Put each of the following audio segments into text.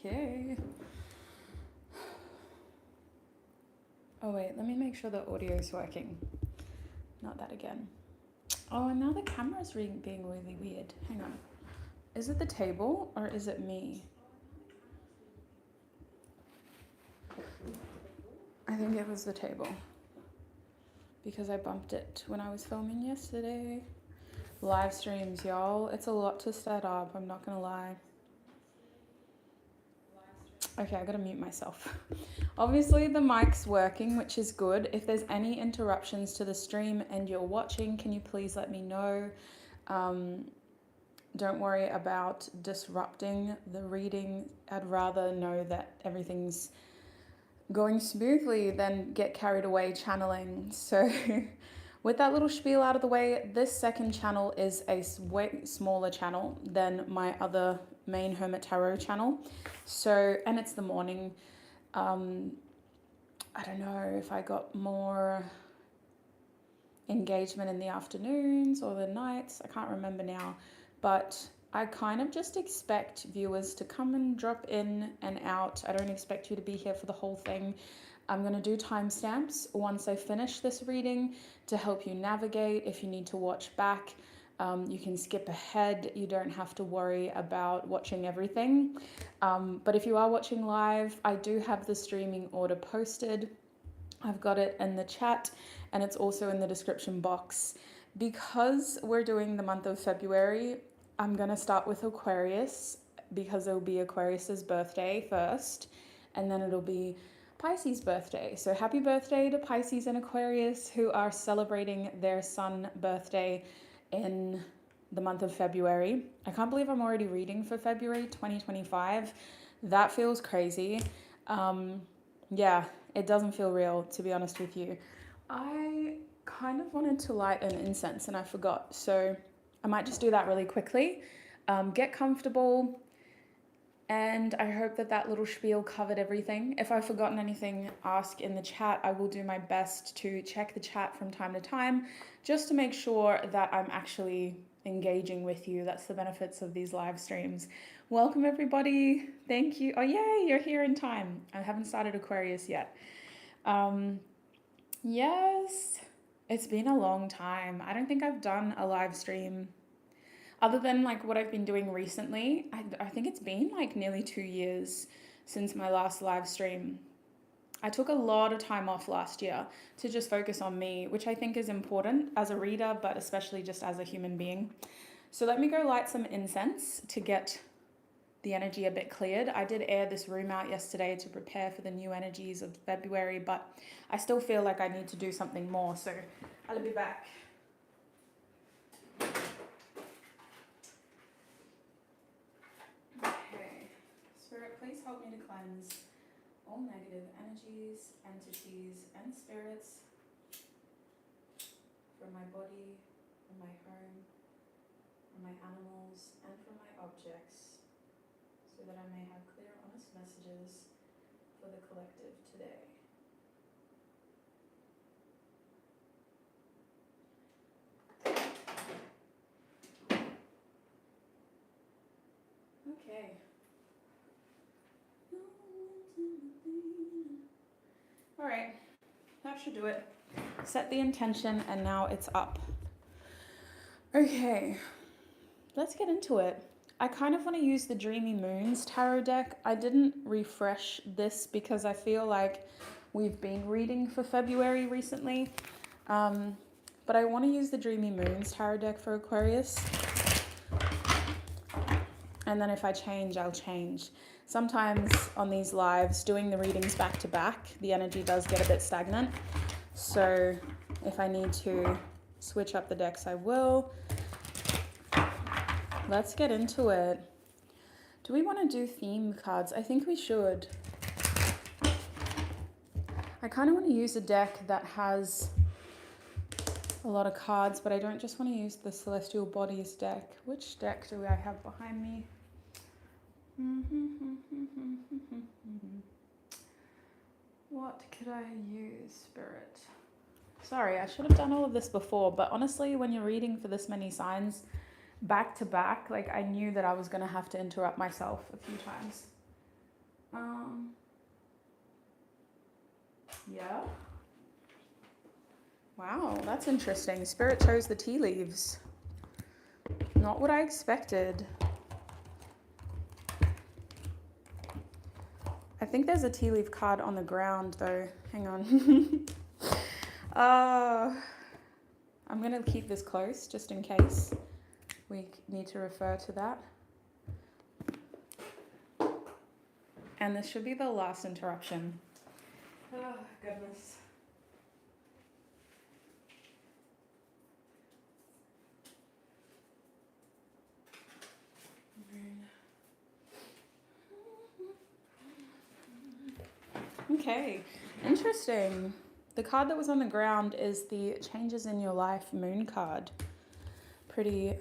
Okay. Oh wait, let me make sure the audio is working. Not that again. Oh, and now the camera's being really weird. Hang on. Is it the table or is it me? I think it was the table because I bumped it when I was filming yesterday. Live streams, y'all. It's a lot to set up, I'm not gonna lie. Okay, I gotta mute myself. Obviously the mic's working, which is good. If there's any interruptions to the stream and you're watching, can you please let me know? Don't worry about disrupting the reading. I'd rather know that everything's going smoothly than get carried away channeling. So with that little spiel out of the way, this second channel is a way smaller channel than my other main Hermit Tarot channel. So, and it's the morning. I don't know if I got more engagement in the afternoons or the nights. I can't remember now, but I kind of just expect viewers to come and drop in and out. I don't expect you to be here for the whole thing. I'm going to do timestamps once I finish this reading to help you navigate. If you need to watch back, you can skip ahead. You don't have to worry about watching everything. But if you are watching live, I do have the streaming order posted. I've got it in the chat and it's also in the description box. Because we're doing the month of February, I'm going to start with Aquarius because it'll be Aquarius's birthday first and then it'll be Pisces' birthday. So happy birthday to Pisces and Aquarius who are celebrating their sun birthday in the month of February. I can't believe I'm already reading for February 2025. That feels crazy. Yeah, it doesn't feel real, to be honest with you. I kind of wanted to light an incense and I forgot. So I might just do that really quickly. Get comfortable. And I hope that that little spiel covered everything. If I've forgotten anything, ask in the chat. I will do my best to check the chat from time to time, just to make sure that I'm actually engaging with you. That's the benefits of these live streams. Welcome everybody. Thank you. Oh yay, you're here in time. I haven't started Aquarius yet. Yes, it's been a long time. I don't think I've done a live stream other than like what I've been doing recently. I think it's been like nearly 2 years since my last live stream. I took a lot of time off last year to just focus on me, which I think is important as a reader, but especially just as a human being. So let me go light some incense to get the energy a bit cleared. I did air this room out yesterday to prepare for the new energies of February, but I still feel like I need to do something more. So I'll be back. Please help me to cleanse all negative energies, entities, and spirits from my body, from my home, from my animals, and from my objects, so that I may have clear, honest messages for the collective today. Okay. All right, that should do it. Set the intention and now it's up. Okay, let's get into it. I kind of want to use the Dreamy Moons tarot deck. I didn't refresh this because I feel like we've been reading for February recently. But I want to use the Dreamy Moons tarot deck for Aquarius. And then if I change, I'll change. Sometimes on these lives, doing the readings back to back, the energy does get a bit stagnant. So if I need to switch up the decks, I will. Let's get into it. Do we want to do theme cards? I think we should. I kind of want to use a deck that has a lot of cards, but I don't just want to use the Celestial Bodies deck. Which deck do I have behind me? What could I use, Spirit? Sorry, I should have done all of this before, but honestly, when you're reading for this many signs back to back, like I knew that I was going to have to interrupt myself a few times. Yeah. Wow, that's interesting. Spirit chose the tea leaves. Not what I expected. I think there's a tea leaf card on the ground though. Hang on. I'm going to keep this close just in case we need to refer to that. And this should be the last interruption. Oh, goodness. Okay, interesting. The card that was on the ground is the Changes in Your Life Moon card. Pretty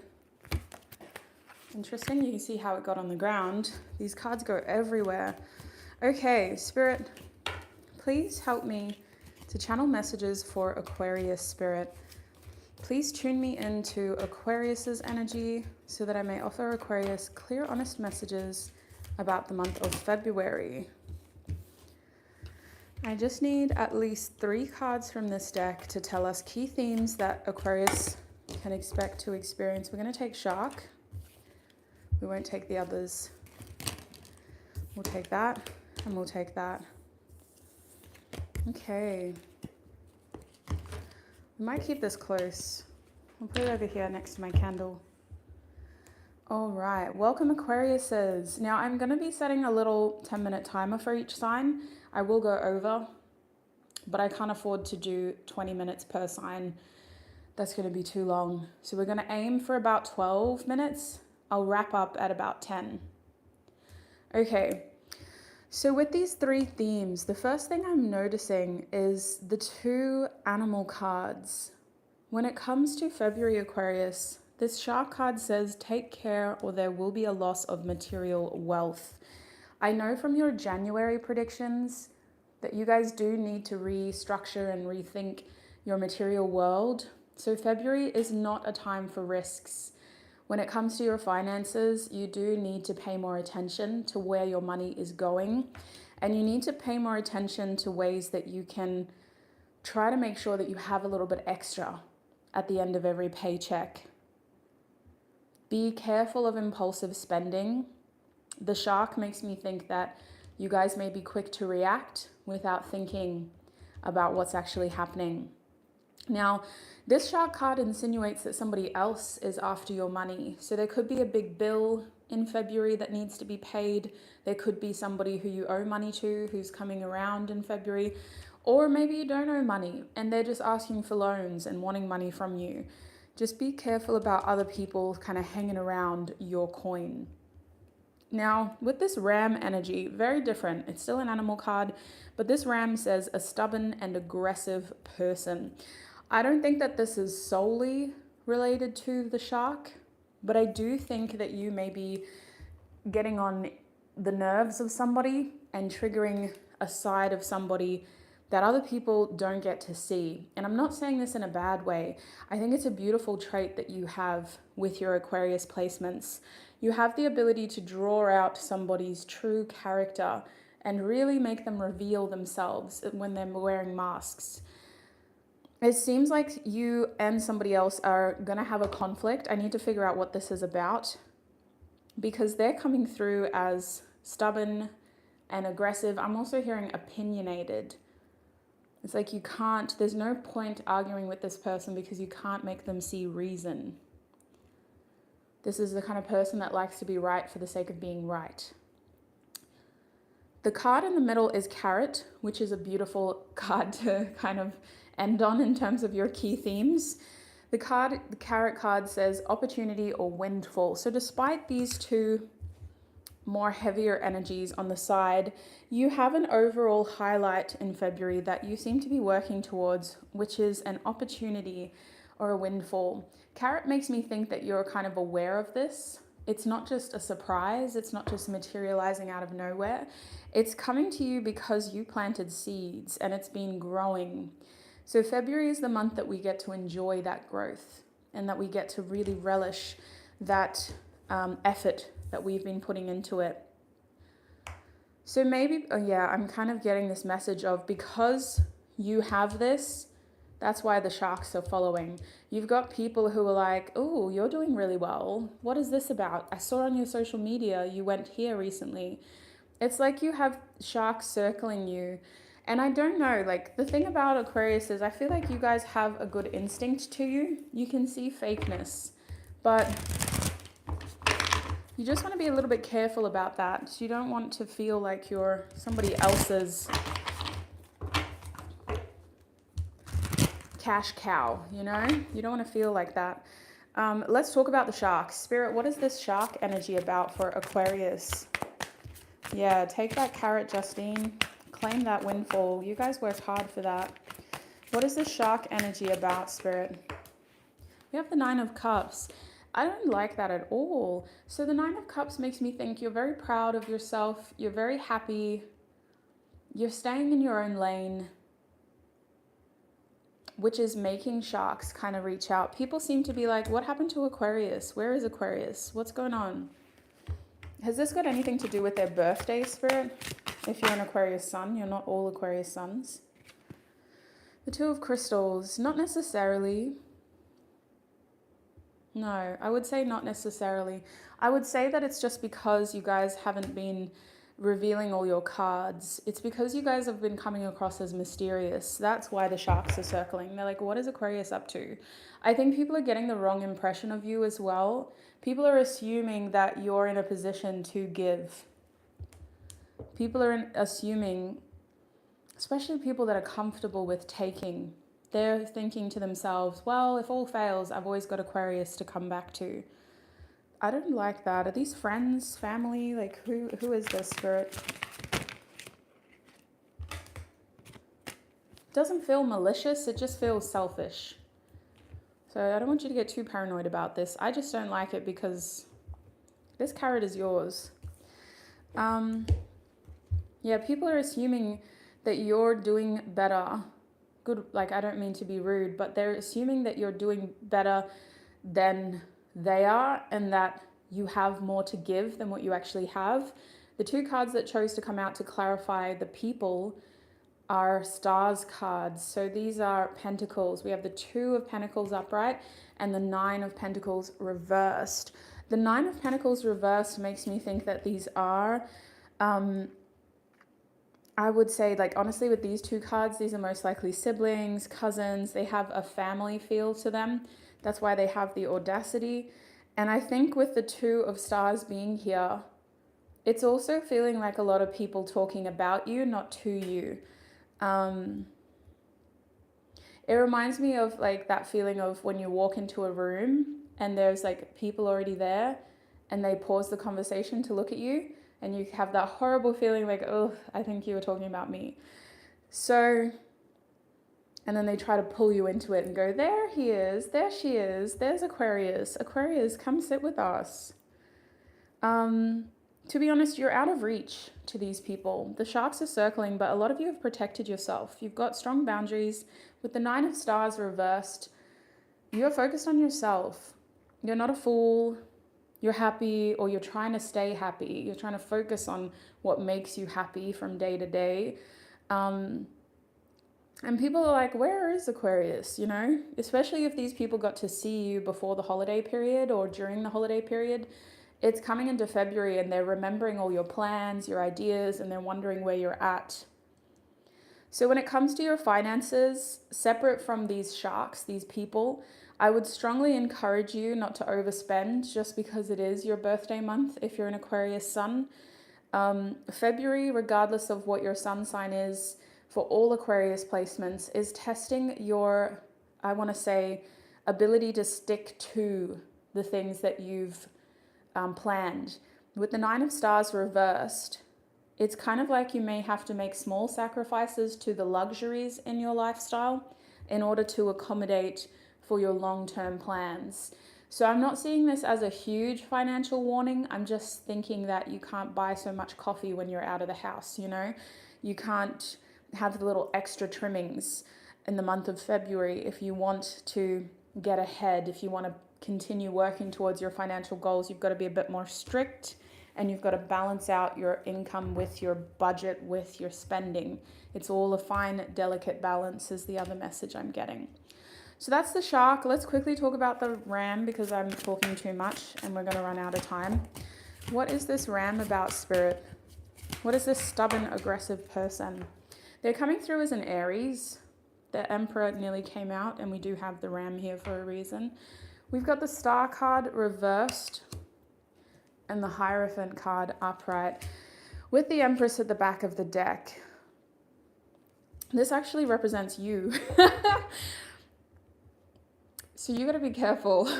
interesting. You can see how it got on the ground. These cards go everywhere. Okay, Spirit, please help me to channel messages for Aquarius, Spirit. Please tune me into Aquarius's energy so that I may offer Aquarius clear, honest messages about the month of February. I just need at least 3 cards from this deck to tell us key themes that Aquarius can expect to experience. We're going to take Shark. We won't take the others. We'll take that and we'll take that. Okay. We might keep this close. I'll put it over here next to my candle. All right, welcome Aquariuses. Now I'm going to be setting a little 10-minute timer for each sign. I will go over, but I can't afford to do 20 minutes per sign. That's going to be too long. So we're going to aim for about 12 minutes. I'll wrap up at about 10. Okay, so with these 3 themes, the first thing I'm noticing is the 2 animal cards. When it comes to February Aquarius, this Shark card says, take care or there will be a loss of material wealth. I know from your January predictions that you guys do need to restructure and rethink your material world. So February is not a time for risks. When it comes to your finances, you do need to pay more attention to where your money is going. And you need to pay more attention to ways that you can try to make sure that you have a little bit extra at the end of every paycheck. Be careful of impulsive spending. The Shark makes me think that you guys may be quick to react without thinking about what's actually happening. Now, this Shark card insinuates that somebody else is after your money. So there could be a big bill in February that needs to be paid. There could be somebody who you owe money to who's coming around in February. Or maybe you don't owe money and they're just asking for loans and wanting money from you. Just be careful about other people kind of hanging around your coin. Now, with this Ram energy, very different. It's still an animal card, but this Ram says a stubborn and aggressive person. I don't think that this is solely related to the Shark, but I do think that you may be getting on the nerves of somebody and triggering a side of somebody that other people don't get to see. And I'm not saying this in a bad way. I think it's a beautiful trait that you have with your Aquarius placements. You have the ability to draw out somebody's true character and really make them reveal themselves when they're wearing masks. It seems like you and somebody else are gonna have a conflict. I need to figure out what this is about because they're coming through as stubborn and aggressive. I'm also hearing opinionated. It's like you can't, there's no point arguing with this person because you can't make them see reason. This is the kind of person that likes to be right for the sake of being right. The card in the middle is Carrot, which is a beautiful card to kind of end on in terms of your key themes. The Carrot card says opportunity or windfall. So despite these 2 more heavier energies on the side, you have an overall highlight in February that you seem to be working towards, which is an opportunity or a windfall. Carrot makes me think that you're kind of aware of this. It's not just a surprise. It's not just materializing out of nowhere. It's coming to you because you planted seeds and it's been growing. So February is the month that we get to enjoy that growth and that we get to really relish that effort that we've been putting into it. So maybe, oh yeah, I'm kind of getting this message of because you have this, that's why the sharks are following. You've got people who are like, oh, you're doing really well. What is this about? I saw on your social media you went here recently. It's like you have sharks circling you. And I don't know, like the thing about Aquarius is I feel like you guys have a good instinct to you. You can see fakeness, but you just want to be a little bit careful about that. You don't want to feel like you're somebody else's cash cow, you know? You don't want to feel like that. Let's talk about the sharks. Spirit, what is this shark energy about for Aquarius? Yeah, take that carrot, Justine. Claim that windfall. You guys worked hard for that. What is this shark energy about, Spirit? We have the Nine of Cups. I don't like that at all. So the Nine of Cups makes me think you're very proud of yourself. You're very happy. You're staying in your own lane, which is making sharks kind of reach out. People seem to be like, what happened to Aquarius? Where is Aquarius? What's going on? Has this got anything to do with their birthday, Spirit? If you're an Aquarius sun, you're not all Aquarius suns. The Two of Crystals, not necessarily. No, I would say not necessarily. I would say that it's just because you guys haven't been revealing all your cards. It's because you guys have been coming across as mysterious. That's why the sharks are circling. They're like, what is Aquarius up to? I think people are getting the wrong impression of you as well. People are assuming that you're in a position to give. People are assuming, especially people that are comfortable with taking, they're thinking to themselves, well, if all fails, I've always got Aquarius to come back to. I don't like that. Are these friends, family? Like, who is this, Spirit? Doesn't feel malicious. It just feels selfish. So I don't want you to get too paranoid about this. I just don't like it because this carrot is yours. Yeah, people are assuming that you're doing better. Good, like, I don't mean to be rude, but they're assuming that you're doing better than they are and that you have more to give than what you actually have. The two cards that chose to come out to clarify the people are stars cards. So these are pentacles. We have the Two of Pentacles upright and the Nine of Pentacles reversed. The Nine of Pentacles reversed makes me think that these are I would say, like, honestly, with these two cards, these are most likely siblings, cousins. They have a family feel to them. That's why they have the audacity. And I think with the Two of Stars being here, it's also feeling like a lot of people talking about you, not to you. It reminds me of like that feeling of when you walk into a room and there's like people already there and they pause the conversation to look at you. And you have that horrible feeling like, oh, I think you were talking about me. So, and then they try to pull you into it and go, there he is, there she is, there's Aquarius. Aquarius, come sit with us. To be honest, you're out of reach to these people. The sharks are circling, but a lot of you have protected yourself. You've got strong boundaries. With the Nine of Stars reversed, you're focused on yourself. You're not a fool. You're happy, or you're trying to stay happy. You're trying to focus on what makes you happy from day to day. And people are like, where is Aquarius, you know? Especially if these people got to see you before the holiday period or during the holiday period. It's coming into February and they're remembering all your plans, your ideas, and they're wondering where you're at. So when it comes to your finances, separate from these sharks, these people, I would strongly encourage you not to overspend just because it is your birthday month if you're an Aquarius sun. February, regardless of what your sun sign is, for all Aquarius placements, is testing your, I want to say, ability to stick to the things that you've planned. With the Nine of Stars reversed, it's kind of like you may have to make small sacrifices to the luxuries in your lifestyle in order to accommodate for your long-term plans. So I'm not seeing this as a huge financial warning. I'm just thinking that you can't buy so much coffee when you're out of the house, you know? You can't have the little extra trimmings in the month of February if you want to get ahead, if you want to continue working towards your financial goals. You've got to be a bit more strict and you've got to balance out your income with your budget, with your spending. It's all a fine, delicate balance is the other message I'm getting. So that's the shark. Let's quickly talk about the ram because I'm talking too much and we're going to run out of time. What is this ram about, Spirit? What is this stubborn, aggressive person? They're coming through as an Aries. The Emperor nearly came out, and we do have the ram here for a reason. We've got the Star card reversed and the Hierophant card upright with the Empress at the back of the deck. This actually represents you. So you got to be careful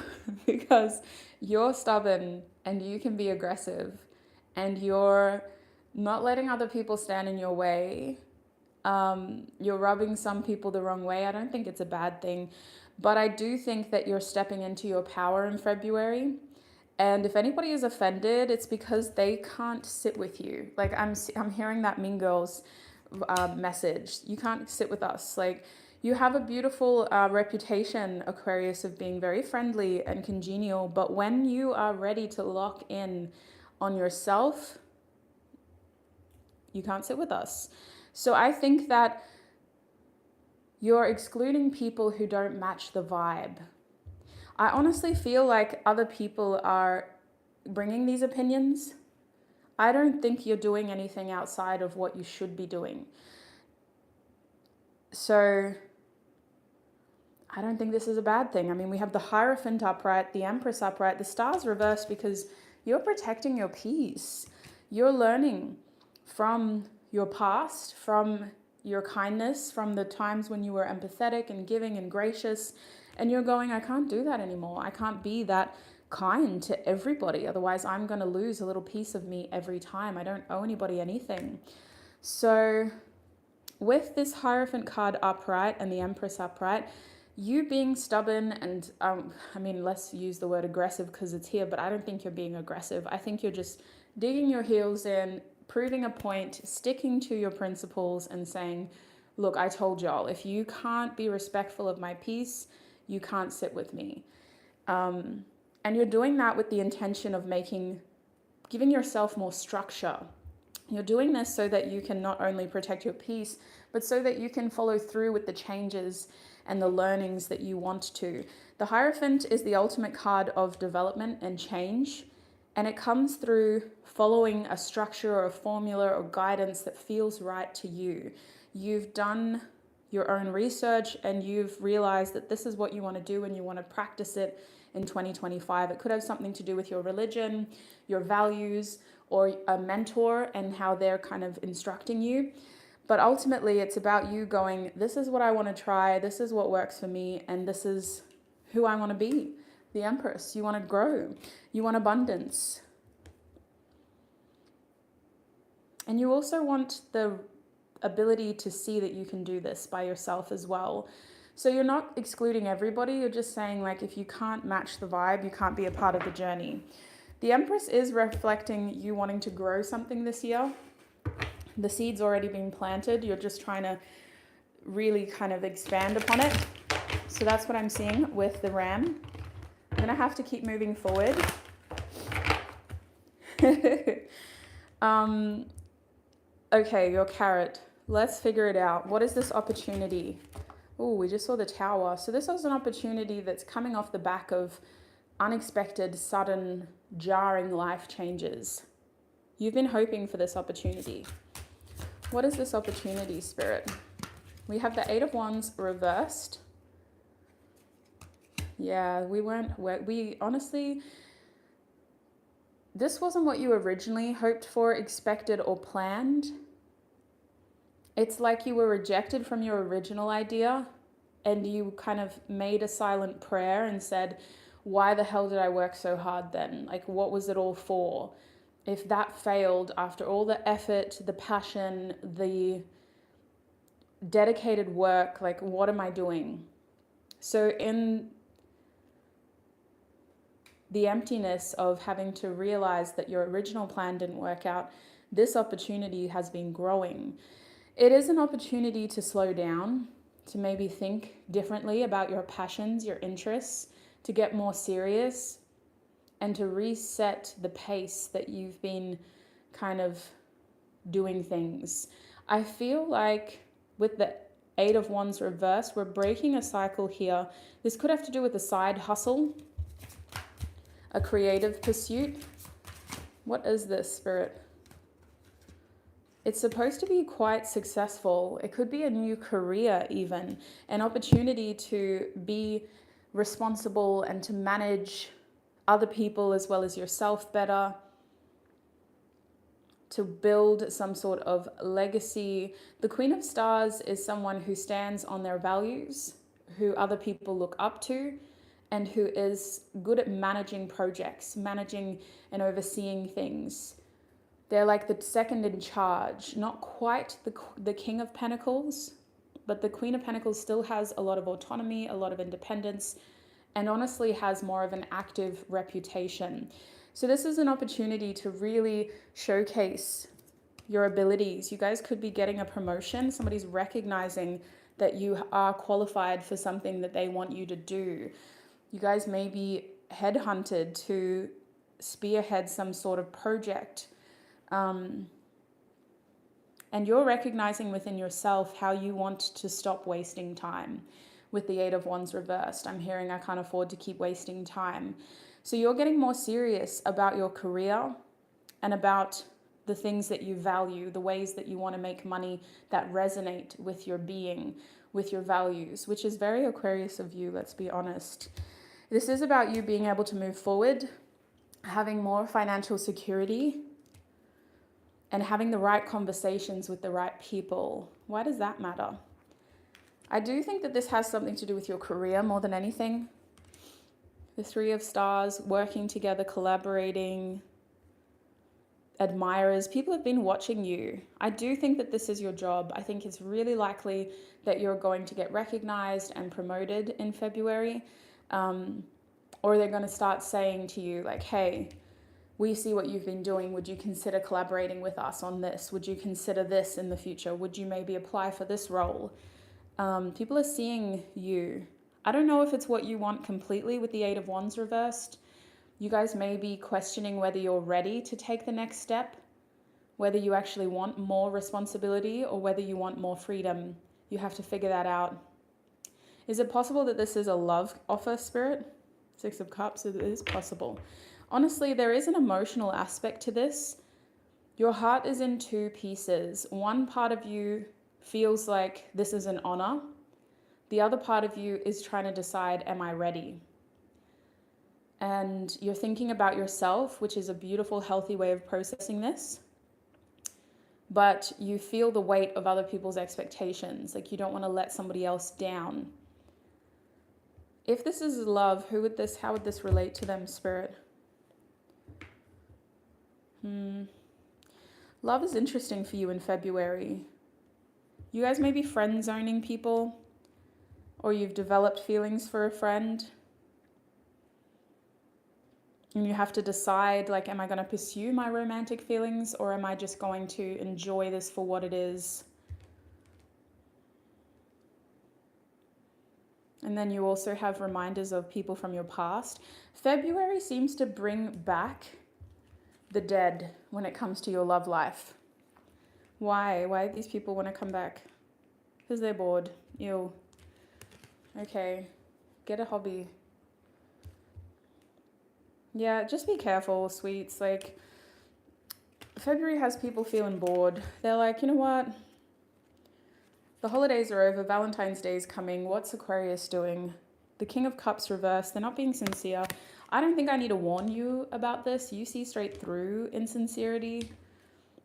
because you're stubborn and you can be aggressive and you're not letting other people stand in your way. You're rubbing some people the wrong way. I don't think it's a bad thing, but I do think that you're stepping into your power in February. And if anybody is offended, it's because they can't sit with you. Like I'm hearing that Mean Girls message. You can't sit with us. Like you have a beautiful reputation, Aquarius, of being very friendly and congenial. But when you are ready to lock in on yourself, you can't sit with us. So I think that you're excluding people who don't match the vibe. I honestly feel like other people are bringing these opinions. I don't think you're doing anything outside of what you should be doing. So I don't think this is a bad thing. I mean, we have the Hierophant upright, the Empress upright, the stars reversed because you're protecting your peace. You're learning from your past, from your kindness, from the times when you were empathetic and giving and gracious. And you're going, I can't do that anymore. I can't be that kind to everybody. Otherwise, I'm going to lose a little piece of me every time. I don't owe anybody anything. So with this Hierophant card upright and the Empress upright, you being stubborn and, I mean, let's use the word aggressive because it's here, but I don't think you're being aggressive. I think you're just digging your heels in, proving a point, sticking to your principles and saying, look, I told y'all, if you can't be respectful of my peace, you can't sit with me. And you're doing that with the intention of giving yourself more structure. You're doing this so that you can not only protect your peace, but so that you can follow through with the changes and the learnings that you want to. The Hierophant is the ultimate card of development and change, and it comes through following a structure or a formula or guidance that feels right to you. You've done your own research and you've realized that this is what you want to do and you want to practice it in 2025. It could have something to do with your religion, your values, or a mentor and how they're kind of instructing you. But ultimately, it's about you going, this is what I want to try, this is what works for me, and this is who I want to be. The Empress, you want to grow, you want abundance. And you also want the ability to see that you can do this by yourself as well. So you're not excluding everybody, you're just saying like if you can't match the vibe, you can't be a part of the journey. The Empress is reflecting you wanting to grow something this year. The seed's already been planted. You're just trying to really kind of expand upon it. So that's what I'm seeing with the ram. I'm going to have to keep moving forward. Okay, your carrot. Let's figure it out. What is this opportunity? Oh, we just saw the Tower. So this is an opportunity that's coming off the back of unexpected, sudden, jarring life changes. You've been hoping for this opportunity. What is this opportunity, Spirit? We have the Eight of Wands reversed. Yeah, we honestly, this wasn't what you originally hoped for, expected, or planned. It's like you were rejected from your original idea and you kind of made a silent prayer and said, why the hell did I work so hard then? Like, what was it all for? If that failed after all the effort, the passion, the dedicated work, like, what am I doing? So in the emptiness of having to realize that your original plan didn't work out, this opportunity has been growing. It is an opportunity to slow down, to maybe think differently about your passions, your interests, to get more serious, and to reset the pace that you've been kind of doing things. I feel like with the Eight of Wands reversed, we're breaking a cycle here. This could have to do with a side hustle, a creative pursuit. What is this, Spirit? It's supposed to be quite successful. It could be a new career even, an opportunity to be responsible and to manage other people as well as yourself better, to build some sort of legacy. The Queen of Stars is someone who stands on their values, who other people look up to, and who is good at managing projects, managing and overseeing things. They're like the second in charge, not quite the King of Pentacles, but the Queen of Pentacles still has a lot of autonomy, a lot of independence, and honestly has more of an active reputation. So this is an opportunity to really showcase your abilities. You guys could be getting a promotion. Somebody's recognizing that you are qualified for something that they want you to do. You guys may be headhunted to spearhead some sort of project. And you're recognizing within yourself how you want to stop wasting time. With the Eight of Wands reversed, I'm hearing I can't afford to keep wasting time. So you're getting more serious about your career and about the things that you value, the ways that you want to make money that resonate with your being, with your values, which is very Aquarius of you, let's be honest. This is about you being able to move forward, having more financial security, and having the right conversations with the right people. Why does that matter? I do think that this has something to do with your career more than anything. The Three of Stars, working together, collaborating, admirers. People have been watching you. I do think that this is your job. I think it's really likely that you're going to get recognized and promoted in February. Or they're going to start saying to you like, hey, we see what you've been doing. Would you consider collaborating with us on this? Would you consider this in the future? Would you maybe apply for this role? People are seeing you. I don't know if it's what you want completely with the Eight of Wands reversed. You guys may be questioning whether you're ready to take the next step, whether you actually want more responsibility or whether you want more freedom. You have to figure that out. Is it possible that this is a love offer, Spirit? Six of Cups, it is possible. Honestly, there is an emotional aspect to this. Your heart is in two pieces. One part of you feels like this is an honor. The other part of you is trying to decide, am I ready? And you're thinking about yourself, which is a beautiful, healthy way of processing this. But you feel the weight of other people's expectations. Like you don't want to let somebody else down. If this is love, how would this relate to them, Spirit? Love is interesting for you in February. You guys may be friend zoning people, or you've developed feelings for a friend. And you have to decide, like, am I going to pursue my romantic feelings or am I just going to enjoy this for what it is? And then you also have reminders of people from your past. February seems to bring back the dead when it comes to your love life. Why? Why do these people want to come back? Because they're bored. Ew. Okay. Get a hobby. Yeah, just be careful, sweets. Like, February has people feeling bored. They're like, you know what? The holidays are over. Valentine's Day is coming. What's Aquarius doing? The King of Cups reversed. They're not being sincere. I don't think I need to warn you about this. You see straight through insincerity.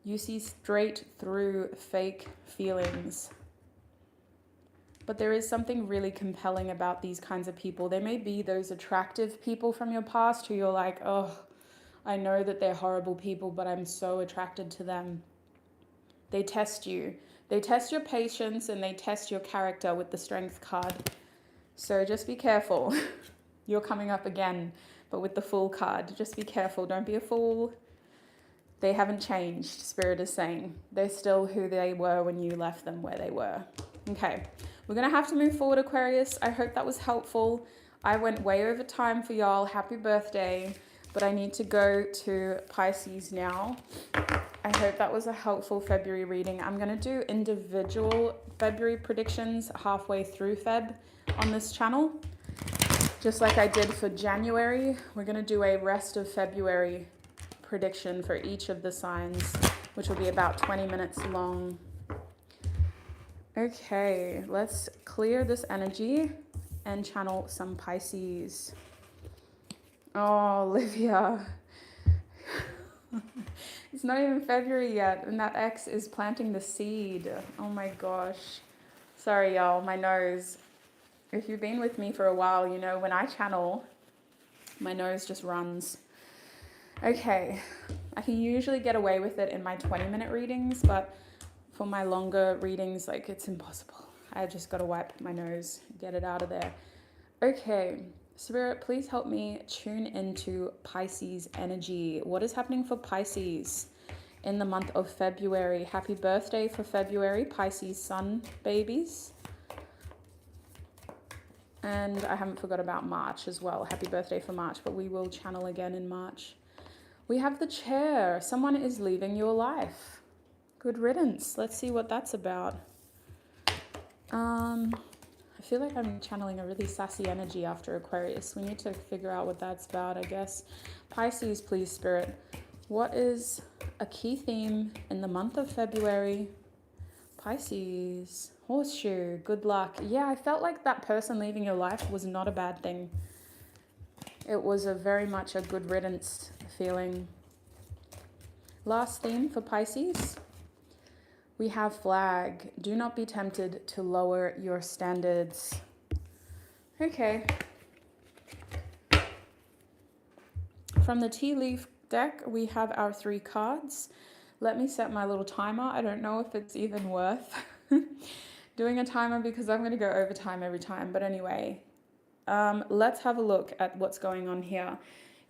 You see straight through fake feelings. But there is something really compelling about these kinds of people. They may be those attractive people from your past who you're like, oh, I know that they're horrible people, but I'm so attracted to them. They test you. They test your patience and they test your character with the Strength card. So just be careful. You're coming up again, but with the Fool card. Just be careful. Don't be a fool. They haven't changed, Spirit is saying. They're still who they were when you left them where they were. Okay, we're going to have to move forward, Aquarius. I hope that was helpful. I went way over time for y'all. Happy birthday. but I need to go to Pisces now. I hope that was a helpful February reading. I'm going to do individual February predictions halfway through Feb on this channel. Just like I did for January, we're going to do a rest of February prediction for each of the signs, which will be about 20 minutes long. Okay, let's clear this energy and channel some Pisces. Oh, Olivia. It's not even February yet, and that X is planting the seed. Oh my gosh. Sorry, y'all, my nose. If you've been with me for a while, you know when I channel, my nose just runs. Okay, I can usually get away with it in my 20-minute readings, but for my longer readings, like, it's impossible. I just got to wipe my nose, get it out of there. Okay. Spirit, please help me tune into Pisces energy. What is happening for Pisces in the month of February? Happy birthday for February, Pisces sun babies. And I haven't forgot about March as well. Happy birthday for March, but we will channel again in March. We have the chair. Someone is leaving your life. Good riddance. Let's see what that's about. I feel like I'm channeling a really sassy energy after Aquarius. We need to figure out what that's about, I guess. Pisces, please, Spirit. What is a key theme in the month of February? Pisces. Horseshoe. Good luck. Yeah, I felt like that person leaving your life was not a bad thing. It was very much a good riddance feeling. Last theme for Pisces. We have flag. Do not be tempted to lower your standards. Okay. From the tea leaf deck, we have our 3 cards. Let me set my little timer. I don't know if it's even worth doing a timer because I'm going to go over time every time. But anyway, let's have a look at what's going on here.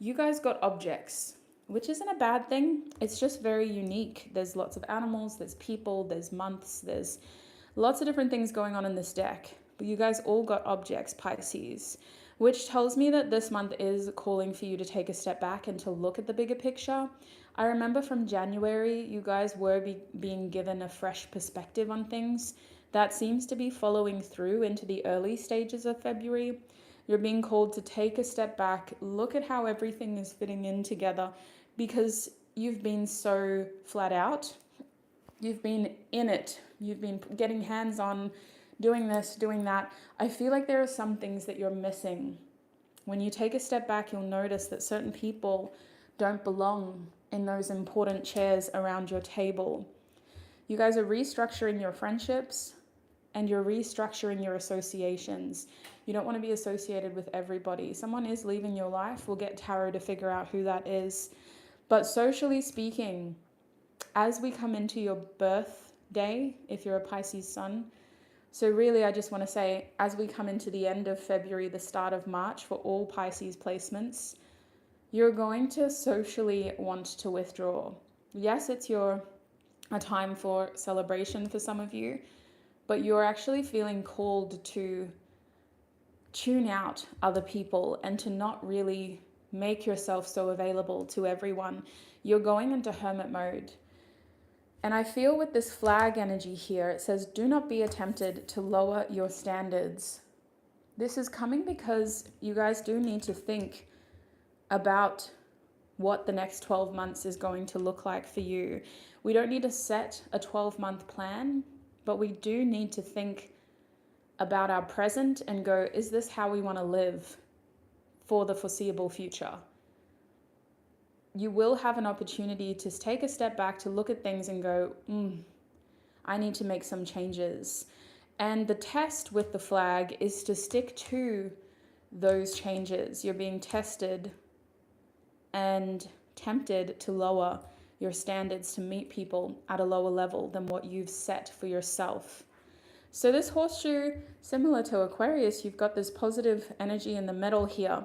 You guys got objects, which isn't a bad thing. It's just very unique. There's lots of animals, there's people, there's months, there's lots of different things going on in this deck. But you guys all got objects, Pisces, which tells me that this month is calling for you to take a step back and to look at the bigger picture. I remember from January, you guys were being given a fresh perspective on things. That seems to be following through into the early stages of February. You're being called to take a step back, look at how everything is fitting in together, because you've been so flat out. You've been in it. You've been getting hands on, doing this, doing that. I feel like there are some things that you're missing. When you take a step back, you'll notice that certain people don't belong in those important chairs around your table. You guys are restructuring your friendships and you're restructuring your associations. You don't want to be associated with everybody. Someone is leaving your life. We'll get tarot to figure out who that is. But socially speaking, as we come into your birthday, if you're a Pisces sun, so really I just want to say, as we come into the end of February, the start of March, for all Pisces placements, you're going to socially want to withdraw. Yes, it's a time for celebration for some of you, but you're actually feeling called to tune out other people and to not really make yourself so available to everyone. You're going into hermit mode. And I feel with this flag energy here, it says, do not be tempted to lower your standards. This is coming because you guys do need to think about what the next 12 months is going to look like for you. We don't need to set a 12-month plan, but we do need to think about our present and go, is this how we want to live for the foreseeable future? You will have an opportunity to take a step back, to look at things and go, I need to make some changes. And the test with the flag is to stick to those changes. You're being tested and tempted to lower your standards to meet people at a lower level than what you've set for yourself. So this horseshoe, similar to Aquarius, you've got this positive energy in the middle here,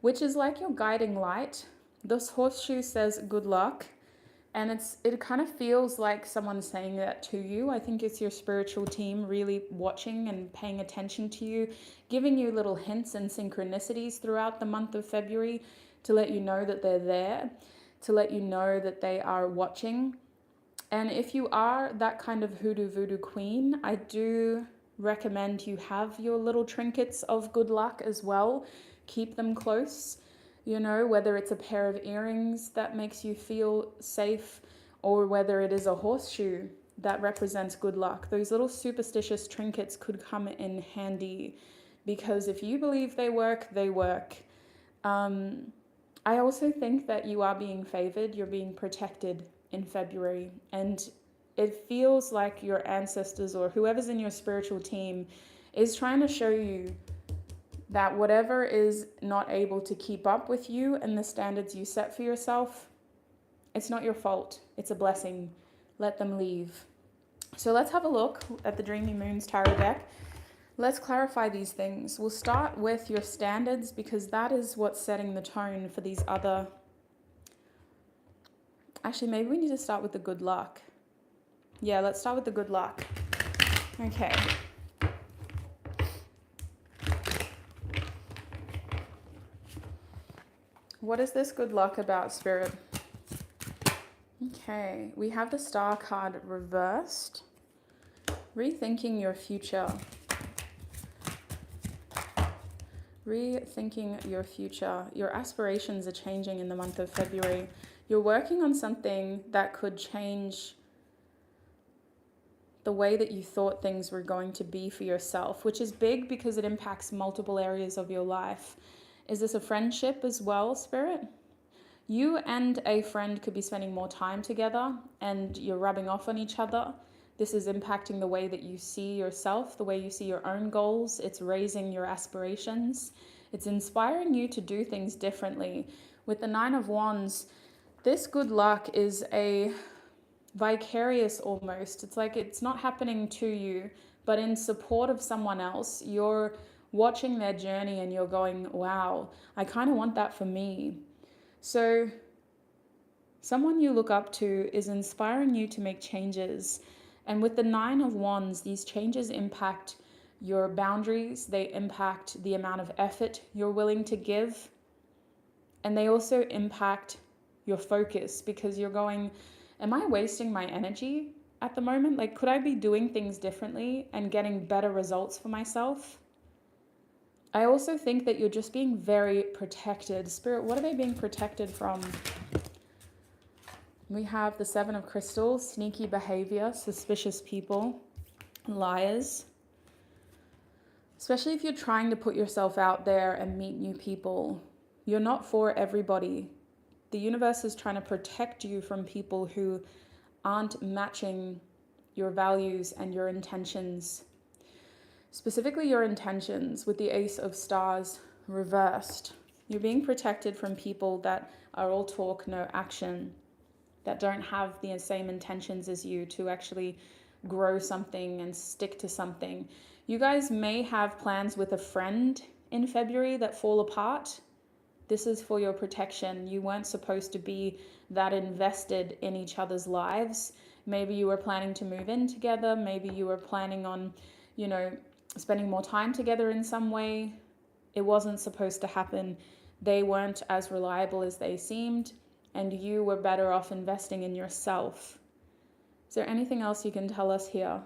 which is like your guiding light. This horseshoe says good luck, and it kind of feels like someone saying that to you. I think it's your spiritual team really watching and paying attention to you, giving you little hints and synchronicities throughout the month of February, to let you know that they're there, to let you know that they are watching. And if you are that kind of hoodoo voodoo queen, I do recommend you have your little trinkets of good luck as well. Keep them close, you know, whether it's a pair of earrings that makes you feel safe, or whether it is a horseshoe that represents good luck. Those little superstitious trinkets could come in handy, because if you believe they work, they work. I also think that you are being favored, you're being protected in February, and it feels like your ancestors or whoever's in your spiritual team is trying to show you that whatever is not able to keep up with you and the standards you set for yourself, it's not your fault, it's a blessing. Let them leave. So let's have a look at the Dreamy Moons Tarot deck. Let's clarify these things. We'll start with your standards, because that is what's setting the tone for these other... Actually, maybe we need to start with the good luck. Yeah, let's start with the good luck. Okay. What is this good luck about, Spirit? Okay, we have the Star card reversed. Rethinking your future. Rethinking your future. Your aspirations are changing in the month of February. You're working on something that could change the way that you thought things were going to be for yourself, which is big because it impacts multiple areas of your life. Is this a friendship as well, Spirit? You and a friend could be spending more time together and you're rubbing off on each other. This is impacting the way that you see yourself, the way you see your own goals. It's raising your aspirations. It's inspiring you to do things differently. With the Nine of Wands, this good luck is a vicarious almost. It's like it's not happening to you, but in support of someone else. You're watching their journey and you're going, wow, I kind of want that for me. So someone you look up to is inspiring you to make changes. And with the Nine of Wands, these changes impact your boundaries. They impact the amount of effort you're willing to give. And they also impact your focus, because you're going, am I wasting my energy at the moment? Like, could I be doing things differently and getting better results for myself? I also think that you're just being very protected. Spirit, what are they being protected from? We have the Seven of Crystals, sneaky behavior, suspicious people, liars. Especially if you're trying to put yourself out there and meet new people. You're not for everybody. The universe is trying to protect you from people who aren't matching your values and your intentions. Specifically your intentions with the Ace of Stars reversed. You're being protected from people that are all talk, no action, that don't have the same intentions as you to actually grow something and stick to something. You guys may have plans with a friend in February that fall apart. This is for your protection. You weren't supposed to be that invested in each other's lives. Maybe you were planning to move in together. Maybe you were planning on, you know, spending more time together in some way. It wasn't supposed to happen. They weren't as reliable as they seemed, and you were better off investing in yourself. Is there anything else you can tell us here?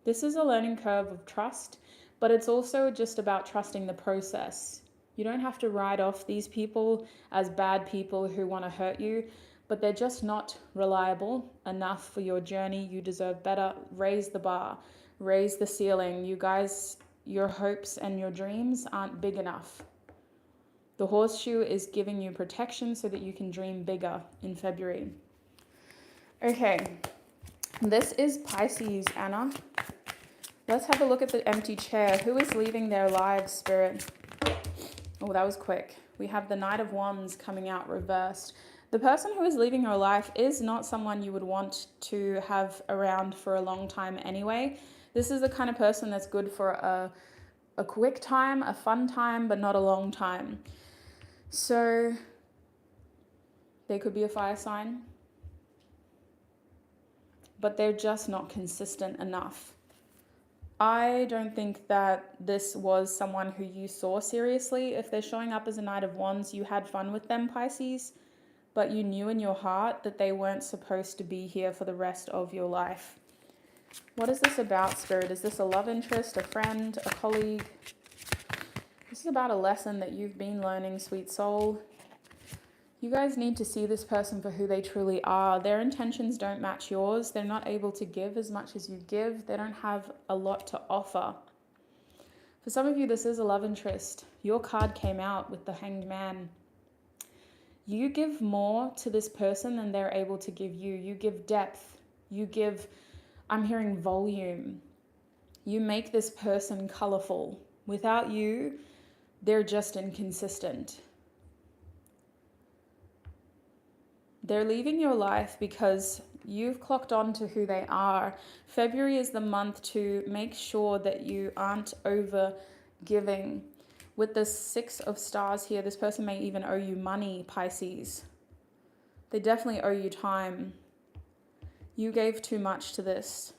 This is a learning curve of trust, but it's also just about trusting the process. You don't have to write off these people as bad people who want to hurt you, but they're just not reliable enough for your journey. You deserve better. Raise the bar, raise the ceiling. You guys, your hopes and your dreams aren't big enough. The horseshoe is giving you protection so that you can dream bigger in February. Okay, this is Pisces, Anna. Let's have a look at the empty chair. Who is leaving their lives, Spirit? Oh, that was quick. We have the Knight of Wands coming out reversed. The person who is leaving your life is not someone you would want to have around for a long time anyway. This is the kind of person that's good for a quick time, a fun time, but not a long time. So they could be a fire sign, but they're just not consistent enough. I don't think that this was someone who you saw seriously. If they're showing up as a Knight of Wands, you had fun with them, Pisces, but you knew in your heart that they weren't supposed to be here for the rest of your life. What is this about, Spirit? Is this a love interest, a friend, a colleague? This is about a lesson that you've been learning, sweet soul. You guys need to see this person for who they truly are. Their intentions don't match yours. They're not able to give as much as you give. They don't have a lot to offer. For some of you, this is a love interest. Your card came out with the Hanged Man. You give more to this person than they're able to give you. You give depth. You give, I'm hearing volume. You make this person colorful. Without you, they're just inconsistent. They're leaving your life because you've clocked on to who they are. February is the month to make sure that you aren't over giving. With the 6 of stars here, this person may even owe you money, Pisces. They definitely owe you time. You gave too much to this.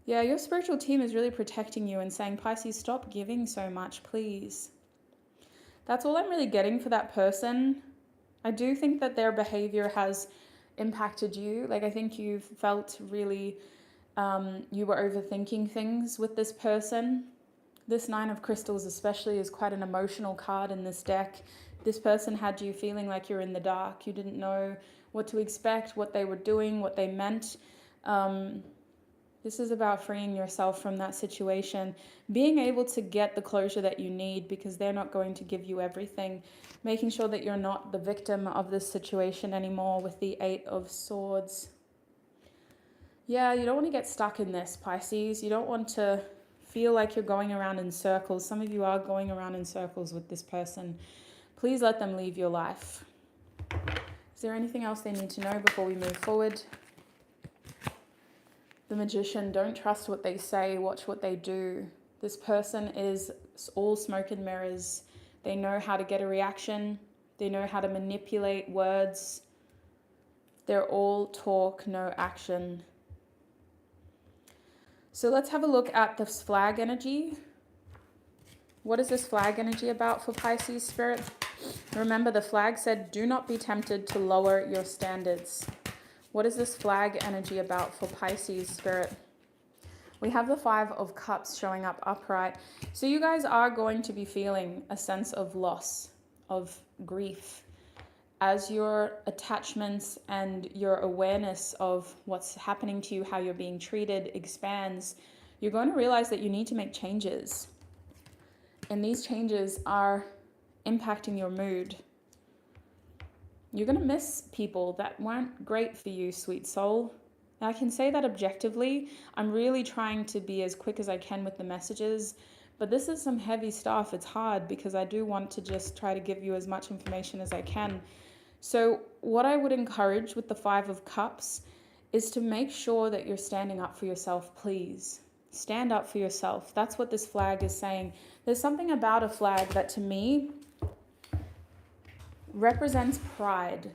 Yeah, your spiritual team is really protecting you and saying, Pisces, stop giving so much, please. That's all I'm really getting for that person. I do think that their behavior has impacted you. Like, I think you've felt really, you were overthinking things with this person. This 9 of Crystals especially is quite an emotional card in this deck. This person had you feeling like you're in the dark. You didn't know what to expect, what they were doing, what they meant. This is about freeing yourself from that situation, being able to get the closure that you need because they're not going to give you everything, making sure that you're not the victim of this situation anymore with the 8 of Swords. Yeah, you don't want to get stuck in this, Pisces. You don't want to feel like you're going around in circles. Some of you are going around in circles with this person. Please let them leave your life. Is there anything else they need to know before we move forward? The Magician, don't trust what they say, watch what they do. This person is all smoke and mirrors. They know how to get a reaction. They know how to manipulate words. They're all talk, no action. So let's have a look at this flag energy. What is this flag energy about for Pisces, Spirit? Remember, the flag said, do not be tempted to lower your standards. What is this flag energy about for Pisces, Spirit? We have the 5 of Cups showing up upright. So you guys are going to be feeling a sense of loss, of grief, as your attachments and your awareness of what's happening to you, how you're being treated, expands. You're going to realize that you need to make changes. And these changes are impacting your mood. You're going to miss people that weren't great for you, sweet soul. Now, I can say that objectively. I'm really trying to be as quick as I can with the messages, but this is some heavy stuff. It's hard because I do want to just try to give you as much information as I can. So what I would encourage with the 5 of Cups is to make sure that you're standing up for yourself, please. Stand up for yourself. That's what this flag is saying. There's something about a flag that to me represents pride.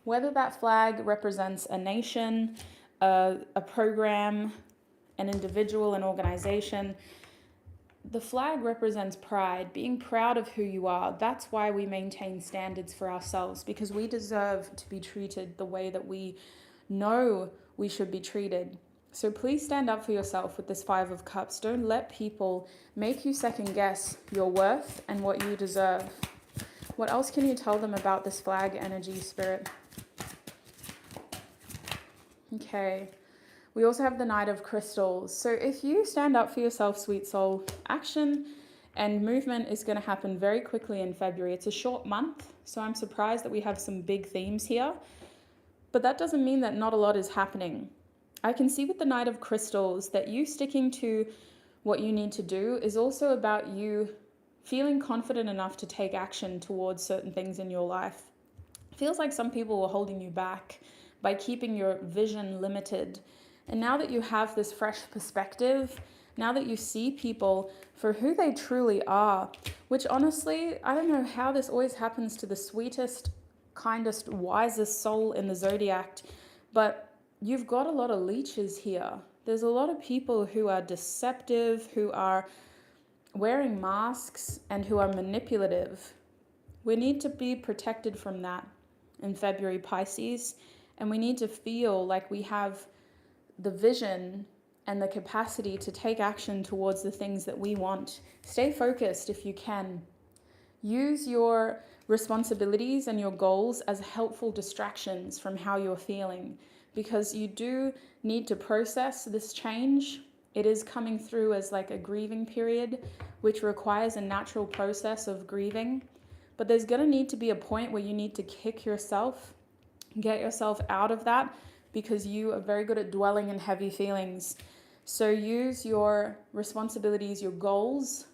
Whether that flag represents a nation, a program, an individual, an organization, the flag represents pride, being proud of who you are. That's why we maintain standards for ourselves, because we deserve to be treated the way that we know we should be treated. So please stand up for yourself with this 5 of Cups. Don't let people make you second guess your worth and what you deserve. What else can you tell them about this flag energy, Spirit? Okay. We also have the Knight of Crystals. So if you stand up for yourself, sweet soul, action and movement is going to happen very quickly in February. It's a short month, so I'm surprised that we have some big themes here. But that doesn't mean that not a lot is happening. I can see with the Knight of Crystals that you sticking to what you need to do is also about you feeling confident enough to take action towards certain things in your life. It feels like some people were holding you back by keeping your vision limited. And now that you have this fresh perspective, now that you see people for who they truly are, which honestly, I don't know how this always happens to the sweetest, kindest, wisest soul in the zodiac, but you've got a lot of leeches here. There's a lot of people who are deceptive, who are wearing masks, and who are manipulative. We need to be protected from that in February, Pisces, and we need to feel like we have the vision and the capacity to take action towards the things that we want. Stay focused if you can. Use your responsibilities and your goals as helpful distractions from how you're feeling, because you do need to process this change. It is coming through as like a grieving period, which requires a natural process of grieving. But there's going to need to be a point where you need to kick yourself, get yourself out of that, because you are very good at dwelling in heavy feelings. So use your responsibilities, your goals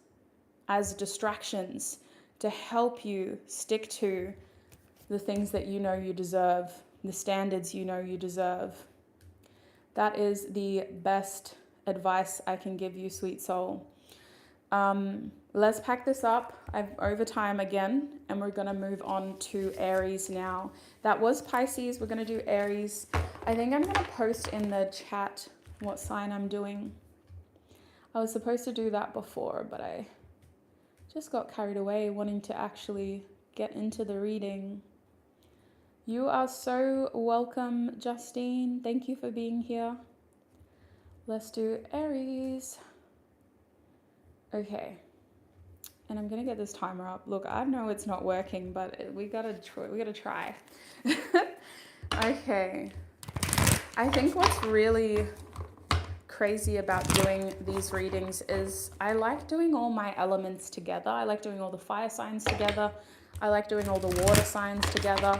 as distractions to help you stick to the things that you know you deserve, the standards you know you deserve. That is the best advice I can give you, sweet soul. Let's pack this up. I've over time again, and we're going to move on to Aries now. That was Pisces. We're going to do Aries. I think I'm going to post in the chat what sign I'm doing. I was supposed to do that before, but I just got carried away wanting to actually get into the reading. You are so welcome, Justine. Thank you for being here. Let's do Aries. Okay. And I'm going to get this timer up. Look, I know it's not working, but we got to try. Okay. I think what's really crazy about doing these readings is I like doing all my elements together. I like doing all the fire signs together. I like doing all the water signs together.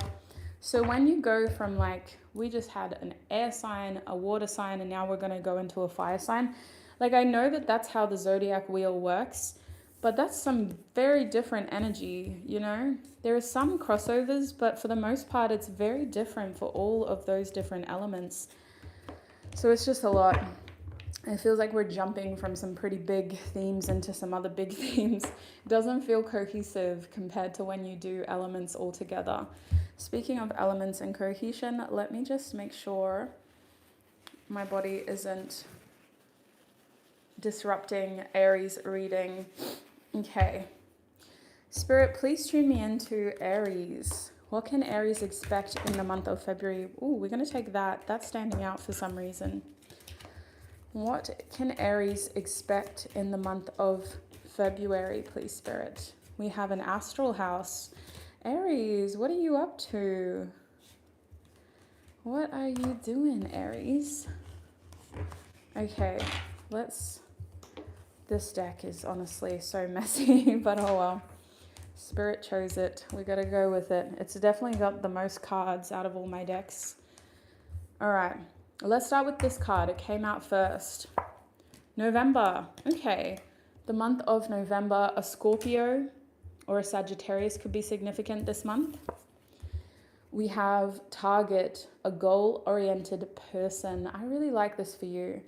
So when you go from like, we just had an air sign, a water sign, and now we're going to go into a fire sign. Like, I know that that's how the zodiac wheel works, but that's some very different energy, you know? There are some crossovers, but for the most part, it's very different for all of those different elements. So it's just a lot. It feels like we're jumping from some pretty big themes into some other big themes. It doesn't feel cohesive compared to when you do elements all together. Speaking of elements and cohesion, let me just make sure my body isn't disrupting Aries reading. Okay. Spirit, please tune me into Aries. What can Aries expect in the month of February? Ooh, we're going to take that. That's standing out for some reason. What can Aries expect in the month of February, please, Spirit? We have an astral house. Aries, what are you up to? What are you doing, Aries? Okay, this deck is honestly so messy, but oh well. Spirit chose it. We gotta go with it. It's definitely got the most cards out of all my decks. All right, let's start with this card. It came out first. November. Okay, the month of November, a Scorpio or a Sagittarius could be significant this month. We have target, a goal-oriented person. I really like this for you.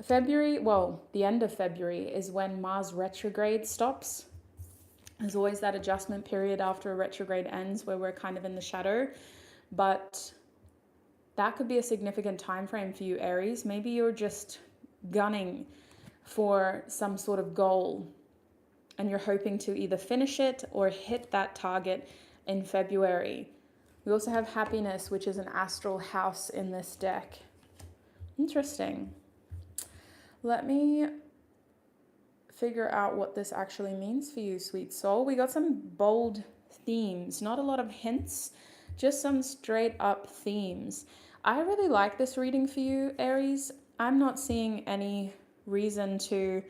February, well, the end of February is when Mars retrograde stops. There's always that adjustment period after a retrograde ends where we're kind of in the shadow, but that could be a significant time frame for you, Aries. Maybe you're just gunning for some sort of goal and you're hoping to either finish it or hit that target in February. We also have happiness, which is an astral house in this deck. Interesting. Let me figure out what this actually means for you, sweet soul. We got some bold themes, not a lot of hints, just some straight up themes. I really like this reading for you, Aries. I'm not seeing any reason to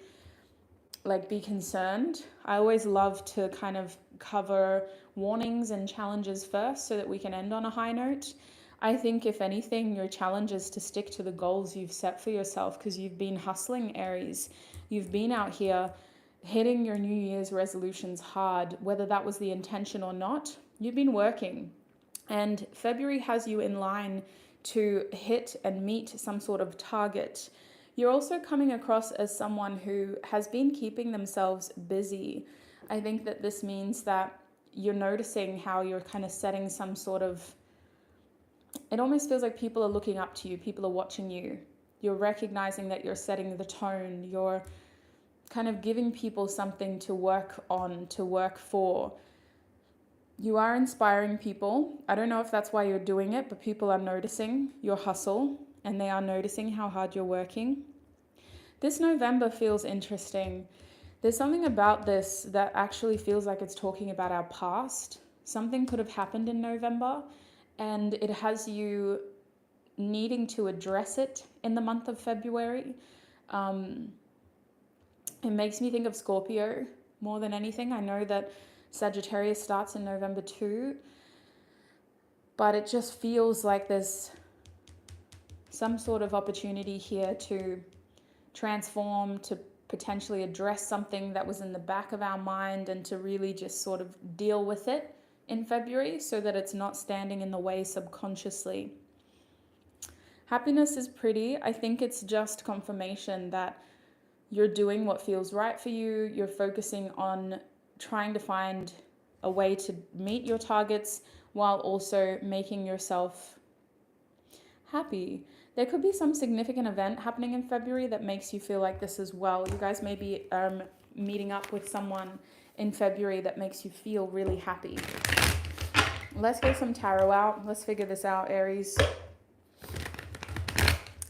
be concerned. I always love to kind of cover warnings and challenges first so that we can end on a high note. I think if anything, your challenge is to stick to the goals you've set for yourself because you've been hustling, Aries. You've been out here hitting your New Year's resolutions hard, whether that was the intention or not. You've been working, and February has you in line to hit and meet some sort of target. You're also coming across as someone who has been keeping themselves busy. I think that this means that you're noticing how you're kind of setting some sort of, it almost feels like people are looking up to you, people are watching you. You're recognizing that you're setting the tone. You're kind of giving people something to work on, to work for. You are inspiring people. I don't know if that's why you're doing it, but people are noticing your hustle and they are noticing how hard you're working. This November feels interesting. There's something about this that actually feels like it's talking about our past. Something could have happened in November and it has you needing to address it in the month of February. It makes me think of Scorpio more than anything. I know that Sagittarius starts in November too, but it just feels like there's some sort of opportunity here to transform, to potentially address something that was in the back of our mind and to really just sort of deal with it in February so that it's not standing in the way subconsciously. Happiness is pretty. I think it's just confirmation that you're doing what feels right for you. You're focusing on trying to find a way to meet your targets while also making yourself happy. There could be some significant event happening in February that makes you feel like this as well. You guys may be meeting up with someone in February that makes you feel really happy. Let's get some tarot out. Let's figure this out, Aries.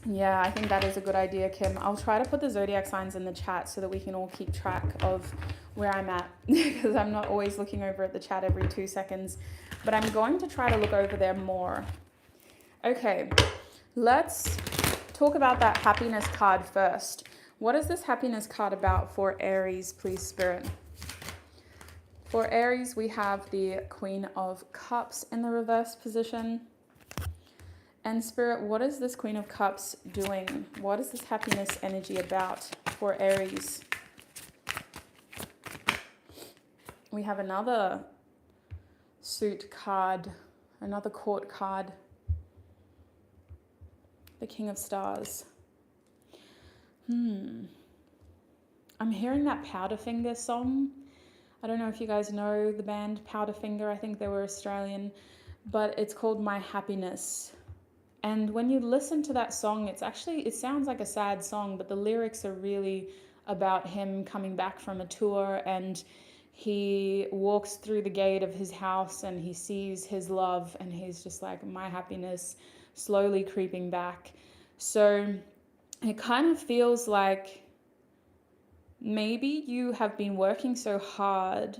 Yeah, I think that is a good idea, Kim. I'll try to put the zodiac signs in the chat so that we can all keep track of where I'm at because I'm not always looking over at the chat every 2 seconds, but I'm going to try to look over there more. Okay, let's talk about that happiness card first. What is this happiness card about for Aries, please, Spirit? For Aries, we have the Queen of Cups in the reverse position. And Spirit, what is this Queen of Cups doing? What is this happiness energy about for Aries? We have another suit card, another court card. The King of Stars. I'm hearing that Powderfinger song. I don't know if you guys know the band Powderfinger. I think they were Australian, but it's called My Happiness. And when you listen to that song, it sounds like a sad song, but the lyrics are really about him coming back from a tour and he walks through the gate of his house and he sees his love and he's just like, my happiness slowly creeping back. So it kind of feels like maybe you have been working so hard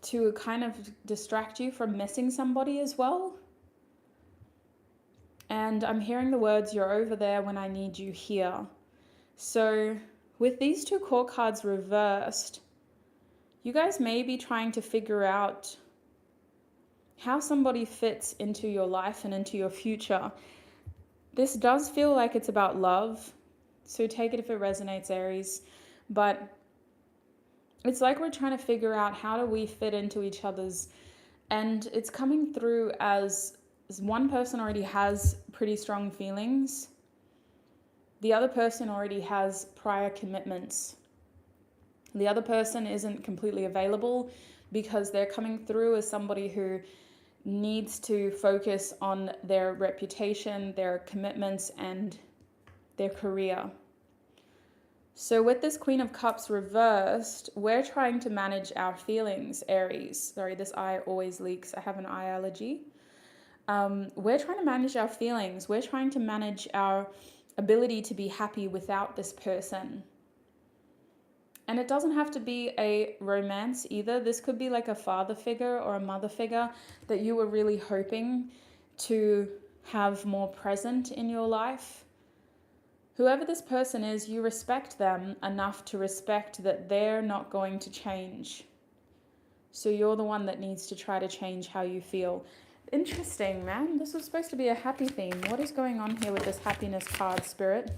to kind of distract you from missing somebody as well. And I'm hearing the words, you're over there when I need you here. So with these two court cards reversed, you guys may be trying to figure out how somebody fits into your life and into your future. This does feel like it's about love. So take it if it resonates, Aries. But it's like we're trying to figure out how do we fit into each other's. And it's coming through as one person already has pretty strong feelings. The other person already has prior commitments. The other person isn't completely available because they're coming through as somebody who needs to focus on their reputation, their commitments, and their career. So with this Queen of Cups reversed, we're trying to manage our feelings, Aries. Sorry, this eye always leaks. I have an eye allergy. We're trying to manage our feelings. We're trying to manage our ability to be happy without this person. And it doesn't have to be a romance either. This could be like a father figure or a mother figure that you were really hoping to have more present in your life. Whoever this person is, you respect them enough to respect that they're not going to change. So you're the one that needs to try to change how you feel. Interesting, man. This was supposed to be a happy theme. What is going on here with this happiness card, Spirit?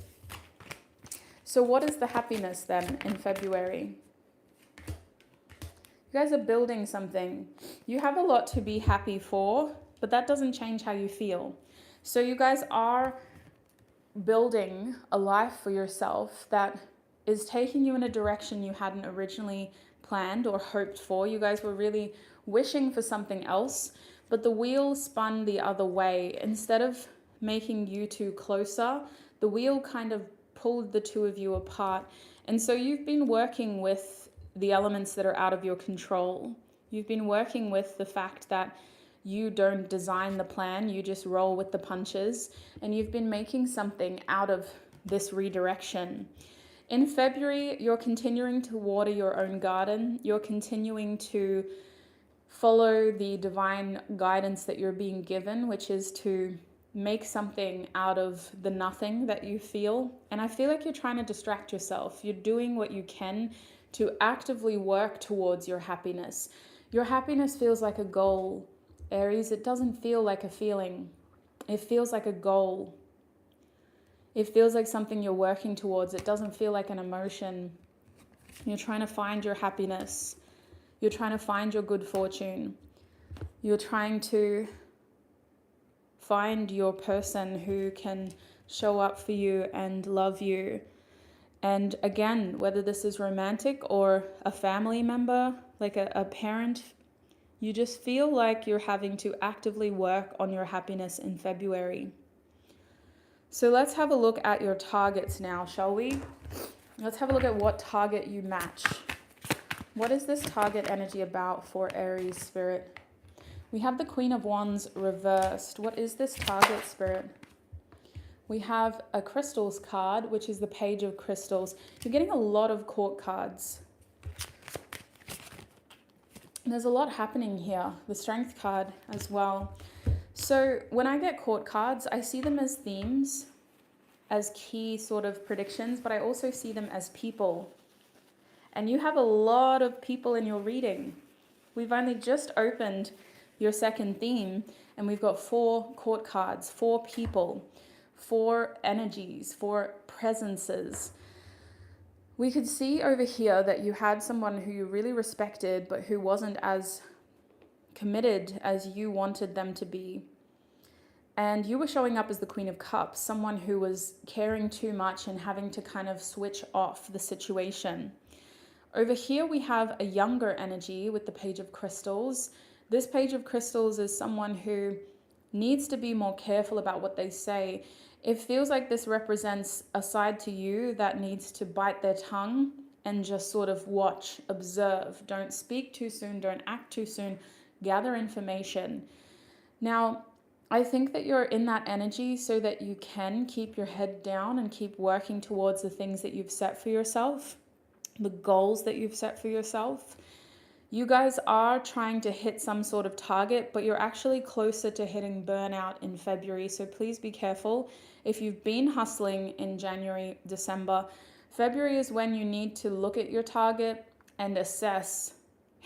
So what is the happiness then in February? You guys are building something. You have a lot to be happy for, but that doesn't change how you feel. So you guys are building a life for yourself that is taking you in a direction you hadn't originally planned or hoped for. You guys were really wishing for something else, but the wheel spun the other way. Instead of making you two closer. The wheel kind of pulled the two of you apart. And so you've been working with the elements that are out of your control. You've been working with the fact that you don't design the plan, you just roll with the punches, and you've been making something out of this redirection. In February, you're continuing to water your own garden. You're continuing to follow the divine guidance that you're being given, which is to make something out of the nothing that you feel. And I feel like you're trying to distract yourself. You're doing what you can to actively work towards your happiness. Your happiness feels like a goal, Aries. It doesn't feel like a feeling. It feels like a goal. It feels like something you're working towards. It doesn't feel like an emotion. You're trying to find your happiness. You're trying to find your good fortune. You're trying to find your person who can show up for you and love you. And again, whether this is romantic or a family member, like a parent, you just feel like you're having to actively work on your happiness in February. So let's have a look at your targets now, shall we? Let's have a look at what target you match. What is this target energy about for Aries spirit? We have the Queen of Wands reversed. What is this target, spirit? We have a crystals card, which is the Page of Crystals. You're getting a lot of court cards. There's a lot happening here. The Strength card as well. So when I get court cards, I see them as themes, as key sort of predictions, but I also see them as people. And you have a lot of people in your reading. We've only just opened your second theme, and we've got 4 court cards, 4 people, 4 energies, 4 presences. We could see over here that you had someone who you really respected, but who wasn't as committed as you wanted them to be. And you were showing up as the Queen of Cups, someone who was caring too much and having to kind of switch off the situation. Over here we have a younger energy with the Page of Crystals. This Page of Crystals is someone who needs to be more careful about what they say. It feels like this represents a side to you that needs to bite their tongue and just sort of watch, observe. Don't speak too soon, don't act too soon, gather information. Now, I think that you're in that energy so that you can keep your head down and keep working towards the things that you've set for yourself, the goals that you've set for yourself. You guys are trying to hit some sort of target, but you're actually closer to hitting burnout in February. So please be careful. If you've been hustling in January, December, February is when you need to look at your target and assess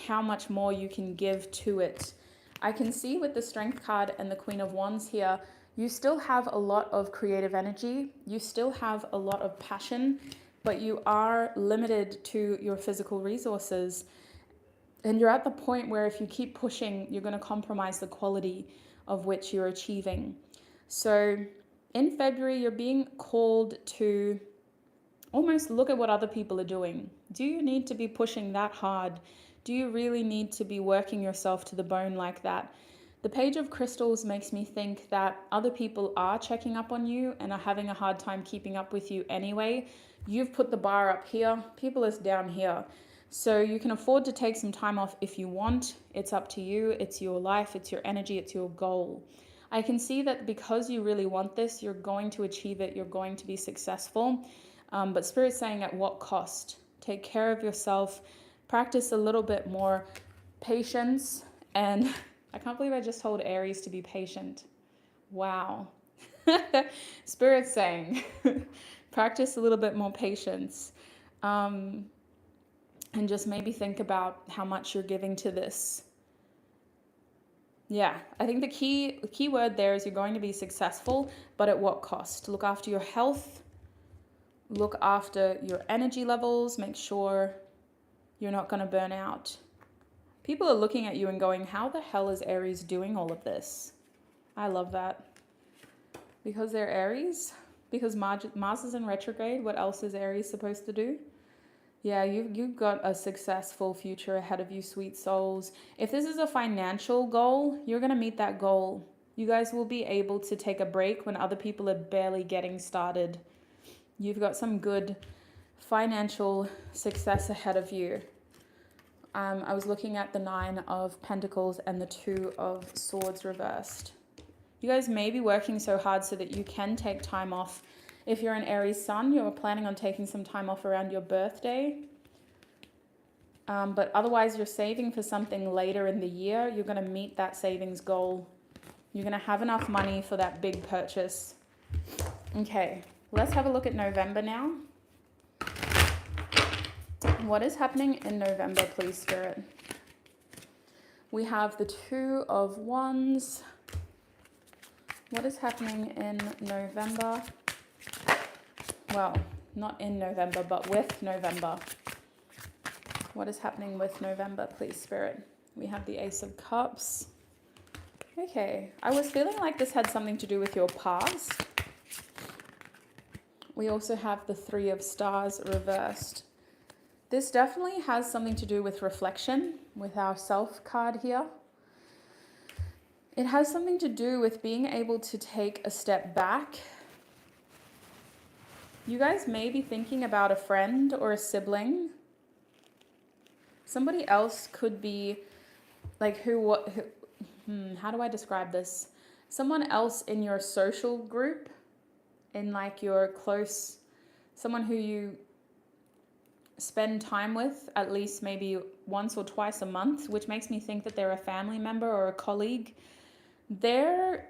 how much more you can give to it. I can see with the Strength card and the Queen of Wands here, you still have a lot of creative energy. You still have a lot of passion, but you are limited to your physical resources. And you're at the point where if you keep pushing, you're going to compromise the quality of which you're achieving. So in February, you're being called to almost look at what other people are doing. Do you need to be pushing that hard? Do you really need to be working yourself to the bone like that? The Page of Crystals makes me think that other people are checking up on you and are having a hard time keeping up with you anyway. You've put the bar up here, people is down here. So you can afford to take some time off if you want. It's up to you. It's your life. It's your energy. It's your goal. I can see that because you really want this, you're going to achieve it. You're going to be successful. But Spirit's saying at what cost? Take care of yourself. Practice a little bit more patience. And I can't believe I just told Aries to be patient. Wow. Spirit's saying practice a little bit more patience. And just maybe think about how much you're giving to this. Yeah, I think the key word there is you're going to be successful, but at what cost? Look after your health. Look after your energy levels. Make sure you're not going to burn out. People are looking at you and going, how the hell is Aries doing all of this? I love that. Because they're Aries? Because Mars is in retrograde? What else is Aries supposed to do? Yeah, you've got a successful future ahead of you, sweet souls. If this is a financial goal, you're going to meet that goal. You guys will be able to take a break when other people are barely getting started. You've got some good financial success ahead of you. I was looking at the 9 of Pentacles and the 2 of Swords reversed. You guys may be working so hard so that you can take time off. If you're an Aries sun, you're planning on taking some time off around your birthday. But otherwise, you're saving for something later in the year. You're going to meet that savings goal. You're going to have enough money for that big purchase. Okay, let's have a look at November now. What is happening in November, please, Spirit? We have the 2 of Wands. What is happening in November? Well, not in November, but with November. What is happening with November, please, Spirit? We have the Ace of Cups. Okay, I was feeling like this had something to do with your past. We also have the 3 of Stars reversed. This definitely has something to do with reflection, with our self card here. It has something to do with being able to take a step back. You guys may be thinking about a friend or a sibling. Somebody else could be like how do I describe this? Someone else in your social group, in like your close, someone who you spend time with at least maybe once or twice a month, which makes me think that they're a family member or a colleague. Their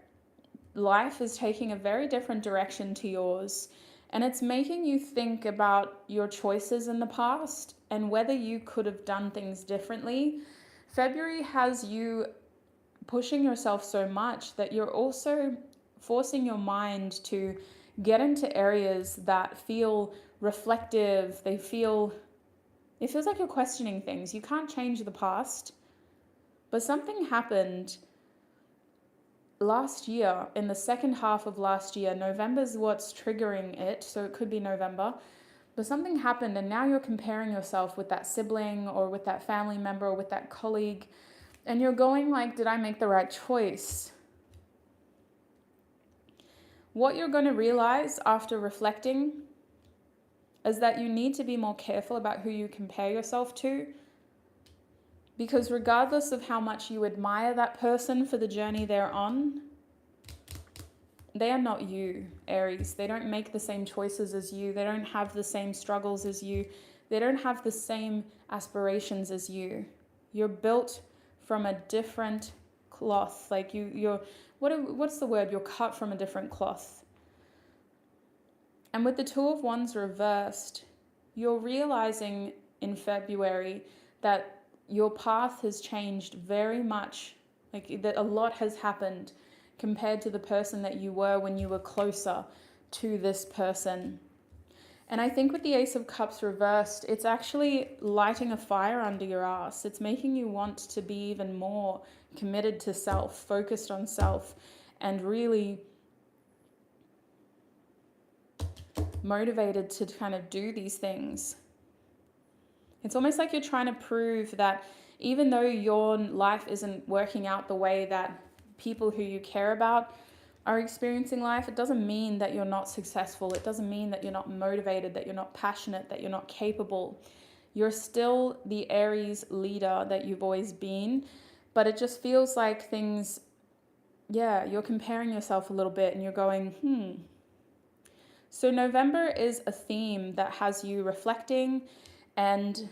life is taking a very different direction to yours, and it's making you think about your choices in the past and whether you could have done things differently. February has you pushing yourself so much that you're also forcing your mind to get into areas that feel reflective. It feels like you're questioning things. You can't change the past, but something happened last year, in the second half of last year. November's what's triggering it, so it could be November, but something happened and now you're comparing yourself with that sibling or with that family member or with that colleague, and you're going like, did I make the right choice? What you're going to realize after reflecting is that you need to be more careful about who you compare yourself to, because regardless of how much you admire that person for the journey they're on, they are not you, Aries. They don't make the same choices as you. They don't have the same struggles as you. They don't have the same aspirations as you. You're built from a different cloth. Like what's the word? You're cut from a different cloth. And with the 2 of Wands reversed, you're realizing in February that your path has changed very much, like that a lot has happened compared to the person that you were when you were closer to this person. And I think with the Ace of Cups reversed, it's actually lighting a fire under your ass. It's making you want to be even more committed to self, focused on self, and really motivated to kind of do these things. It's almost like you're trying to prove that even though your life isn't working out the way that people who you care about are experiencing life, it doesn't mean that you're not successful. It doesn't mean that you're not motivated, that you're not passionate, that you're not capable. You're still the Aries leader that you've always been, but it just feels like things, you're comparing yourself a little bit and you're going, So November is a theme that has you reflecting and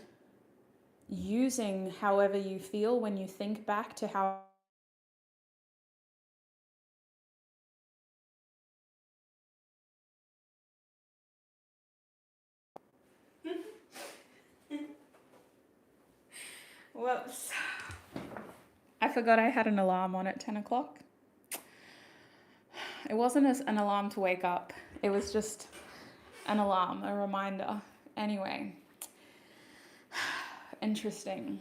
using however you feel when you think back to how whoops, I forgot I had an alarm on at 10 o'clock. It wasn't an alarm to wake up, it was just an alarm, a reminder. Anyway, interesting.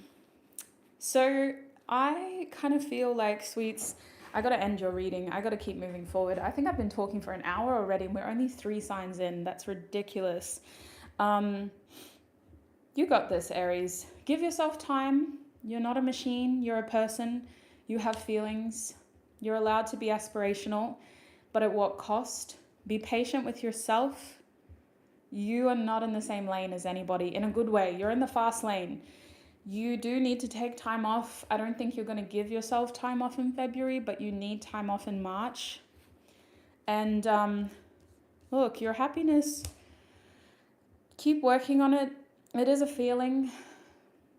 So I kind of feel like, sweets, I got to end your reading. I got to keep moving forward. I think I've been talking for an hour already and we're only 3 signs in. That's ridiculous. You got this, Aries. Give yourself time. You're not a machine. You're a person. You have feelings. You're allowed to be aspirational, but at what cost? Be patient with yourself. You are not in the same lane as anybody, in a good way. You're in the fast lane. You do need to take time off. I don't think you're going to give yourself time off in February, but you need time off in March. And look, your happiness, keep working on it. It is a feeling.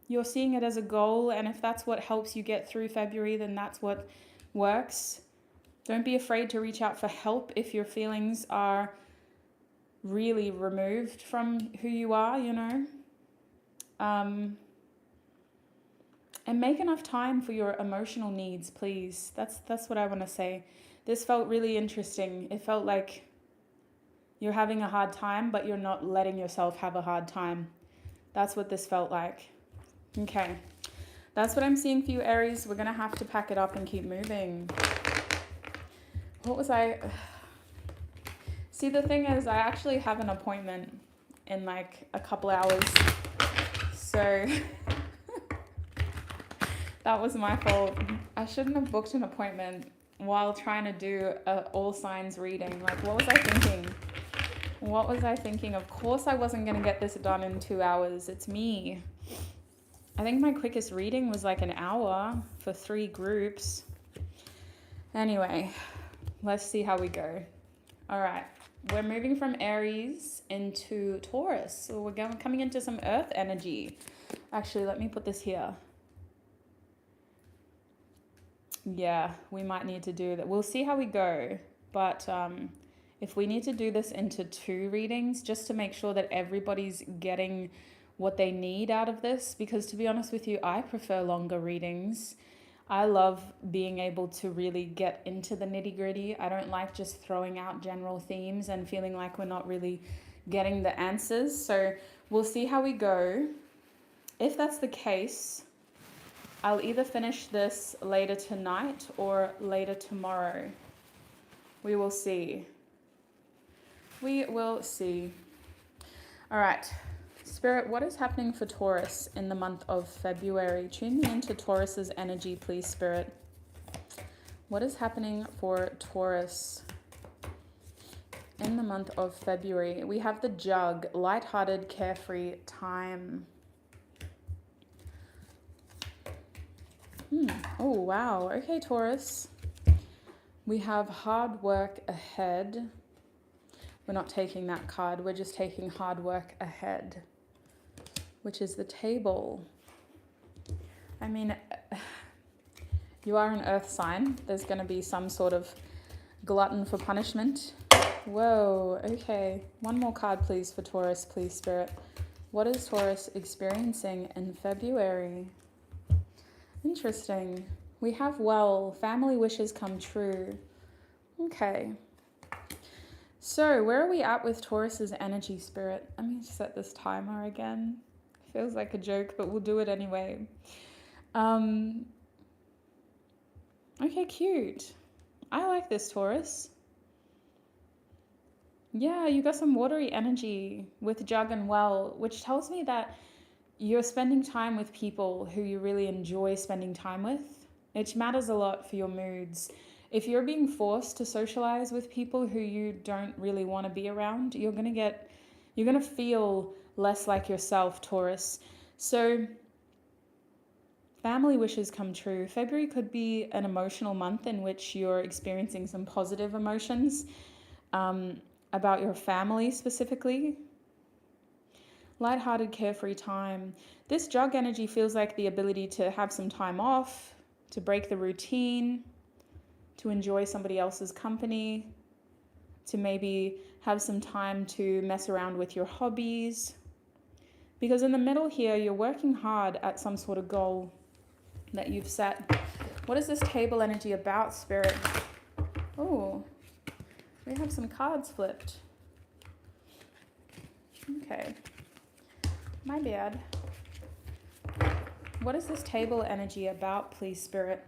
You're seeing it as a goal, and if that's what helps you get through February, then that's what works. Don't be afraid to reach out for help if your feelings are really removed from who you are, you know. And make enough time for your emotional needs, please. That's what I want to say. This felt really interesting. It felt like you're having a hard time, but you're not letting yourself have a hard time. That's what this felt like. Okay. That's what I'm seeing for you, Aries. We're going to have to pack it up and keep moving. What was I... See, the thing is, I actually have an appointment in like a couple hours. So... that was my fault. I shouldn't have booked an appointment while trying to do a all signs reading. Like, what was I thinking? What was I thinking? Of course I wasn't going to get this done in 2 hours. It's me. I think my quickest reading was like an hour for 3 groups. Anyway, let's see how we go. All right. We're moving from Aries into Taurus. So we're coming into some earth energy. Actually, let me put this here. Yeah, we might need to do that. We'll see how we go. But if we need to do this into 2 readings, just to make sure that everybody's getting what they need out of this, because to be honest with you, I prefer longer readings. I love being able to really get into the nitty-gritty. I don't like just throwing out general themes and feeling like we're not really getting the answers. So we'll see how we go. If that's the case, I'll either finish this later tonight or later tomorrow. We will see. We will see. All right. Spirit, what is happening for Taurus in the month of February? Tune me into Taurus's energy, please, Spirit. What is happening for Taurus in the month of February? We have the Jug, lighthearted, carefree time. Oh, wow. Okay, Taurus. We have hard work ahead. We're not taking that card. We're just taking hard work ahead, which is the Table. I mean, you are an earth sign. There's going to be some sort of glutton for punishment. Whoa. Okay. One more card, please, for Taurus, please, Spirit. What is Taurus experiencing in February? Interesting. We have family wishes come true. Okay. So where are we at with Taurus's energy, Spirit? Let me set this timer again. Feels like a joke, but we'll do it anyway. Okay, cute. I like this, Taurus. Yeah, you got some watery energy with Jug and Well, which tells me that you're spending time with people who you really enjoy spending time with. It matters a lot for your moods. If you're being forced to socialize with people who you don't really want to be around, you're going to feel less like yourself, Taurus. So family wishes come true. February could be an emotional month in which you're experiencing some positive emotions about your family specifically. Lighthearted, carefree time. This Jug energy feels like the ability to have some time off, to break the routine, to enjoy somebody else's company, to maybe have some time to mess around with your hobbies. Because in the middle here, you're working hard at some sort of goal that you've set. What is this Table energy about, Spirit? Oh, we have some cards flipped. Okay. My bad. What is this Table energy about, please, Spirit?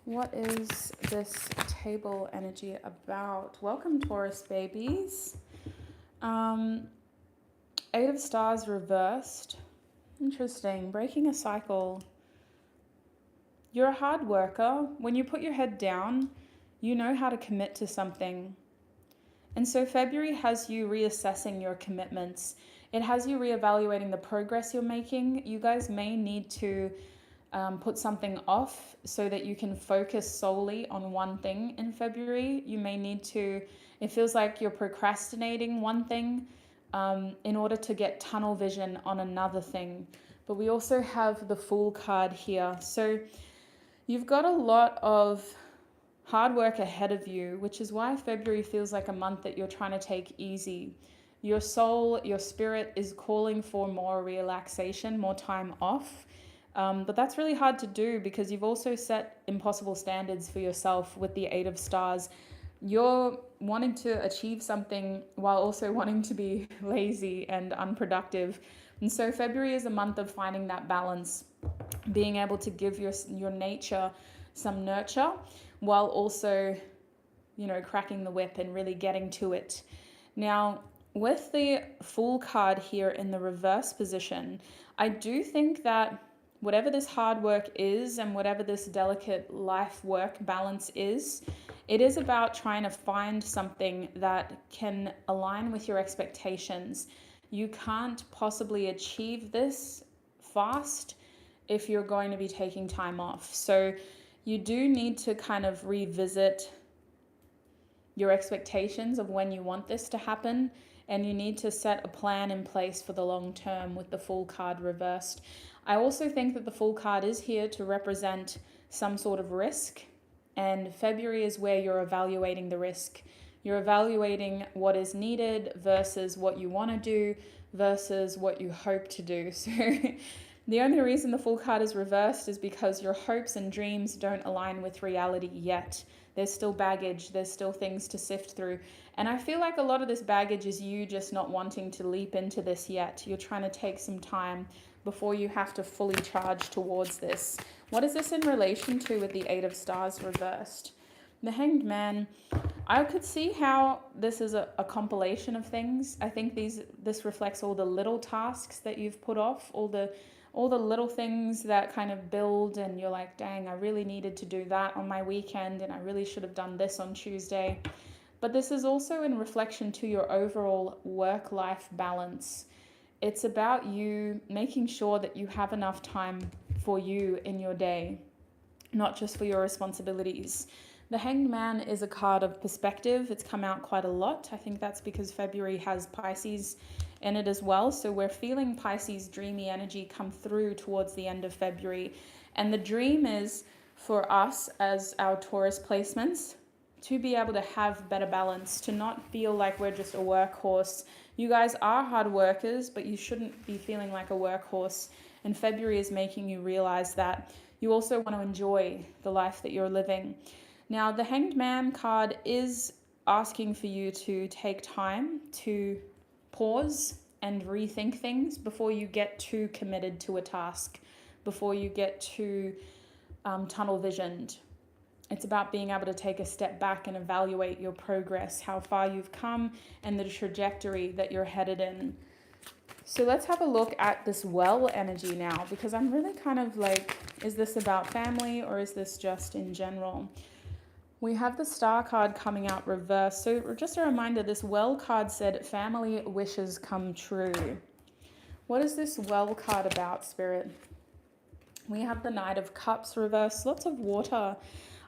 What is this Table energy about? Welcome, Taurus babies. Eight of Stars reversed. Interesting. Breaking a cycle. You're a hard worker. When you put your head down, you know how to commit to something. And so February has you reassessing your commitments. It has you reevaluating the progress you're making. You guys may need to put something off so that you can focus solely on one thing in February. You may need to, it feels like you're procrastinating one thing in order to get tunnel vision on another thing. But we also have the Fool card here. So you've got a lot of hard work ahead of you, which is why February feels like a month that you're trying to take easy. Your soul, your spirit is calling for more relaxation, more time off. But that's really hard to do because you've also set impossible standards for yourself with the Eight of Stars. You're wanting to achieve something while also wanting to be lazy and unproductive. And so February is a month of finding that balance, being able to give your nature some nurture while also, cracking the whip and really getting to it. Now, with the Fool card here in the reverse position, I do think that whatever this hard work is and whatever this delicate life work balance is, it is about trying to find something that can align with your expectations. You can't possibly achieve this fast if you're going to be taking time off. So you do need to kind of revisit your expectations of when you want this to happen, and you need to set a plan in place for the long term with the Fool card reversed. I also think that the Fool card is here to represent some sort of risk, and February is where you're evaluating the risk. You're evaluating what is needed versus what you want to do versus what you hope to do. So the only reason the Fool card is reversed is because your hopes and dreams don't align with reality yet. There's still baggage, there's still things to sift through. And I feel like a lot of this baggage is you just not wanting to leap into this yet. You're trying to take some time before you have to fully charge towards this. What is this in relation to with the Eight of Stars reversed? The Hanged Man, I could see how this is a compilation of things. I think this reflects all the little tasks that you've put off, all the little things that kind of build, and you're like, dang, I really needed to do that on my weekend, and I really should have done this on Tuesday. But this is also in reflection to your overall work-life balance. It's about you making sure that you have enough time for you in your day, not just for your responsibilities. The Hanged Man is a card of perspective. It's come out quite a lot. I think that's because February has Pisces in it as well. So we're feeling Pisces dreamy energy come through towards the end of February. And the dream is for us as our Taurus placements to be able to have better balance, to not feel like we're just a workhorse. You guys are hard workers, but you shouldn't be feeling like a workhorse. And February is making you realize that you also want to enjoy the life that you're living. Now, the Hanged Man card is asking for you to take time to pause and rethink things before you get too committed to a task, before you get too tunnel visioned. It's about being able to take a step back and evaluate your progress, how far you've come, and the trajectory that you're headed in. So let's have a look at this well energy now, because I'm really kind of like, is this about family or is this just in general? We have the Star card coming out reversed. So just a reminder, this well card said family wishes come true. What is this well card about, Spirit? We have the Knight of Cups reversed, lots of water.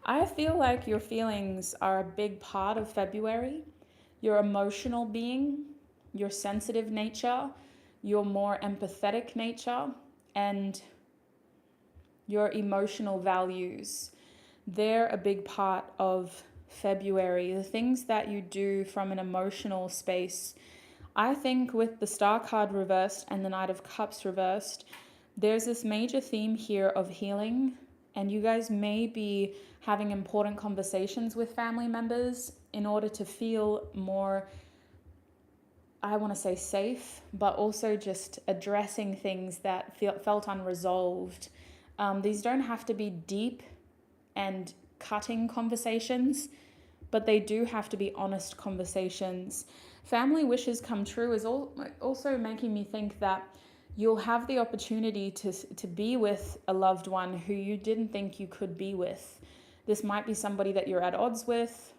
I feel like your feelings are a big part of February. Your emotional being, your sensitive nature, your more empathetic nature, and your emotional values. They're a big part of February. The things that you do from an emotional space. I think with the Star card reversed and the Knight of Cups reversed, there's this major theme here of healing, and you guys may be having important conversations with family members in order to feel more, I want to say safe, but also just addressing things that felt unresolved. These don't have to be deep and cutting conversations, but they do have to be honest conversations. family wishes come true is also making me think that you'll have the opportunity to be with a loved one who you didn't think you could be with. This might be somebody that you're at odds with.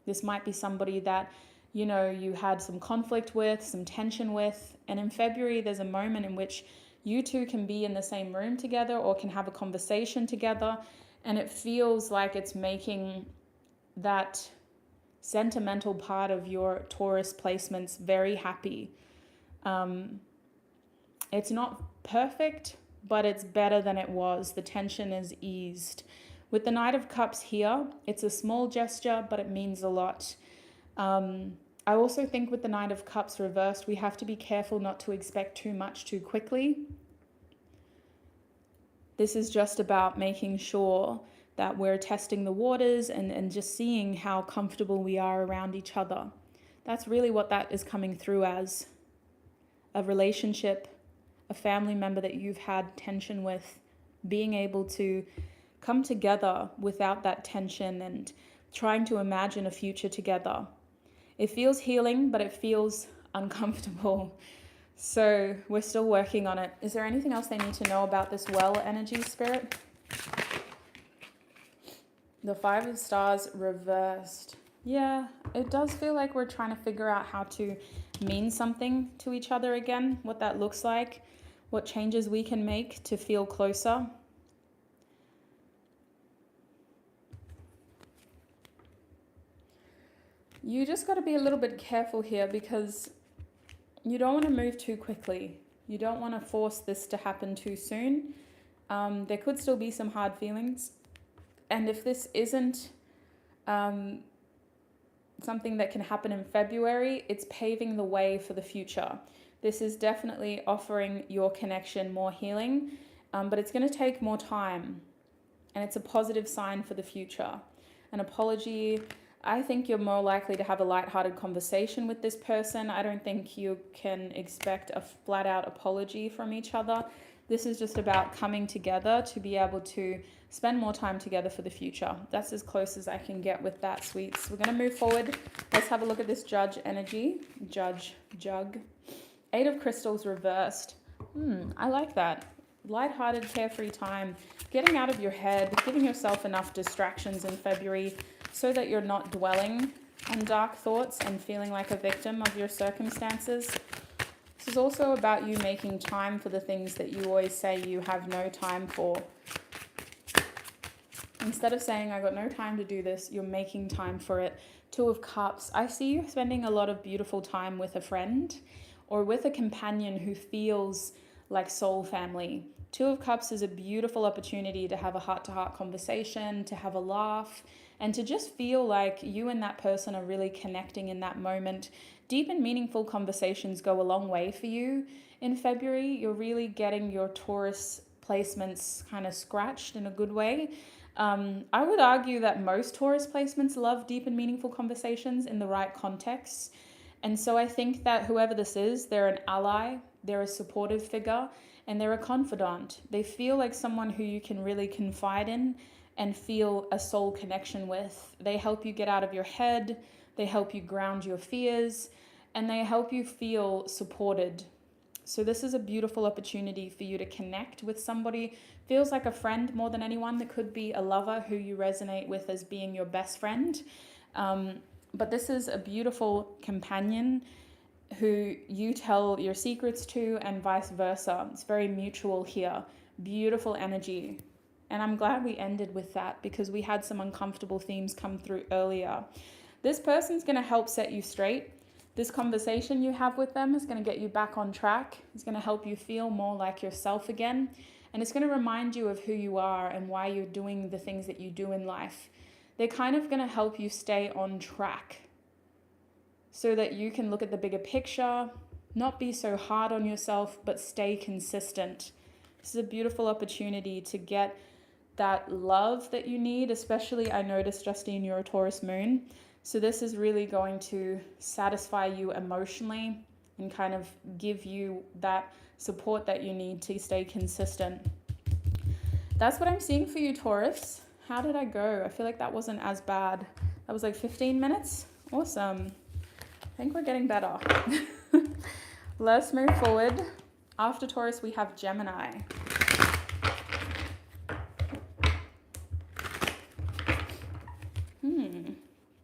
This might be somebody that, you know, you had some conflict with, some tension with. And in February, there's a moment in which you two can be in the same room together or can have a conversation together. And it feels like it's making that sentimental part of your Taurus placements very happy. It's not perfect, but it's better than it was. The tension is eased. With the Knight of Cups here, it's a small gesture, but it means a lot. I also think with the Knight of Cups reversed, we have to be careful not to expect too much too quickly. This is just about making sure that we're testing the waters and just seeing how comfortable we are around each other. That's really what that is coming through as. A relationship, a family member that you've had tension with, being able to come together without that tension and trying to imagine a future together. It feels healing, but it feels uncomfortable. So we're still working on it. Is there anything else they need to know about this well energy, Spirit? The Five of Stars reversed. Yeah, it does feel like we're trying to figure out how to mean something to each other again, what that looks like, what changes we can make to feel closer. You just got to be a little bit careful here because you don't want to move too quickly. You don't want to force this to happen too soon. There could still be some hard feelings. And if this isn't something that can happen in February, it's paving the way for the future. This is definitely offering your connection more healing, but it's going to take more time. And it's a positive sign for the future. An apology, I think you're more likely to have a lighthearted conversation with this person. I don't think you can expect a flat out apology from each other. This is just about coming together to be able to spend more time together for the future. That's as close as I can get with that, sweets. We're going to move forward. Let's have a look at this Judge energy. Jug. Eight of Crystals reversed. I like that. Lighthearted, carefree time. Getting out of your head, giving yourself enough distractions in February so that you're not dwelling on dark thoughts and feeling like a victim of your circumstances. This is also about you making time for the things that you always say you have no time for. Instead of saying, I got no time to do this, you're making time for it. Two of Cups. I see you spending a lot of beautiful time with a friend or with a companion who feels like soul family. Two of Cups is a beautiful opportunity to have a heart-to-heart conversation, to have a laugh, and to just feel like you and that person are really connecting in that moment. Deep and meaningful conversations go a long way for you in February. You're really getting your Taurus placements kind of scratched in a good way. I would argue that most Taurus placements love deep and meaningful conversations in the right context. And so I think that whoever this is, they're an ally, they're a supportive figure, and they're a confidant. They feel like someone who you can really confide in and feel a soul connection with. They help you get out of your head, they help you ground your fears, and they help you feel supported. So this is a beautiful opportunity for you to connect with somebody. Feels like a friend more than anyone. That could be a lover who you resonate with as being your best friend. But this is a beautiful companion who you tell your secrets to and vice versa. It's very mutual here. Beautiful energy. And I'm glad we ended with that because we had some uncomfortable themes come through earlier. This person's going to help set you straight. This conversation you have with them is going to get you back on track. It's going to help you feel more like yourself again. And it's going to remind you of who you are and why you're doing the things that you do in life. They're kind of going to help you stay on track so that you can look at the bigger picture, not be so hard on yourself, but stay consistent. This is a beautiful opportunity to get that love that you need, especially I noticed, Justine, you're a Taurus moon. So this is really going to satisfy you emotionally and kind of give you that support that you need to stay consistent. That's what I'm seeing for you, Taurus. How did I go? I feel like that wasn't as bad. That was like 15 minutes. Awesome. I think we're getting better. Let's move forward. After Taurus, we have Gemini.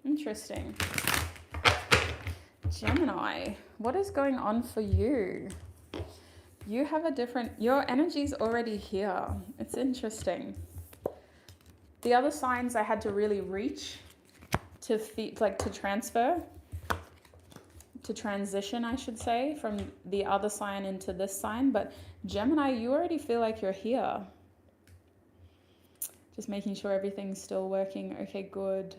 Interesting. Gemini, what is going on for you? You have a different, your energy's already here. It's interesting. The other signs I had to really reach to to transfer, to transition, I should say, from the other sign into this sign. But Gemini, you already feel like you're here. Just making sure everything's still working. Okay, good.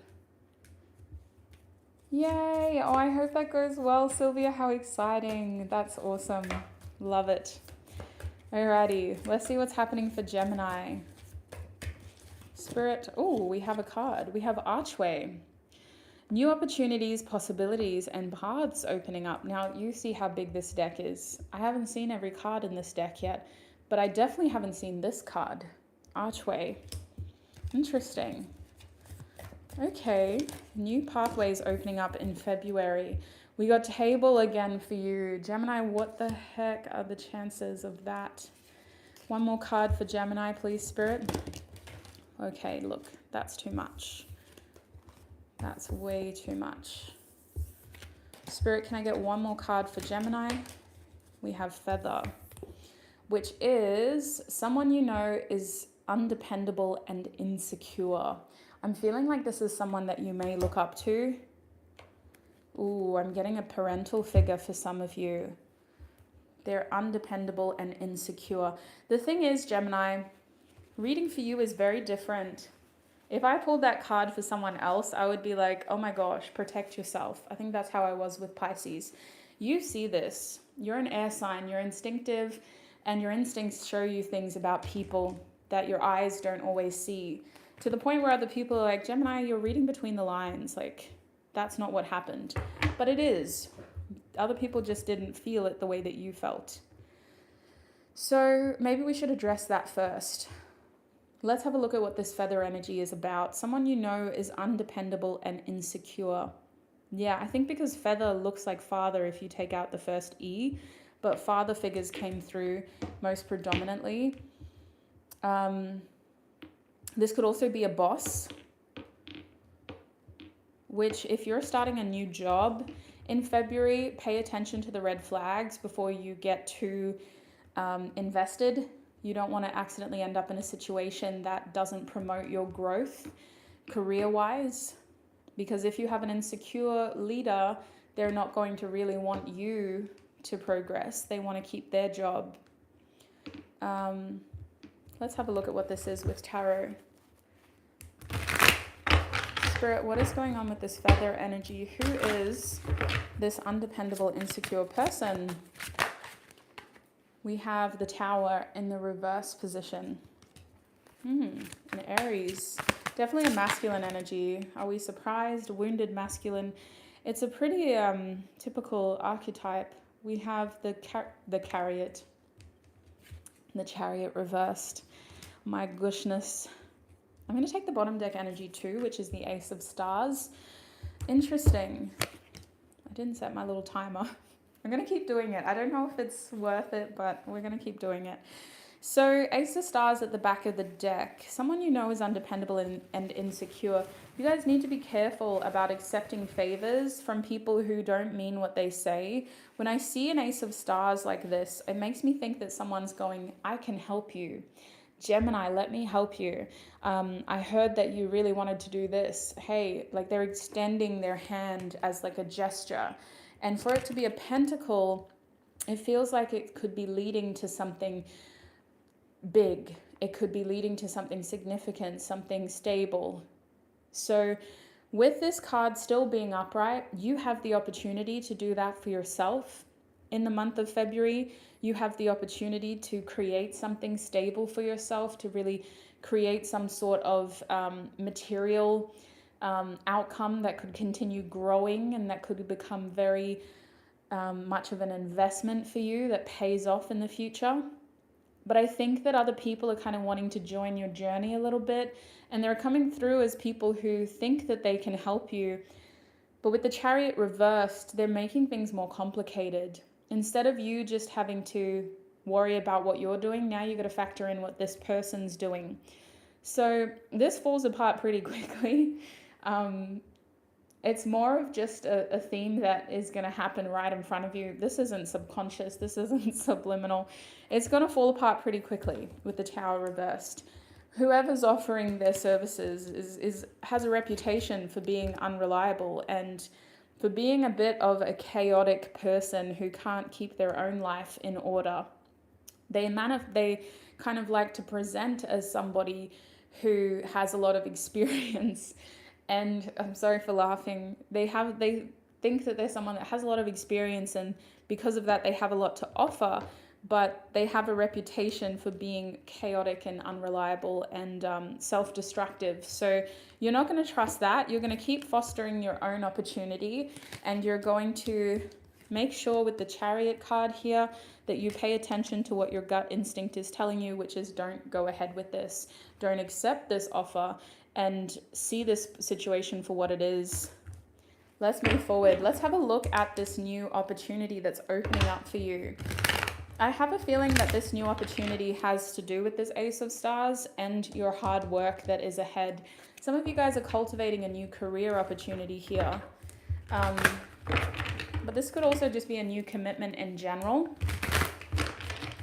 Yay. Oh, I hope that goes well, Sylvia. How exciting. That's awesome. Love it. Alrighty, let's see what's happening for Gemini. Spirit, oh, we have a card. We have Archway. New opportunities, possibilities, and paths opening up. Now, you see how big this deck is. I haven't seen every card in this deck yet, but I definitely haven't seen this card. Archway. Interesting. Okay, new pathways opening up in February. We got Table again for you. Gemini, what the heck are the chances of that? One more card for Gemini, please, Spirit. Okay, look, that's too much. That's way too much. Spirit, can I get one more card for Gemini? We have Feather, which is someone you know is undependable and insecure. I'm feeling like this is someone that you may look up to. Ooh, I'm getting a parental figure for some of you. They're undependable and insecure. The thing is, Gemini, reading for you is very different. If I pulled that card for someone else, I would be like, oh my gosh, protect yourself. I think that's how I was with Pisces. You see this. You're an air sign. You're instinctive, and your instincts show you things about people that your eyes don't always see. To the point where other people are like, Gemini, you're reading between the lines. Like, that's not what happened. But it is. Other people just didn't feel it the way that you felt. So maybe we should address that first. Let's have a look at what this Feather energy is about. Someone you know is undependable and insecure. Yeah, I think because Feather looks like father if you take out the first E, but father figures came through most predominantly. This could also be a boss, which if you're starting a new job in February, pay attention to the red flags before you get too invested. You don't want to accidentally end up in a situation that doesn't promote your growth career-wise, because if you have an insecure leader, they're not going to really want you to progress. They want to keep their job. Let's have a look at what this is with Tarot. Spirit, what is going on with this Feather energy? Who is this undependable, insecure person? We have the Tower in the reverse position. An Aries. Definitely a masculine energy. Are we surprised? Wounded masculine. It's a pretty typical archetype. We have the Chariot. The Chariot reversed. My goodness. I'm going to take the bottom deck energy too, which is the Ace of Stars. Interesting. I didn't set my little timer. I'm going to keep doing it. I don't know if it's worth it, but we're going to keep doing it. So Ace of Stars at the back of the deck. Someone you know is undependable and insecure. You guys need to be careful about accepting favors from people who don't mean what they say. When I see an Ace of Stars like this, it makes me think that someone's going, I can help you. Gemini, let me help you. I heard that you really wanted to do this. Hey, like they're extending their hand as like a gesture. And for it to be a pentacle, it feels like it could be leading to something big. It could be leading to something significant, something stable. So with this card still being upright, you have the opportunity to do that for yourself. In the month of February, you have the opportunity to create something stable for yourself, to really create some sort of material outcome that could continue growing and that could become very much of an investment for you that pays off in the future. But I think that other people are kind of wanting to join your journey a little bit, and they're coming through as people who think that they can help you, But with the Chariot reversed, they're making things more complicated. Instead of you just having to worry about what you're doing, now you got to factor in what this person's doing. So this falls apart pretty quickly. It's more of just a theme that is going to happen right in front of you. This isn't subconscious. This isn't subliminal. It's going to fall apart pretty quickly with the Tower reversed. Whoever's offering their services has a reputation for being unreliable and for being a bit of a chaotic person who can't keep their own life in order. They kind of like to present as somebody who has a lot of experience. And I'm sorry for laughing. They think that they're someone that has a lot of experience, and because of that, they have a lot to offer. But they have a reputation for being chaotic and unreliable and self-destructive. So you're not going to trust that. You're going to keep fostering your own opportunity, and you're going to make sure with the Chariot card here that you pay attention to what your gut instinct is telling you, which is don't go ahead with this. Don't accept this offer and see this situation for what it is. Let's move forward. Let's have a look at this new opportunity that's opening up for you. I have a feeling that this new opportunity has to do with this Ace of Stars and your hard work that is ahead. Some of you guys are cultivating a new career opportunity here. But this could also just be a new commitment in general,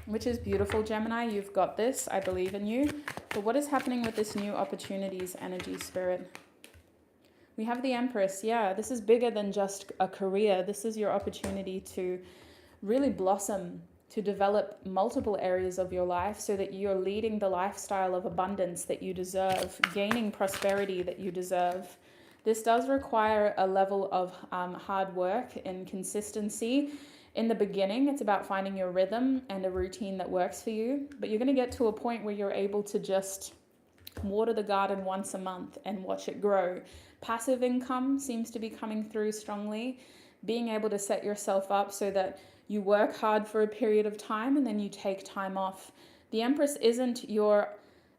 which is beautiful, Gemini. You've got this. I believe in you. But what is happening with this new opportunities energy, Spirit? We have the Empress. Yeah, this is bigger than just a career. This is your opportunity to really blossom, to develop multiple areas of your life so that you're leading the lifestyle of abundance that you deserve, gaining prosperity that you deserve. This does require a level of hard work and consistency. In the beginning, it's about finding your rhythm and a routine that works for you, but you're going to get to a point where you're able to just water the garden once a month and watch it grow. Passive income seems to be coming through strongly. Being able to set yourself up so that you work hard for a period of time and then you take time off. The Empress isn't your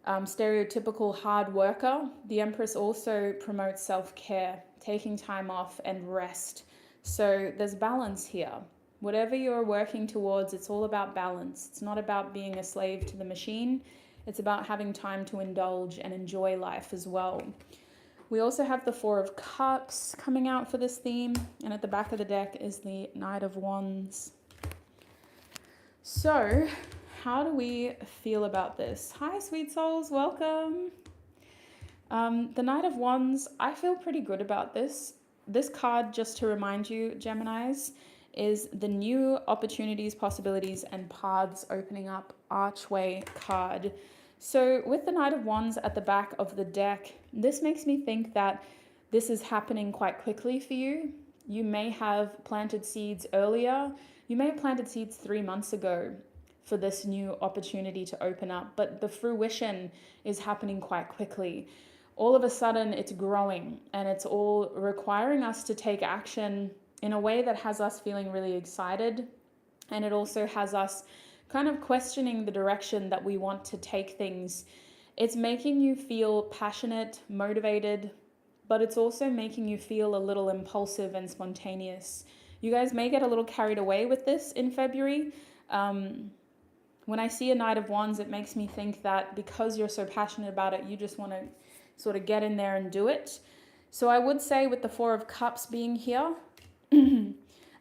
stereotypical hard worker. The Empress also promotes self-care, taking time off and rest. So there's balance here. Whatever you're working towards, it's all about balance. It's not about being a slave to the machine. It's about having time to indulge and enjoy life as well. We also have the Four of Cups coming out for this theme. And at the back of the deck is the Knight of Wands. So, how do we feel about this? Hi, sweet souls. Welcome. The Knight of Wands, I feel pretty good about this. This card, just to remind you, Geminis, is the new opportunities, possibilities, and paths opening up archway card. So with the Knight of Wands at the back of the deck, this makes me think that this is happening quite quickly for you. You may have planted seeds earlier. You may have planted seeds 3 months ago for this new opportunity to open up, but the fruition is happening quite quickly. All of a sudden, it's growing, and it's all requiring us to take action in a way that has us feeling really excited, and it also has us kind of questioning the direction that we want to take things. It's making you feel passionate, motivated, but it's also making you feel a little impulsive and spontaneous. You guys may get a little carried away with this in February. When I see a Knight of Wands, it makes me think that because you're so passionate about it, you just want to sort of get in there and do it. So I would say with the Four of Cups being here,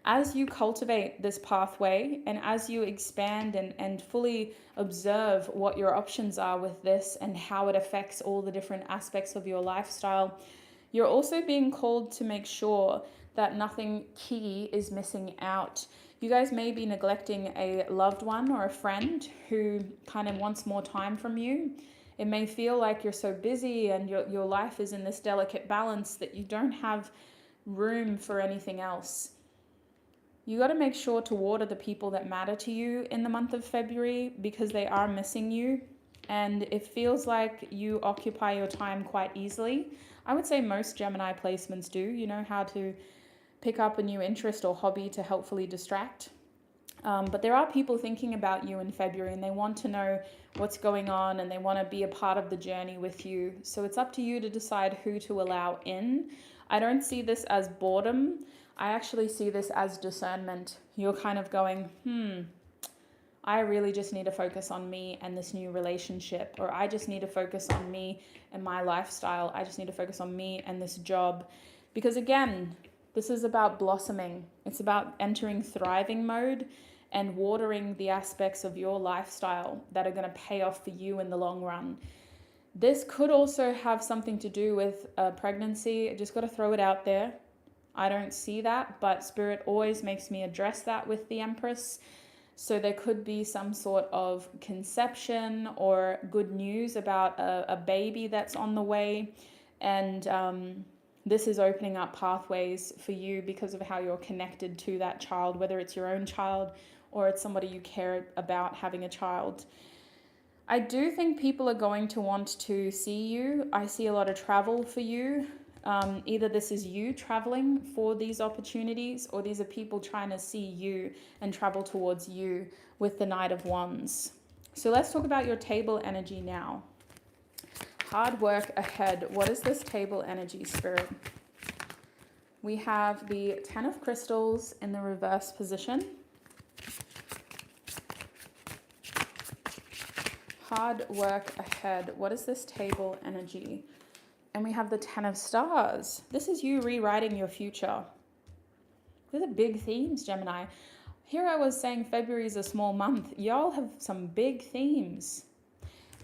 as you cultivate this pathway and as you expand and fully observe what your options are with this and how it affects all the different aspects of your lifestyle, you're also being called to make sure that nothing key is missing out. You guys may be neglecting a loved one or a friend who kind of wants more time from you. It may feel like you're so busy and your life is in this delicate balance that you don't have room for anything else. You got to make sure to water the people that matter to you in the month of February because they are missing you. And it feels like you occupy your time quite easily. I would say most Gemini placements do. You know how to pick up a new interest or hobby to helpfully distract. But there are people thinking about you in February and they want to know what's going on and they want to be a part of the journey with you. So it's up to you to decide who to allow in. I don't see this as boredom. I actually see this as discernment. You're kind of going, I really just need to focus on me and this new relationship, or I just need to focus on me and my lifestyle. I just need to focus on me and this job. Because again, this is about blossoming. It's about entering thriving mode and watering the aspects of your lifestyle that are going to pay off for you in the long run. This could also have something to do with pregnancy. I just got to throw it out there. I don't see that, but Spirit always makes me address that with the Empress. So there could be some sort of conception or good news about a baby that's on the way. And this is opening up pathways for you because of how you're connected to that child, whether it's your own child or it's somebody you care about having a child. I do think people are going to want to see you. I see a lot of travel for you. Either this is you traveling for these opportunities, or these are people trying to see you and travel towards you with the Knight of Wands. So let's talk about your table energy now. Hard work ahead. What is this table energy, Spirit? We have the Ten of Crystals in the reverse position. Hard work ahead. What is this table energy? And we have the Ten of Stars. This is you rewriting your future. These are big themes, Gemini. Here I was saying February is a small month. Y'all have some big themes.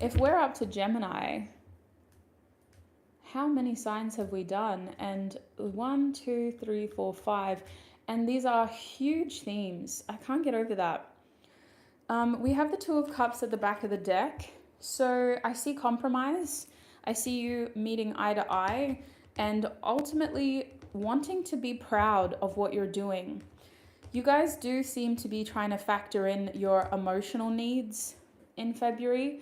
If we're up to Gemini, how many signs have we done? And 1, 2, 3, 4, 5. And these are huge themes. I can't get over that. We have the Two of Cups at the back of the deck. So I see compromise. I see you meeting eye to eye and ultimately wanting to be proud of what you're doing. You guys do seem to be trying to factor in your emotional needs in February.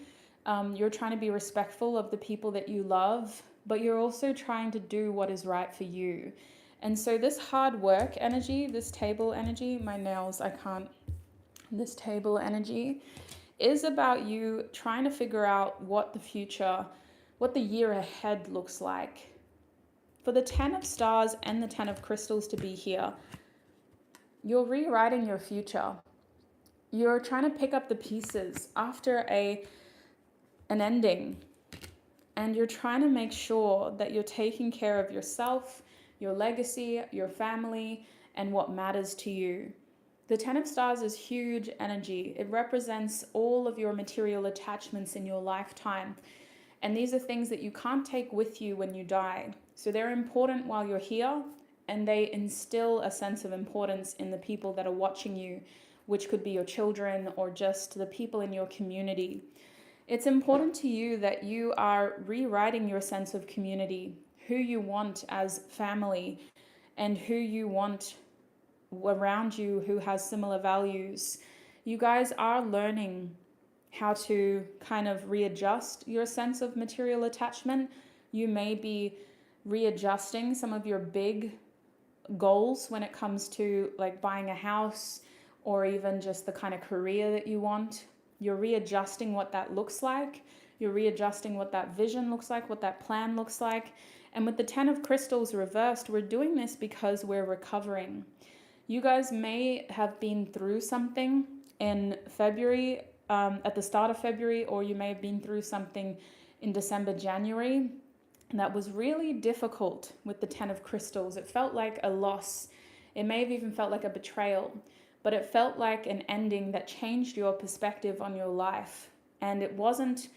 You're trying to be respectful of the people that you love, but you're also trying to do what is right for you. And so this hard work energy, this table energy, my nails, I can't, this table energy is about you trying to figure out what the future, what the year ahead looks like. For the Ten of Stars and the Ten of Crystals to be here, you're rewriting your future. You're trying to pick up the pieces after an ending. And you're trying to make sure that you're taking care of yourself, your legacy, your family, and what matters to you. The Ten of Stars is huge energy. It represents all of your material attachments in your lifetime. And these are things that you can't take with you when you die. So they're important while you're here, and they instill a sense of importance in the people that are watching you, which could be your children or just the people in your community. It's important to you that you are rewriting your sense of community, who you want as family, and who you want around you who has similar values. You guys are learning how to kind of readjust your sense of material attachment. You may be readjusting some of your big goals when it comes to like buying a house or even just the kind of career that you want. You're readjusting what that looks like. You're readjusting what that vision looks like, what that plan looks like. And with the Ten of Crystals reversed, we're doing this because we're recovering. You guys may have been through something in February, at the start of February, or you may have been through something in December, January. And that was really difficult with the Ten of Crystals. It felt like a loss. It may have even felt like a betrayal, but it felt like an ending that changed your perspective on your life. And it wasn't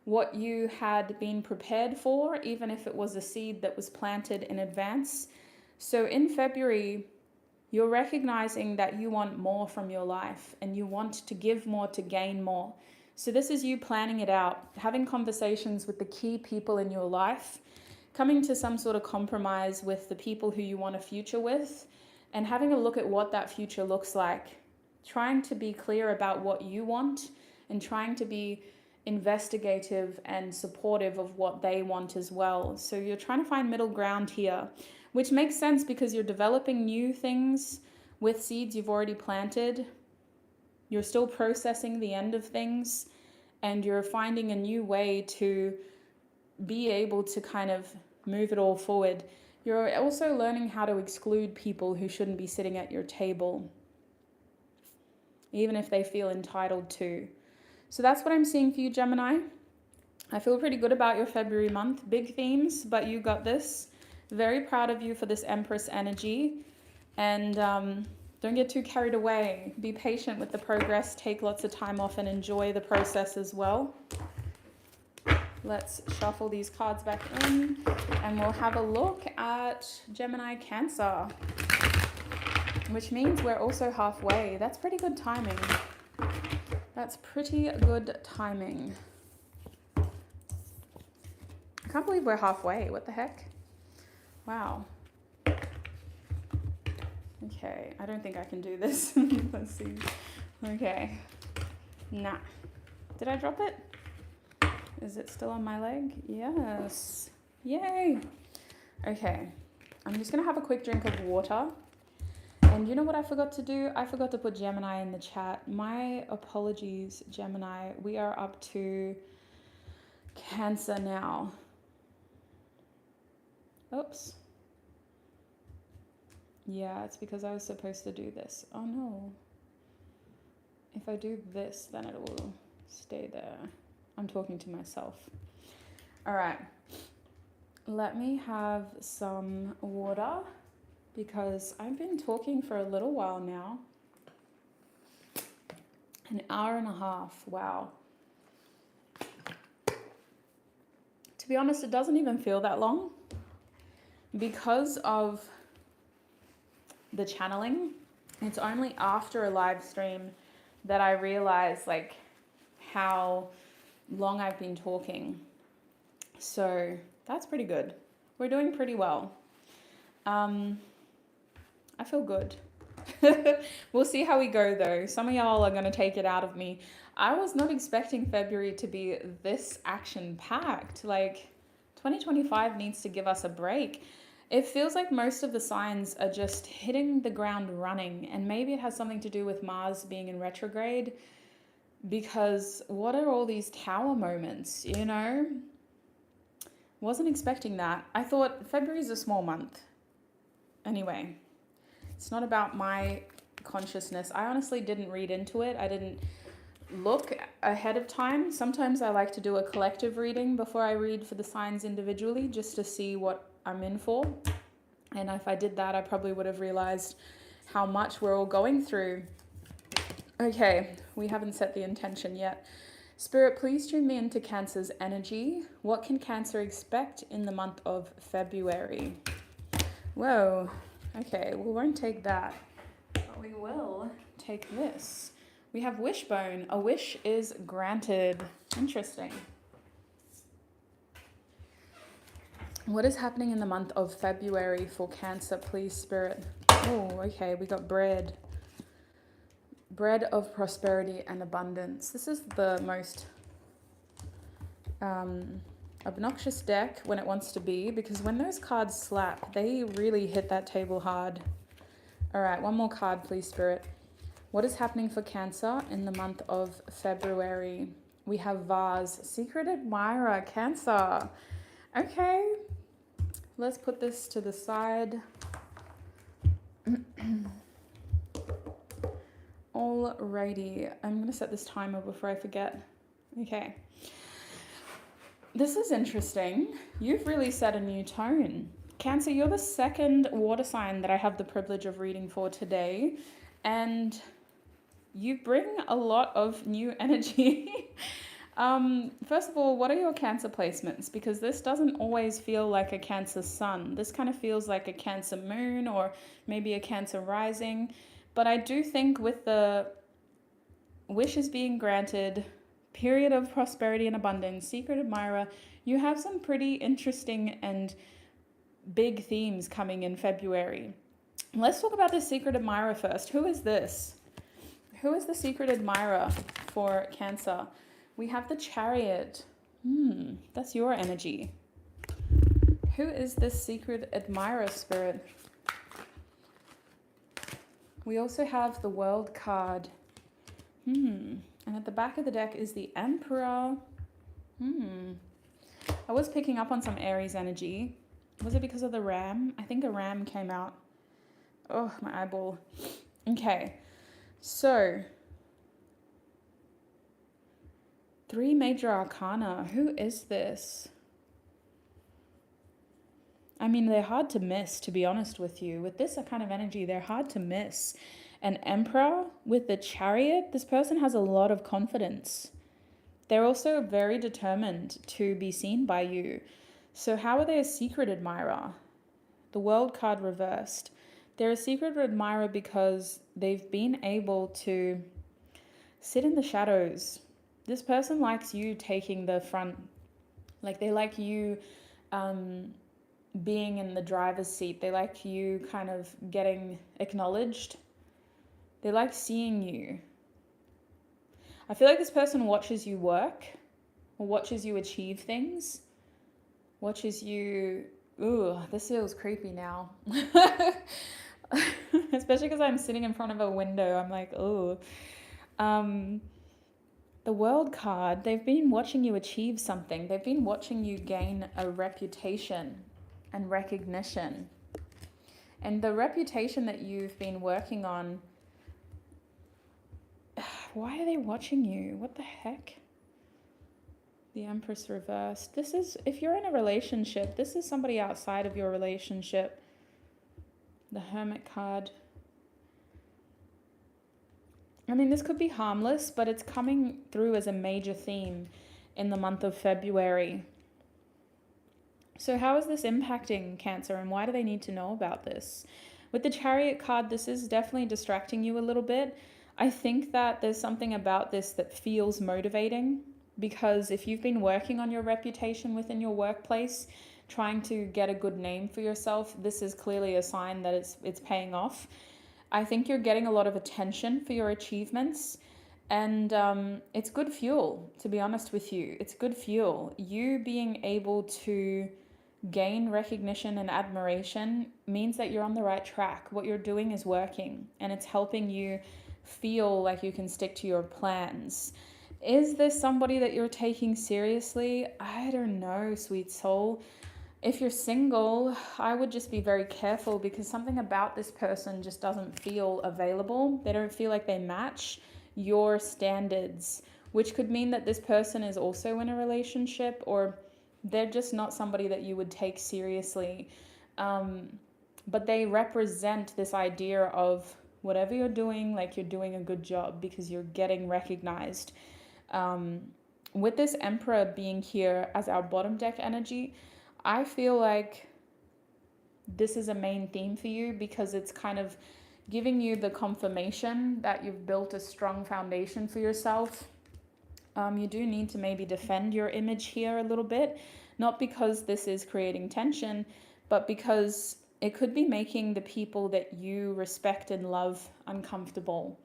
what you had been prepared for, even if it was a seed that was planted in advance. So in February, you're recognizing that you want more from your life and you want to give more to gain more. So this is you planning it out, having conversations with the key people in your life, coming to some sort of compromise with the people who you want a future with, and having a look at what that future looks like, trying to be clear about what you want and trying to be investigative and supportive of what they want as well. So you're trying to find middle ground here, which makes sense because you're developing new things with seeds you've already planted. You're still processing the end of things, and you're finding a new way to be able to kind of move it all forward. You're also learning how to exclude people who shouldn't be sitting at your table, even if they feel entitled to. So that's what I'm seeing for you, Gemini. I feel pretty good about your February month. Big themes, but you got this. Very proud of you for this Empress energy. And don't get too carried away. Be patient with the progress. Take lots of time off and enjoy the process as well. Let's shuffle these cards back in and we'll have a look at Gemini Cancer, which means we're also halfway. That's pretty good timing. That's pretty good timing. I can't believe we're halfway. What the heck? Wow. Okay, I don't think I can do this. Let's see. Okay. Nah. Did I drop it? Is it still on my leg? Yes. Yay. Okay. I'm just going to have a quick drink of water. And you know what I forgot to do? I forgot to put Gemini in the chat. My apologies, Gemini. We are up to Cancer now. Oops. Yeah, it's because I was supposed to do this. Oh no. If I do this, then it will stay there. I'm talking to myself. All right. Let me have some water because I've been talking for a little while now. An hour and a half. Wow. To be honest, it doesn't even feel that long because of the channeling. It's only after a live stream that I realize like how long I've been talking. So that's pretty good. We're doing pretty well. I feel good. We'll see how we go though. Some of y'all are going to take it out of me. I was not expecting February to be this action packed. Like 2025 needs to give us a break. It feels like most of the signs are just hitting the ground running, and maybe it has something to do with Mars being in retrograde, because what are all these tower moments, you know? Wasn't expecting that. I thought February is a small month. Anyway, it's not about my consciousness. I honestly didn't read into it. I didn't look ahead of time. Sometimes I like to do a collective reading before I read for the signs individually, just to see what I'm in for. And if I did that, I probably would have realized how much we're all going through. Okay, we haven't set the intention yet. Spirit, please tune me into Cancer's energy. What can Cancer expect in the month of February? Whoa. Okay, we won't take that, but we will take this. We have Wishbone. A wish is granted. Interesting. What is happening in the month of February for Cancer, please, Spirit? Oh, okay, we got bread. Bread of prosperity and abundance. This is the most obnoxious deck when it wants to be, because when those cards slap, they really hit that table hard. All right, one more card, please, Spirit. What is happening for Cancer in the month of February? We have Vase, Secret Admirer, Cancer. Okay, let's put this to the side. Alrighty, I'm going to set this timer before I forget. Okay. This is interesting. You've really set a new tone. Cancer, you're the second water sign that I have the privilege of reading for today. And you bring a lot of new energy. First of all, what are your Cancer placements? Because this doesn't always feel like a Cancer sun. This kind of feels like a Cancer moon or maybe a Cancer rising. But I do think with the wishes being granted, period of prosperity and abundance, Secret Admirer, you have some pretty interesting and big themes coming in February. Let's talk about the Secret Admirer first. Who is this? Who is the Secret Admirer for Cancer? We have the Chariot. That's your energy. Who is this Secret Admirer, Spirit? We also have the World card. And at the back of the deck is the Emperor. I was picking up on some Aries energy. Was it because of the ram? I think a ram came out. Oh, my eyeball. Okay, so 3 major arcana. Who is this? I mean, they're hard to miss, to be honest with you. With this kind of energy, they're hard to miss. An Emperor with the Chariot, this person has a lot of confidence. They're also very determined to be seen by you. So how are they a secret admirer? The World card reversed. They're a secret admirer because they've been able to sit in the shadows. This person likes you taking the front. Like, they like you being in the driver's seat. They like you kind of getting acknowledged. They like seeing you. I feel like this person watches you work, or watches you achieve things, watches you... Ooh, this feels creepy now. Especially because I'm sitting in front of a window. I'm like, ooh. The World card, they've been watching you achieve something. They've been watching you gain a reputation and recognition. And the reputation that you've been working on, why are they watching you? What the heck? The Empress reversed. This is, if you're in a relationship, this is somebody outside of your relationship. The Hermit card. I mean, this could be harmless, but it's coming through as a major theme in the month of February. So how is this impacting Cancer, and why do they need to know about this? With the Chariot card, this is definitely distracting you a little bit. I think that there's something about this that feels motivating, because if you've been working on your reputation within your workplace, trying to get a good name for yourself, this is clearly a sign that it's paying off. I think you're getting a lot of attention for your achievements, and it's good fuel, to be honest with you. It's good fuel. You being able to gain recognition and admiration means that you're on the right track. What you're doing is working, and it's helping you feel like you can stick to your plans. Is this somebody that you're taking seriously? I don't know, sweet soul. If you're single, I would just be very careful, because something about this person just doesn't feel available. They don't feel like they match your standards, which could mean that this person is also in a relationship, or they're just not somebody that you would take seriously. But they represent this idea of whatever you're doing, like you're doing a good job because you're getting recognized. With this Emperor being here as our bottom deck energy, I feel like this is a main theme for you, because it's kind of giving you the confirmation that you've built a strong foundation for yourself. You do need to maybe defend your image here a little bit, not because this is creating tension, but because it could be making the people that you respect and love uncomfortable.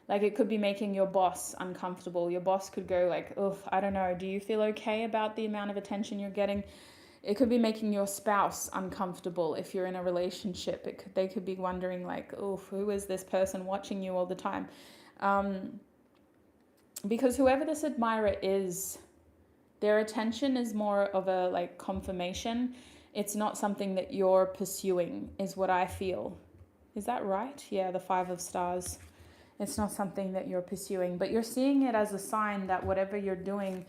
Like, it could be making your boss uncomfortable. Your boss could go like, oh, I don't know, do you feel okay about the amount of attention you're getting? It could be making your spouse uncomfortable if you're in a relationship. They could be wondering like, oh, who is this person watching you all the time? Because whoever this admirer is, their attention is more of a like confirmation. It's not something that you're pursuing, is what I feel. Is that right? Yeah, the 5 of stars. It's not something that you're pursuing, but you're seeing it as a sign that whatever you're doing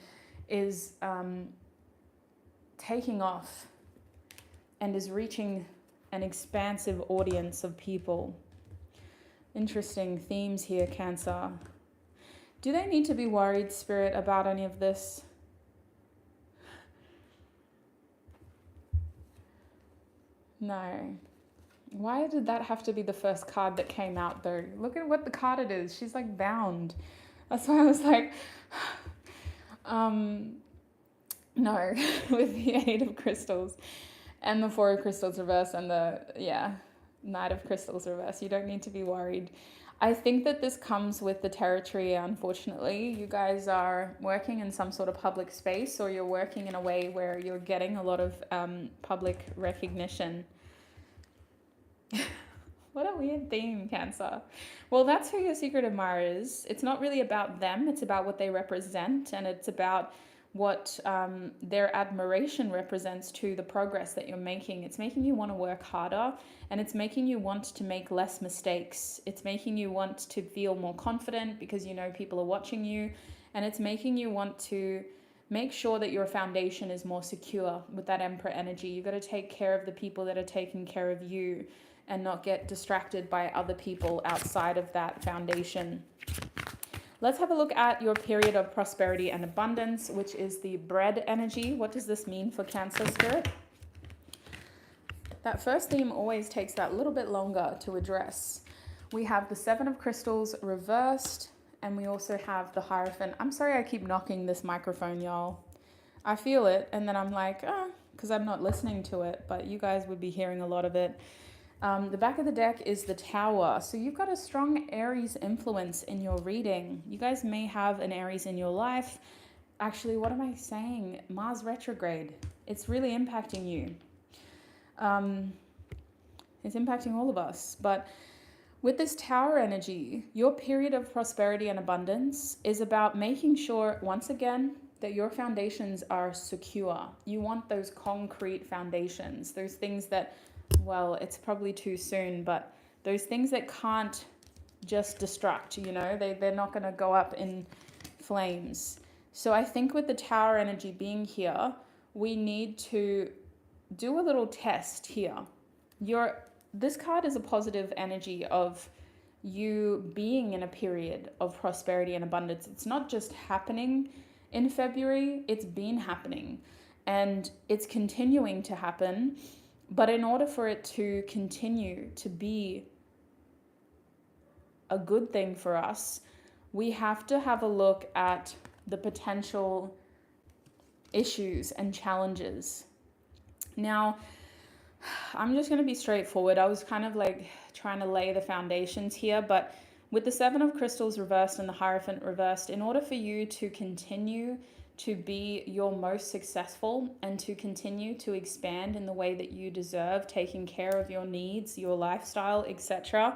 is taking off and is reaching an expansive audience of people. Interesting themes here, Cancer. Do they need to be worried, Spirit, about any of this? No. Why did that have to be the first card that came out, though? Look at what the card it is. She's like bound. That's why I was like, no, with the 8 of crystals and the 4 of crystals reverse and the, Knight of crystals reverse. You don't need to be worried. I think that this comes with the territory, unfortunately. You guys are working in some sort of public space, or you're working in a way where you're getting a lot of public recognition. What a weird theme, Cancer. Well, that's who your secret admirer is. It's not really about them. It's about what they represent, and it's about what their admiration represents to the progress that you're making. It's making you want to work harder, and it's making you want to make less mistakes. It's making you want to feel more confident because you know people are watching you, and it's making you want to make sure that your foundation is more secure with that Emperor energy. You've got to take care of the people that are taking care of you and not get distracted by other people outside of that foundation. Let's have a look at your period of prosperity and abundance, which is the bread energy. What does this mean for Cancer spirit? That first theme always takes that little bit longer to address. We have the Seven of Crystals reversed, and we also have the Hierophant. I'm sorry I keep knocking this microphone, y'all. I feel it, and then I'm like, because I'm not listening to it, but you guys would be hearing a lot of it. The back of the deck is the Tower. So you've got a strong Aries influence in your reading. You guys may have an Aries in your life. Actually, what am I saying? Mars retrograde. It's really impacting you. It's impacting all of us. But with this Tower energy, your period of prosperity and abundance is about making sure, once again, that your foundations are secure. You want those concrete foundations, those things that, well, it's probably too soon, but those things that can't just destruct, you know, they're not going to go up in flames. So I think with the Tower energy being here, we need to do a little test here. This card is a positive energy of you being in a period of prosperity and abundance. It's not just happening in February, it's been happening and it's continuing to happen. But in order for it to continue to be a good thing for us, we have to have a look at the potential issues and challenges. Now, I'm just going to be straightforward. I was kind of like trying to lay the foundations here, but with the Seven of Crystals reversed and the Hierophant reversed, in order for you to continue to be your most successful and to continue to expand in the way that you deserve, taking care of your needs, your lifestyle, etc.,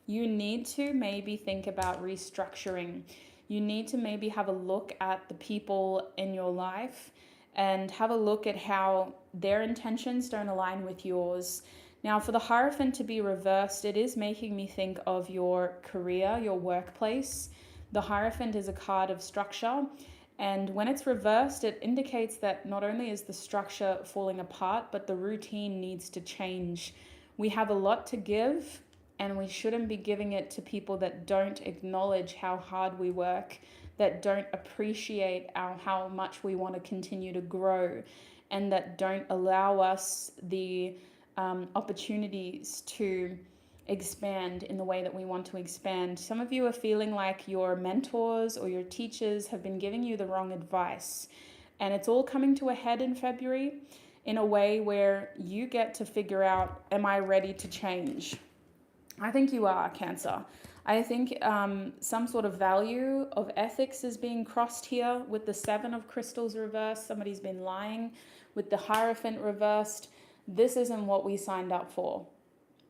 you need to maybe think about restructuring. You need to maybe have a look at the people in your life and have a look at how their intentions don't align with yours. Now, for the Hierophant to be reversed, it is making me think of your career, your workplace. The Hierophant is a card of structure. And when it's reversed, it indicates that not only is the structure falling apart, but the routine needs to change. We have a lot to give, and we shouldn't be giving it to people that don't acknowledge how hard we work, that don't appreciate how much we want to continue to grow, and that don't allow us the opportunities to expand in the way that we want to expand. Some of you are feeling like your mentors or your teachers have been giving you the wrong advice, and it's all coming to a head in February in a way where you get to figure out, am I ready to change? I think you are, Cancer. I think some sort of value of ethics is being crossed here with the Seven of Crystals reversed. Somebody's been lying. With the Hierophant reversed, this isn't what we signed up for.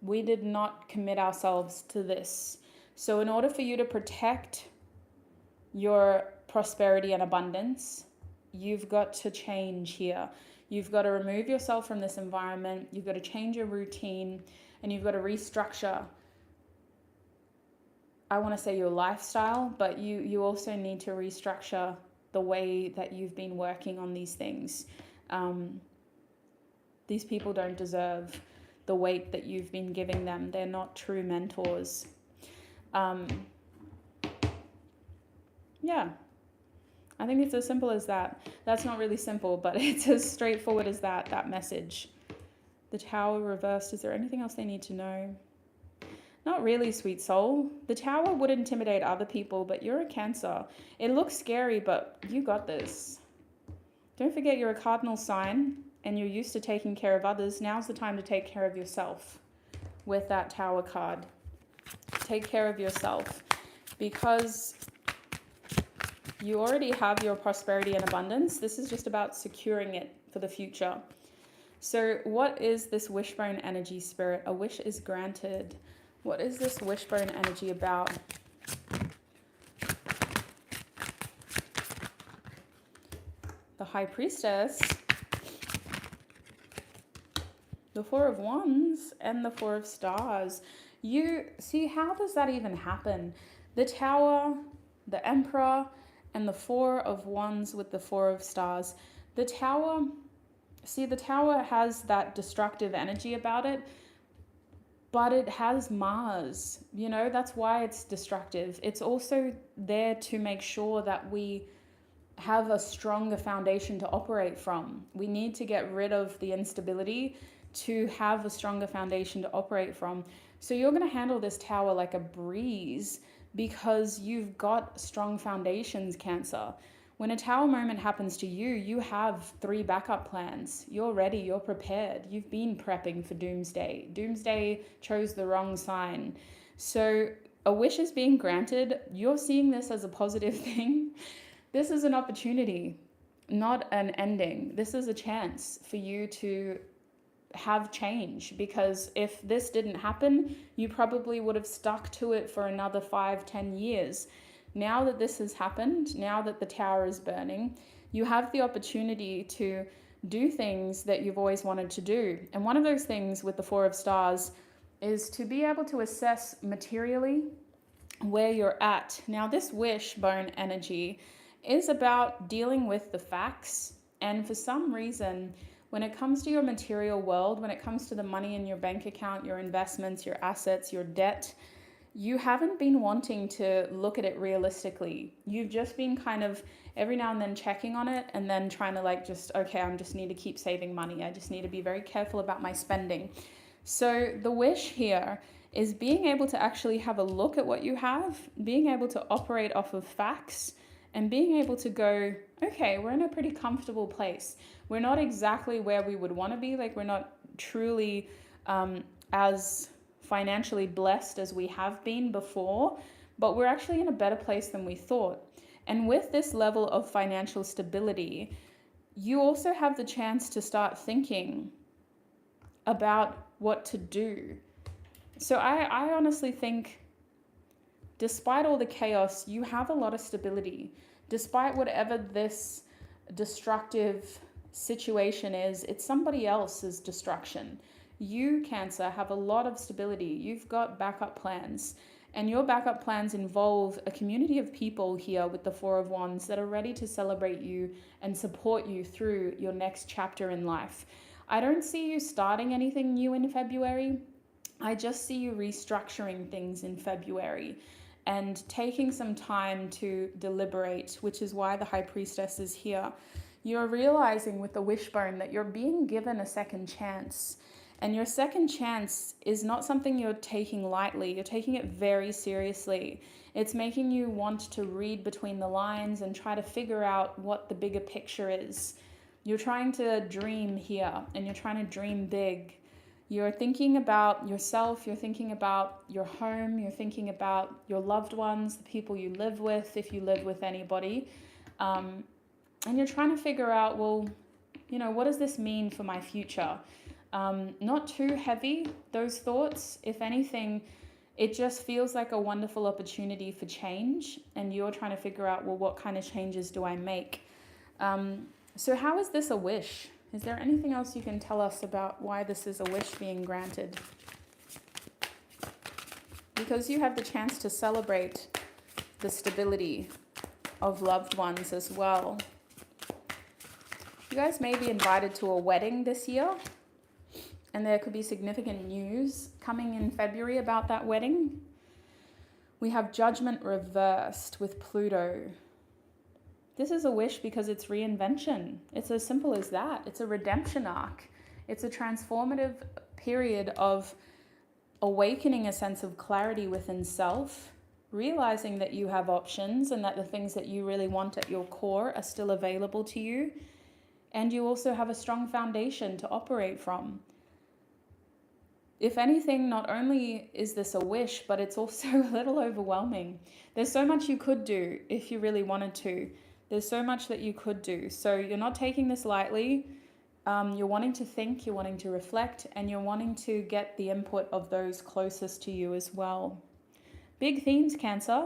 We did not commit ourselves to this. So in order for you to protect your prosperity and abundance, you've got to change here. You've got to remove yourself from this environment. You've got to change your routine, and you've got to restructure, I want to say, your lifestyle, but you also need to restructure the way that you've been working on these things. These people don't deserve the weight that you've been giving them. They're not true mentors. Yeah, I think it's as simple as that. That's not really simple, but it's as straightforward as that message. The Tower reversed. Is there anything else they need to know? Not really, sweet soul. The Tower would intimidate other people, but you're a Cancer. It looks scary, but you got this. Don't forget you're a cardinal sign and you're used to taking care of others. Now's the time to take care of yourself with that Tower card. Take care of yourself because you already have your prosperity and abundance. This is just about securing it for the future. So what is this wishbone energy, Spirit? A wish is granted. What is this wishbone energy about? High Priestess, the Four of Wands, and the Four of Stars. You see, how does that even happen? The Tower, the Emperor, and the Four of Wands with the Four of Stars. The Tower, see, the Tower has that destructive energy about it, but it has Mars, you know, that's why it's destructive. It's also there to make sure that we have a stronger foundation to operate from. We need to get rid of the instability to have a stronger foundation to operate from. So you're going to handle this Tower like a breeze because you've got strong foundations, Cancer. When a Tower moment happens to you, you have 3 backup plans. You're ready, you're prepared. You've been prepping for Doomsday. Doomsday chose the wrong sign. So a wish is being granted. You're seeing this as a positive thing. This is an opportunity, not an ending. This is a chance for you to have change, because if this didn't happen, you probably would have stuck to it for another 5-10 years. Now that this has happened, now that the Tower is burning, you have the opportunity to do things that you've always wanted to do. And one of those things with the Four of Stars is to be able to assess materially where you're at. Now, this wishbone energy is about dealing with the facts. And for some reason, when it comes to your material world, when it comes to the money in your bank account, your investments, your assets, your debt, you haven't been wanting to look at it realistically. You've just been kind of every now and then checking on it and then trying to like okay, I just need to keep saving money. I just need to be very careful about my spending. So the wish here is being able to actually have a look at what you have, being able to operate off of facts, and being able to go, okay, we're in a pretty comfortable place. We're not exactly where we would want to be. Like, we're not truly as financially blessed as we have been before, but we're actually in a better place than we thought. And with this level of financial stability, you also have the chance to start thinking about what to do. So I honestly think, despite all the chaos, you have a lot of stability. Despite whatever this destructive situation is, it's somebody else's destruction. You, Cancer, have a lot of stability. You've got backup plans, and your backup plans involve a community of people here with the Four of Wands that are ready to celebrate you and support you through your next chapter in life. I don't see you starting anything new in February. I just see you restructuring things in February and taking some time to deliberate, which is why the High Priestess is here. You're realizing with the wishbone that you're being given a second chance. And your second chance is not something you're taking lightly. You're taking it very seriously. It's making you want to read between the lines and try to figure out what the bigger picture is. You're trying to dream here, and you're trying to dream big. You're thinking about yourself, you're thinking about your home, you're thinking about your loved ones, the people you live with, if you live with anybody. And you're trying to figure out, well, you know, what does this mean for my future? Not too heavy, those thoughts. If anything, it just feels like a wonderful opportunity for change, and you're trying to figure out, well, what kind of changes do I make? So how is this a wish? Is there anything else you can tell us about why this is a wish being granted? Because you have the chance to celebrate the stability of loved ones as well. You guys may be invited to a wedding this year, and there could be significant news coming in February about that wedding. We have Judgment reversed with Pluto. This is a wish because it's reinvention. It's as simple as that. It's a redemption arc. It's a transformative period of awakening a sense of clarity within self, realizing that you have options and that the things that you really want at your core are still available to you. And you also have a strong foundation to operate from. If anything, not only is this a wish, but it's also a little overwhelming. There's so much you could do if you really wanted to. There's so much that you could do. So you're not taking this lightly. You're wanting to think, you're wanting to reflect, and you're wanting to get the input of those closest to you as well. Big themes, Cancer.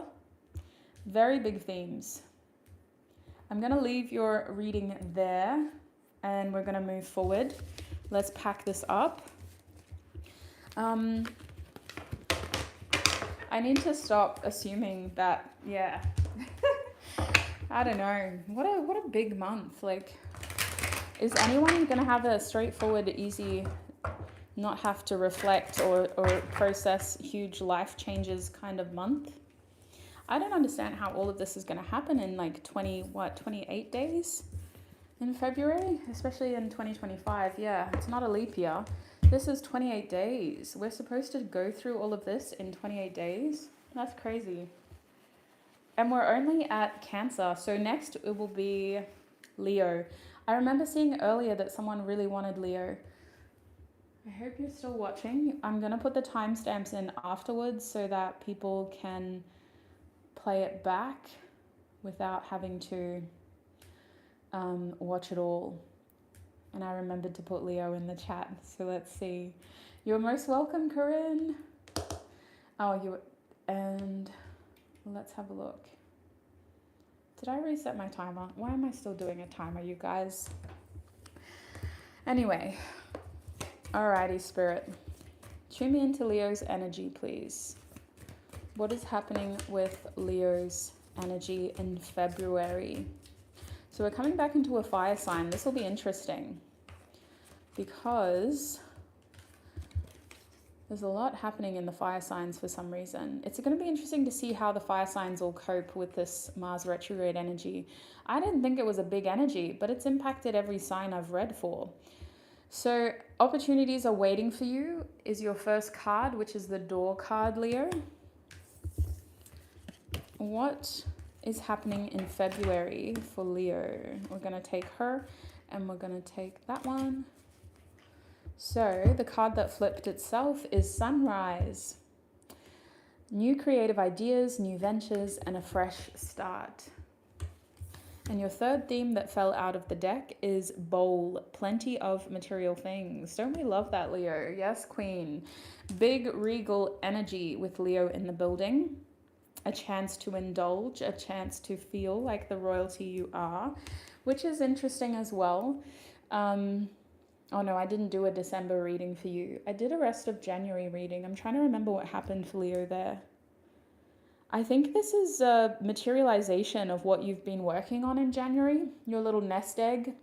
Very big themes. I'm going to leave your reading there and we're going to move forward. Let's pack this up. I need to stop assuming that, yeah. I don't know. What a big month. Like, is anyone going to have a straightforward, easy, not have to reflect or process huge life changes kind of month? I don't understand how all of this is going to happen in like 28 days in February, especially in 2025. Yeah, it's not a leap year. This is 28 days. We're supposed to go through all of this in 28 days. That's crazy. And we're only at Cancer. So next it will be Leo. I remember seeing earlier that someone really wanted Leo. I hope you're still watching. I'm going to put the timestamps in afterwards so that people can play it back without having to watch it all. And I remembered to put Leo in the chat. So let's see. You're most welcome, Corinne. And let's have a look. Did I reset my timer? Why am I still doing a timer, you guys? Anyway. Alrighty, Spirit. Tune me into Leo's energy, please. What is happening with Leo's energy in February? So we're coming back into a fire sign. This will be interesting because there's a lot happening in the fire signs for some reason. It's going to be interesting to see how the fire signs will cope with this Mars retrograde energy. I didn't think it was a big energy, but it's impacted every sign I've read for. So opportunities are waiting for you is your first card, which is the Door card, Leo. What is happening in February for Leo? We're going to take her and we're going to take that one. So the card that flipped itself is Sunrise. New creative ideas, new ventures, and a fresh start. And your third theme that fell out of the deck is Bowl, plenty of material things. Don't we love that, Leo? Yes, Queen. Big regal energy with Leo in the building. A chance to indulge, a chance to feel like the royalty you are, which is interesting as well. Oh no, I didn't do a December reading for you. I did a rest of January reading. I'm trying to remember what happened for Leo there. I think this is a materialization of what you've been working on in January, your little nest egg.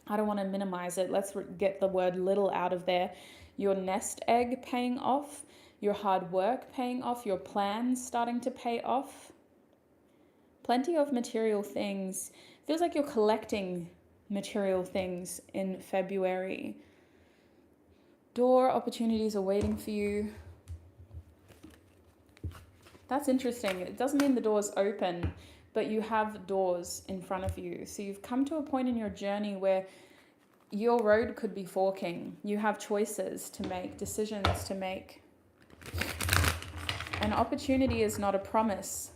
I don't want to minimize it. Let's get the word little out of there. Your nest egg paying off. Your hard work paying off, your plans starting to pay off. Plenty of material things. Feels like you're collecting material things in February. Door opportunities are waiting for you. That's interesting. It doesn't mean the door's open, but you have doors in front of you. So you've come to a point in your journey where your road could be forking. You have choices to make, decisions to make. An opportunity is not a promise,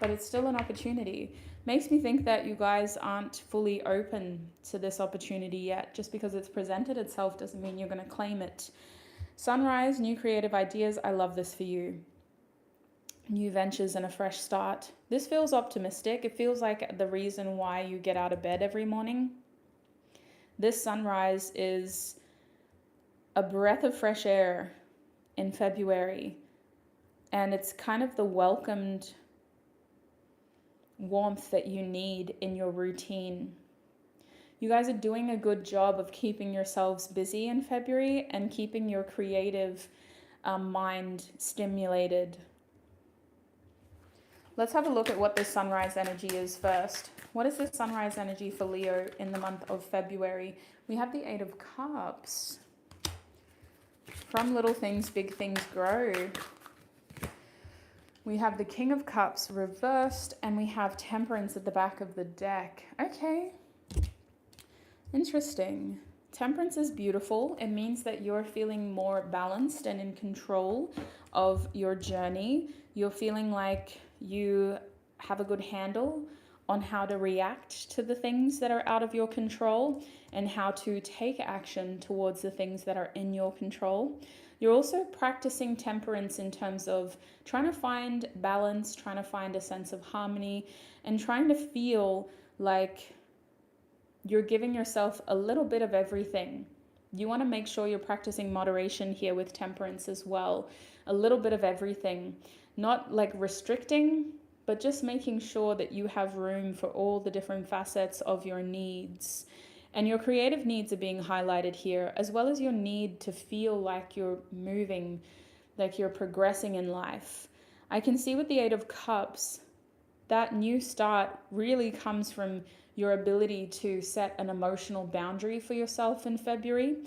but it's still an opportunity. Makes me think that you guys aren't fully open to this opportunity yet. Just because it's presented itself doesn't mean you're going to claim it. Sunrise, new creative ideas. I love this for you. New ventures and a fresh start. This feels optimistic. It feels like the reason why you get out of bed every morning. This sunrise is a breath of fresh air in February, and it's kind of the welcomed warmth that you need in your routine. You guys are doing a good job of keeping yourselves busy in February and keeping your creative mind stimulated. Let's have a look at what this sunrise energy is first. What is this sunrise energy for Leo in the month of February? We have the Eight of Cups. From little things, big things grow. We have the King of Cups reversed, and we have Temperance at the back of the deck. Okay. Interesting. Temperance is beautiful. It means that you're feeling more balanced and in control of your journey. You're feeling like you have a good handle on how to react to the things that are out of your control and how to take action towards the things that are in your control. You're also practicing temperance in terms of trying to find balance, trying to find a sense of harmony, and trying to feel like you're giving yourself a little bit of everything. You want to make sure you're practicing moderation here with temperance as well. A little bit of everything. Not like restricting, but just making sure that you have room for all the different facets of your needs. And your creative needs are being highlighted here, as well as your need to feel like you're moving, like you're progressing in life. I can see with the Eight of Cups, that new start really comes from your ability to set an emotional boundary for yourself in February.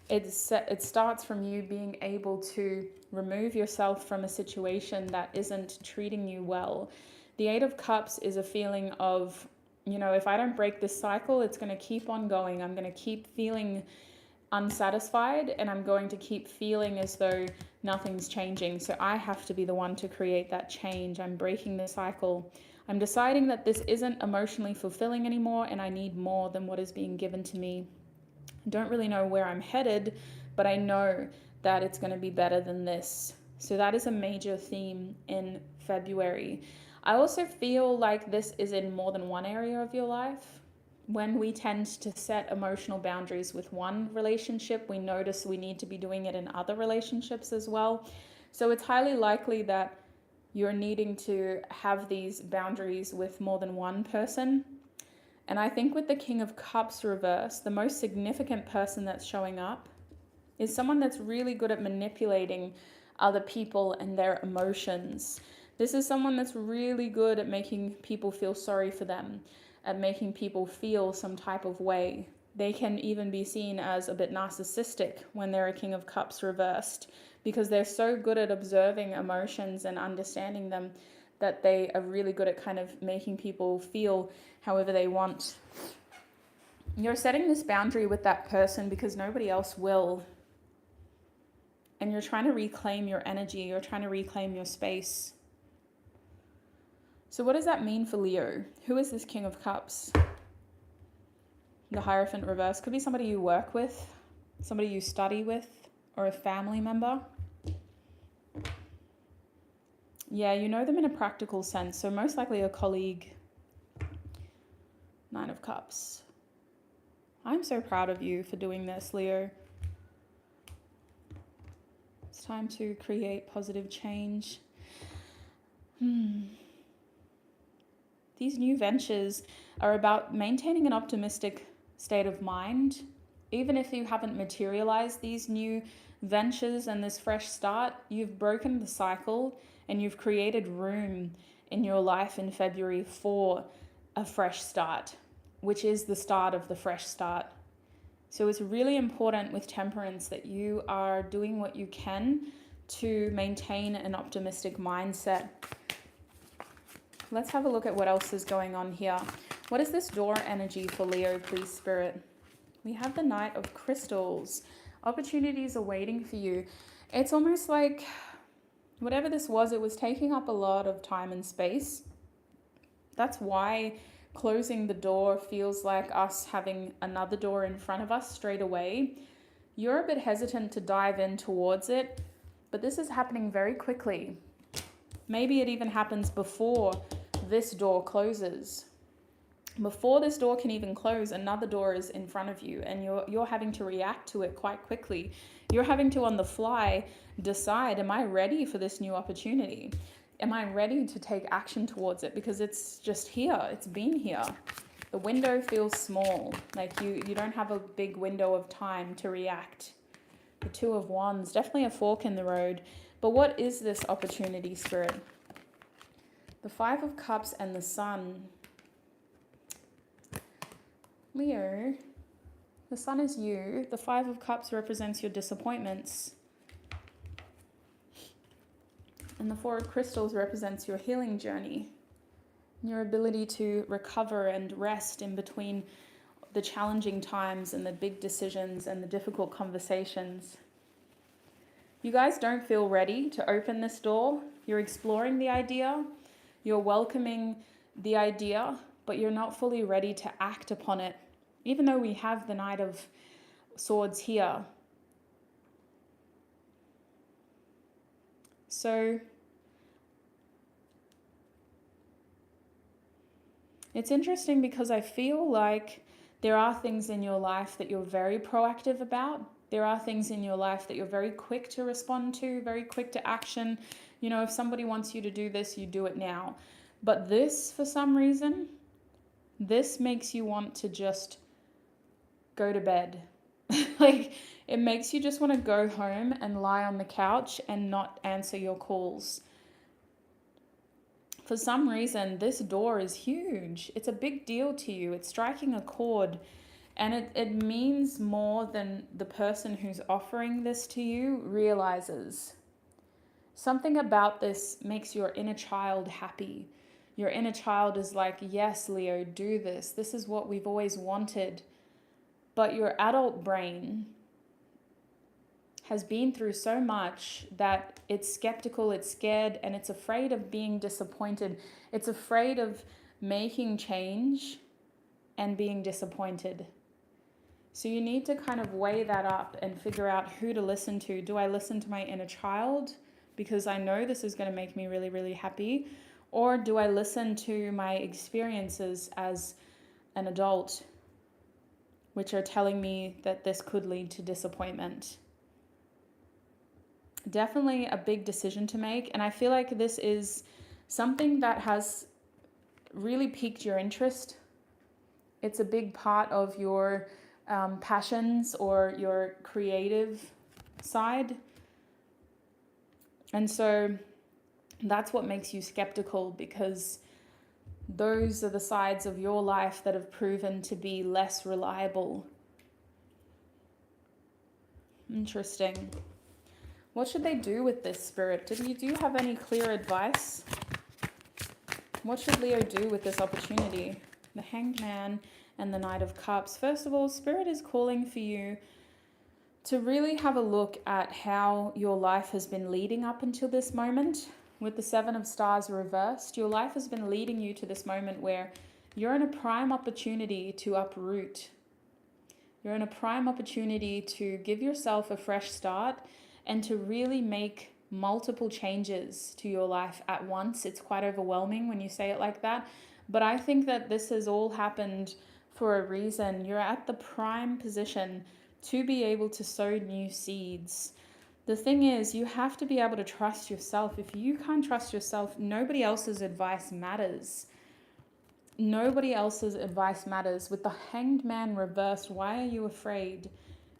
It starts from you being able to remove yourself from a situation that isn't treating you well. The Eight of Cups is a feeling of, you know, if I don't break this cycle, it's going to keep on going. I'm going to keep feeling unsatisfied, and I'm going to keep feeling as though nothing's changing. So I have to be the one to create that change. I'm breaking the cycle. I'm deciding that this isn't emotionally fulfilling anymore, and I need more than what is being given to me. I don't really know where I'm headed, but I know that it's going to be better than this. So that is a major theme in February. I also feel like this is in more than one area of your life. When we tend to set emotional boundaries with one relationship, we notice we need to be doing it in other relationships as well. So it's highly likely that you're needing to have these boundaries with more than one person. And I think with the King of Cups reverse, the most significant person that's showing up is someone that's really good at manipulating other people and their emotions. This is someone that's really good at making people feel sorry for them, at making people feel some type of way. They can even be seen as a bit narcissistic when they're a King of Cups reversed, because they're so good at observing emotions and understanding them that they are really good at kind of making people feel however they want. You're setting this boundary with that person because nobody else will. And you're trying to reclaim your energy. You're trying to reclaim your space. So what does that mean for Leo? Who is this King of Cups? The Hierophant reverse could be somebody you work with, somebody you study with, or a family member. Yeah, you know them in a practical sense, so most likely a colleague. Nine of Cups. I'm so proud of you for doing this, Leo. It's time to create positive change. These new ventures are about maintaining an optimistic state of mind. Even if you haven't materialized these new ventures and this fresh start, you've broken the cycle and you've created room in your life in February for a fresh start, which is the start of the fresh start. So it's really important with temperance that you are doing what you can to maintain an optimistic mindset. Let's have a look at what else is going on here. What is this door energy for Leo, please, Spirit? We have the Knight of Crystals. Opportunities are waiting for you. It's almost like whatever this was, it was taking up a lot of time and space. That's why closing the door feels like us having another door in front of us straight away. You're a bit hesitant to dive in towards it, but this is happening very quickly. Maybe it even happens before this door closes. Before this door can even close, another door is in front of you, and you're having to react to it quite quickly. You're having to, on the fly, decide, am I ready for this new opportunity? Am I ready to take action towards it? Because it's just here. It's been here. The window feels small. Like you don't have a big window of time to react. The Two of Wands, definitely a fork in the road. But what is this opportunity, Spirit? The Five of Cups and the Sun. Leo, the Sun is you. The Five of Cups represents your disappointments. And the Four of Crystals represents your healing journey. Your ability to recover and rest in between the challenging times and the big decisions and the difficult conversations. You guys don't feel ready to open this door. You're exploring the idea. You're welcoming the idea, but you're not fully ready to act upon it. Even though we have the Knight of Swords here, So it's interesting because I feel like there are things in your life that you're very proactive about. There are things in your life that you're very quick to respond to, very quick to action. You know, if somebody wants you to do this, you do it now. But this, for some reason, this makes you want to just go to bed. Like, it makes you just want to go home and lie on the couch and not answer your calls. For some reason, this door is huge. It's a big deal to you. It's striking a chord, and it means more than the person who's offering this to you realizes. Something about this makes your inner child happy. Your inner child is like, yes, Leo, do this. This is what we've always wanted. But your adult brain has been through so much that it's skeptical, it's scared, and it's afraid of being disappointed. It's afraid of making change and being disappointed. So you need to kind of weigh that up and figure out who to listen to. Do I listen to my inner child because I know this is going to make me really, really happy? Or do I listen to my experiences as an adult, which are telling me that this could lead to disappointment? Definitely a big decision to make. And I feel like this is something that has really piqued your interest. It's a big part of your passions or your creative side. And so that's what makes you skeptical, because those are the sides of your life that have proven to be less reliable. Interesting. What should they do with this, Spirit? Do you have any clear advice? What should Leo do with this opportunity? The Hanged Man and the Knight of Cups. First of all, Spirit is calling for you to really have a look at how your life has been leading up until this moment. With the Seven of Stars reversed, your life has been leading you to this moment where you're in a prime opportunity to uproot. You're in a prime opportunity to give yourself a fresh start and to really make multiple changes to your life at once. It's quite overwhelming when you say it like that, but I think that this has all happened for a reason. You're at the prime position to be able to sow new seeds. The thing is, you have to be able to trust yourself. If you can't trust yourself, nobody else's advice matters. Nobody else's advice matters. With the Hanged Man reversed, why are you afraid?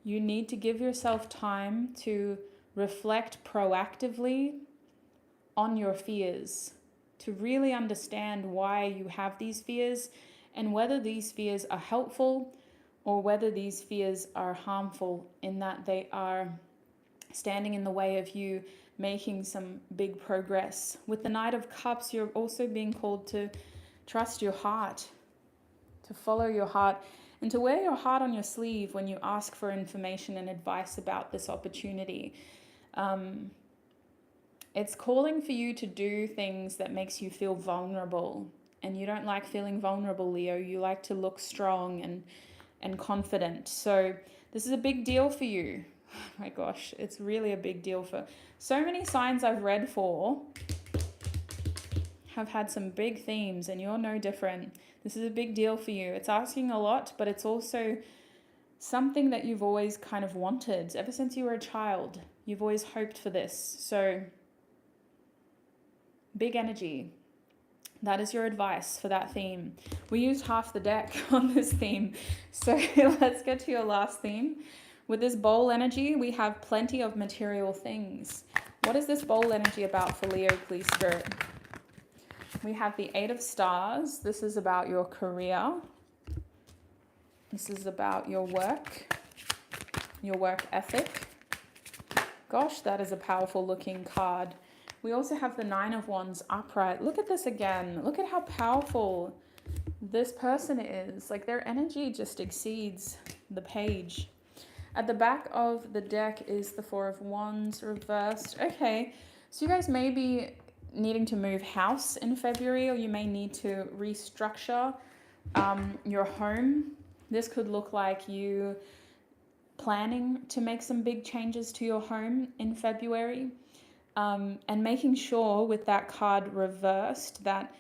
You need to give yourself time to reflect proactively on your fears, to really understand why you have these fears and whether these fears are helpful or whether these fears are harmful, in that they are standing in the way of you making some big progress. With the Knight of Cups, you're also being called to trust your heart, to follow your heart, and to wear your heart on your sleeve when you ask for information and advice about this opportunity. It's calling for you to do things that makes you feel vulnerable, and you don't like feeling vulnerable, Leo. You like to look strong and confident. So this is a big deal for you. Oh my gosh, it's really a big deal for so many signs I've read for. Have had some big themes, and you're no different. This is a big deal for you. It's asking a lot, but it's also something that you've always kind of wanted ever since you were a child. You've always hoped for this. So big energy. That is your advice for that theme. We used half the deck on this theme. So let's get to your last theme. With this bowl energy, we have plenty of material things. What is this bowl energy about for Leo, please, Spirit? We have the Eight of Stars. This is about your career. This is about your work ethic. Gosh, that is a powerful looking card. We also have the Nine of Wands upright. Look at this again. Look at how powerful this person is. Like, their energy just exceeds the page. At the back of the deck is the Four of Wands reversed. Okay, so you guys may be needing to move house in February, or you may need to restructure your home. This could look like you planning to make some big changes to your home in February. And making sure with that card reversed that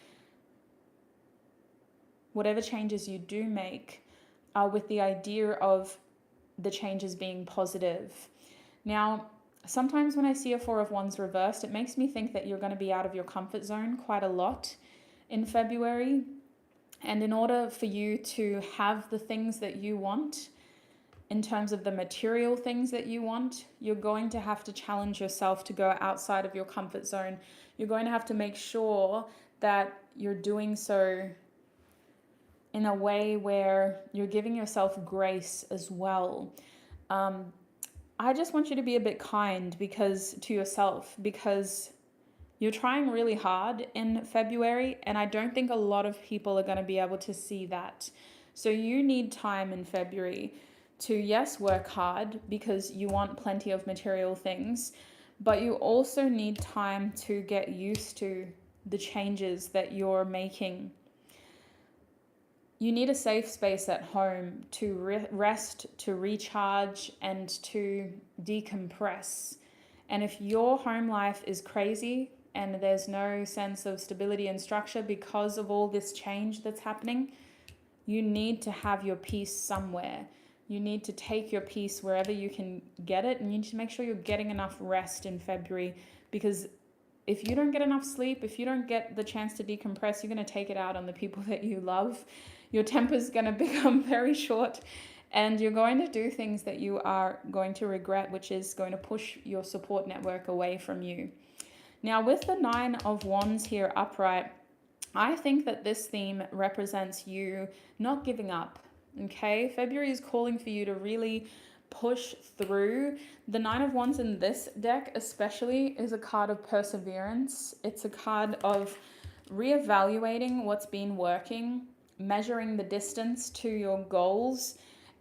whatever changes you do make are with the idea of the changes being positive. Now, sometimes when I see a Four of Wands reversed, it makes me think that you're going to be out of your comfort zone quite a lot in February. And in order for you to have the things that you want, in terms of the material things that you want, you're going to have to challenge yourself to go outside of your comfort zone. You're going to have to make sure that you're doing so in a way where you're giving yourself grace as well. I just want you to be a bit kind to yourself, because you're trying really hard in February, and I don't think a lot of people are going to be able to see that. So you need time in February to, yes, work hard because you want plenty of material things, but you also need time to get used to the changes that you're making. You need a safe space at home to rest, to recharge, and to decompress. And if your home life is crazy and there's no sense of stability and structure because of all this change that's happening, you need to have your peace somewhere. You need to take your peace wherever you can get it, and you need to make sure you're getting enough rest in February, because if you don't get enough sleep, if you don't get the chance to decompress, you're going to take it out on the people that you love. Your temper's going to become very short, and you're going to do things that you are going to regret, which is going to push your support network away from you. Now, with the Nine of Wands here upright, I think that this theme represents you not giving up, okay? February is calling for you to really push through. The Nine of Wands in this deck especially is a card of perseverance. It's a card of reevaluating what's been working, measuring the distance to your goals,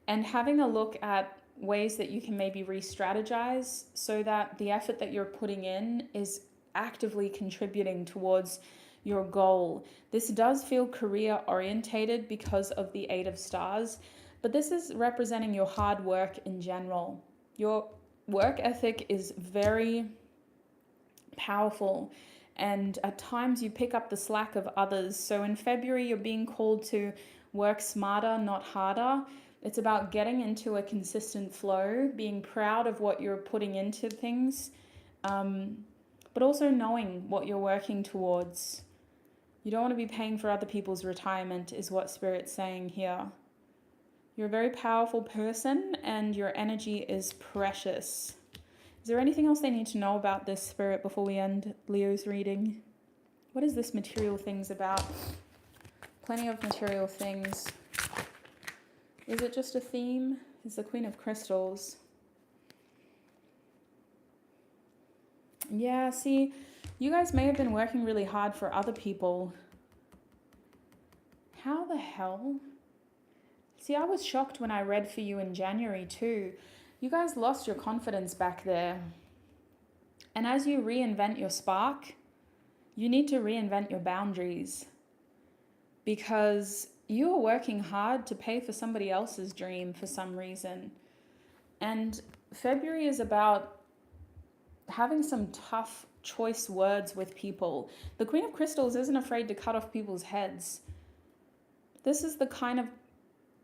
and having a look at ways that you can maybe re-strategize so that the effort that you're putting in is actively contributing towards your goal. This does feel career orientated because of the Eight of Stars, but this is representing your hard work in general. Your work ethic is very powerful, and at times you pick up the slack of others. So in February, you're being called to work smarter, not harder. It's about getting into a consistent flow, being proud of what you're putting into things, but also knowing what you're working towards. You don't want to be paying for other people's retirement, is what Spirit's saying here. You're a very powerful person, and your energy is precious. Is there anything else they need to know about this, Spirit, before we end Leo's reading? What is this material things about? Plenty of material things. Is it just a theme? It's the Queen of Crystals. Yeah, see, you guys may have been working really hard for other people. How the hell? See, I was shocked when I read for you in January too. You guys lost your confidence back there. And as you reinvent your spark, you need to reinvent your boundaries, because you are working hard to pay for somebody else's dream for some reason. And February is about having some tough choice words with people. The Queen of Crystals isn't afraid to cut off people's heads. This is the kind of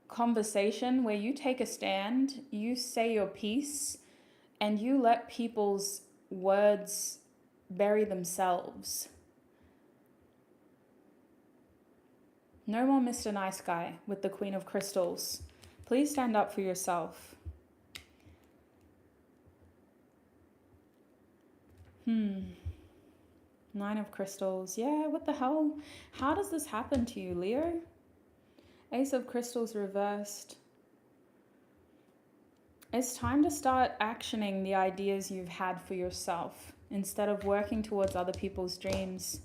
conversation where you take a stand, you say your piece, and you let people's words bury themselves. No more Mr. Nice Guy with the Queen of Crystals. Please stand up for yourself. Nine of Crystals. Yeah, what the hell? How does this happen to you, Leo? Ace of Crystals reversed. It's time to start actioning the ideas you've had for yourself instead of working towards other people's dreams.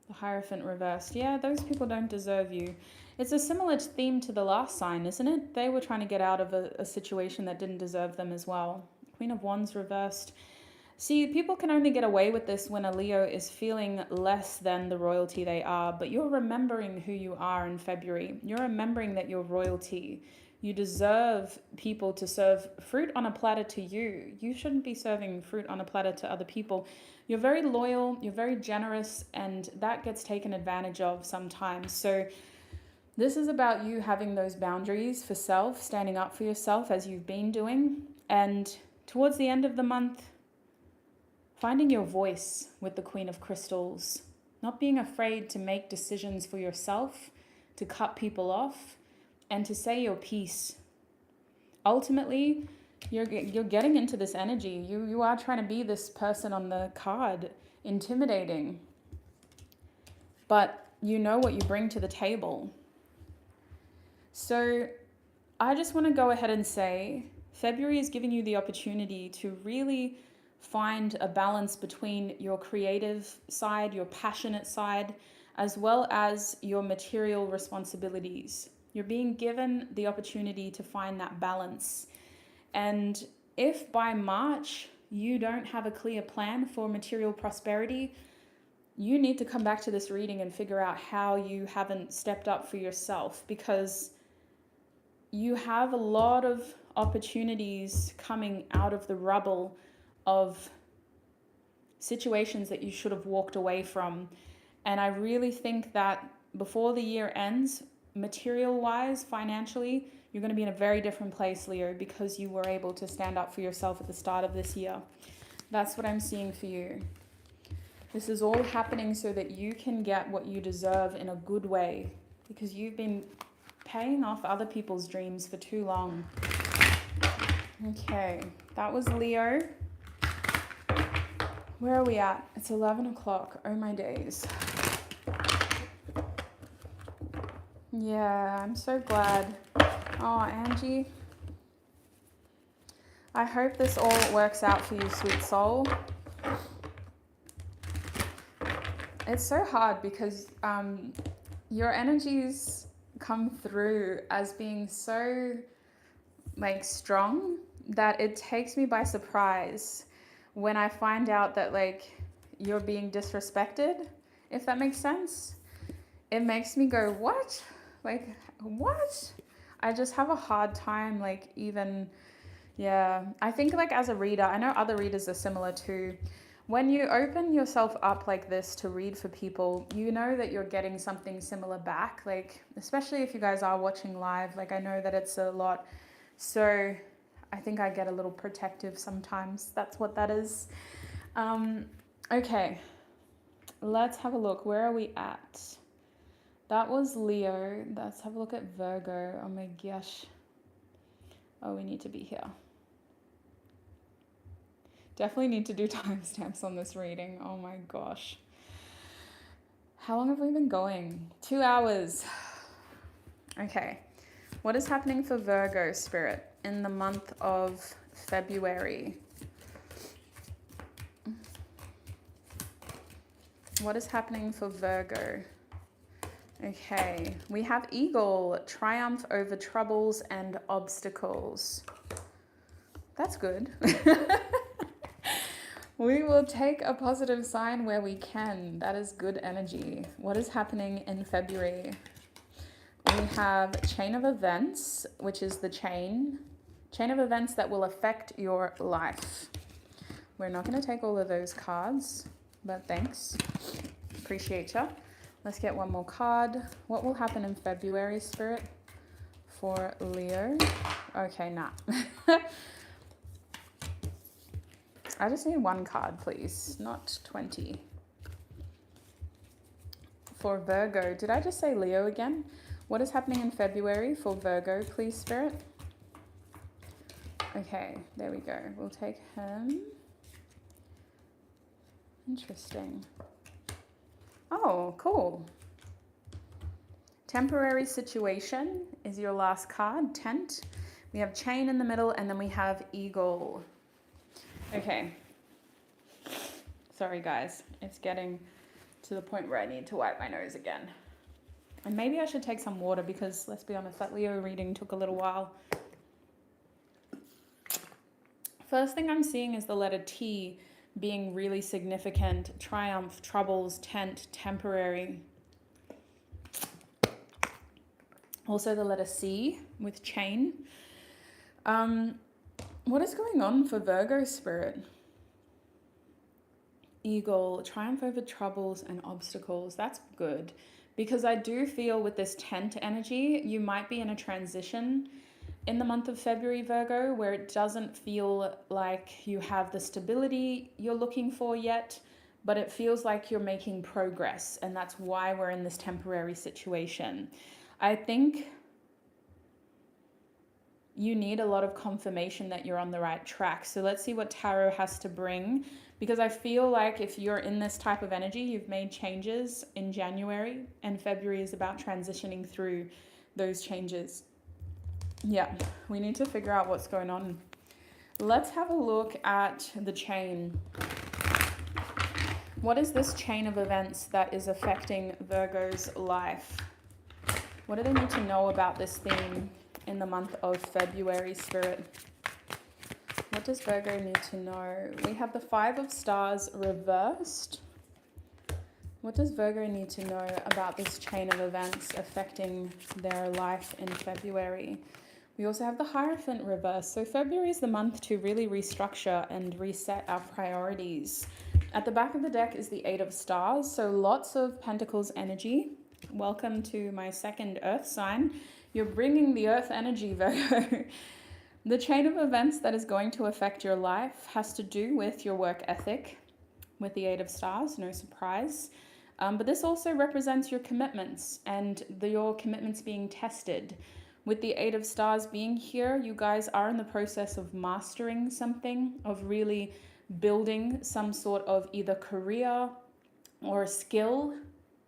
The Hierophant reversed. Yeah, those people don't deserve you. It's a similar theme to the last sign, isn't it? They were trying to get out of a situation that didn't deserve them as well. Queen of Wands reversed. See, people can only get away with this when a Leo is feeling less than the royalty they are, but you're remembering who you are in February. You're remembering that you're royalty. You deserve people to serve fruit on a platter to you. You shouldn't be serving fruit on a platter to other people. You're very loyal, you're very generous, and that gets taken advantage of sometimes. So this is about you having those boundaries for self, standing up for yourself as you've been doing. And towards the end of the month, finding your voice with the Queen of Crystals. Not being afraid to make decisions for yourself, to cut people off, and to say your piece. Ultimately, you're getting into this energy. You are trying to be this person on the card, intimidating. But you know what you bring to the table. So I just want to go ahead and say, February is giving you the opportunity to really find a balance between your creative side, your passionate side, as well as your material responsibilities. You're being given the opportunity to find that balance. And if by March you don't have a clear plan for material prosperity, you need to come back to this reading and figure out how you haven't stepped up for yourself, because you have a lot of opportunities coming out of the rubble of situations that you should have walked away from. And I really think that before the year ends, material-wise, financially, you're going to be in a very different place, Leo, because you were able to stand up for yourself at the start of this year. That's what I'm seeing for you. This is all happening so that you can get what you deserve in a good way, because you've been paying off other people's dreams for too long. Okay, that was Leo. Where are we at? It's 11 o'clock. Oh my days. Yeah, I'm so glad. Oh, Angie. I hope this all works out for you, sweet soul. It's so hard because your energies come through as being so strong that it takes me by surprise when I find out that you're being disrespected, if that makes sense. It makes me go, what? What? I just have a hard time even, yeah. I think as a reader, I know other readers are similar too. When you open yourself up like this to read for people, you know that you're getting something similar back, especially if you guys are watching live. I know that it's a lot. So I think I get a little protective sometimes. That's what that is. Okay, let's have a look. Where are we at? That was Leo. Let's have a look at Virgo. Oh my gosh. Oh, we need to be here. Definitely need to do timestamps on this reading. Oh my gosh. How long have we been going? 2 hours. Okay. What is happening for Virgo, Spirit, in the month of February? What is happening for Virgo? Okay, we have Eagle, triumph over troubles and obstacles. That's good. We will take a positive sign where we can. That is good energy. What is happening in February? We have chain of events, which is the chain of events that will affect your life. We're not going to take all of those cards, but thanks. Appreciate ya. Let's get one more card. What will happen in February, Spirit, for Leo? Okay, nah. I just need one card, please, not 20. For Virgo, did I just say Leo again? What is happening in February for Virgo, please, Spirit? Okay, there we go. We'll take him. Interesting. Oh, cool. Temporary situation is your last card, tent. We have chain in the middle, and then we have eagle. Okay. Sorry, guys. It's getting to the point where I need to wipe my nose again. And maybe I should take some water because, let's be honest, that Leo reading took a little while. First thing I'm seeing is the letter T being really significant. Triumph, troubles, tent, temporary. Also the letter C with chain. What is going on for Virgo spirit? Eagle, triumph over troubles and obstacles. That's good, because I do feel with this tent energy, you might be in a transition in the month of February, Virgo, where it doesn't feel like you have the stability you're looking for yet, but it feels like you're making progress, and that's why we're in this temporary situation. I think you need a lot of confirmation that you're on the right track. So let's see what tarot has to bring, because I feel like if you're in this type of energy, you've made changes in January, and February is about transitioning through those changes. Yeah, we need to figure out what's going on. Let's have a look at the chain. What is this chain of events that is affecting Virgo's life? What do they need to know about this theme in the month of February, spirit? What does Virgo need to know? We have the 5 of Stars reversed. What does Virgo need to know about this chain of events affecting their life in February? We also have the Hierophant reversed. So February is the month to really restructure and reset our priorities. At the back of the deck is the 8 of Stars. So lots of Pentacles energy. Welcome to my second Earth sign. You're bringing the Earth energy, Virgo. The chain of events that is going to affect your life has to do with your work ethic, with the 8 of Stars, no surprise. But this also represents your commitments and your commitments being tested. With the 8 of Stars being here, you guys are in the process of mastering something, of really building some sort of either career or skill.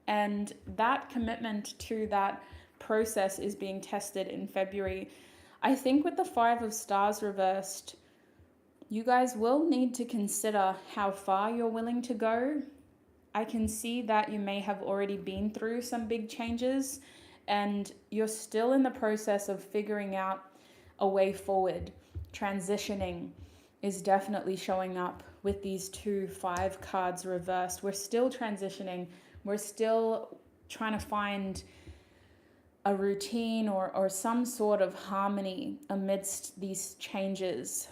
And that commitment to that process is being tested in February. I think with the 5 of Stars reversed, you guys will need to consider how far you're willing to go. I can see that you may have already been through some big changes and you're still in the process of figuring out a way forward. Transitioning is definitely showing up with these 2 5 cards reversed. We're still transitioning. We're still trying to find a routine or some sort of harmony amidst these changes.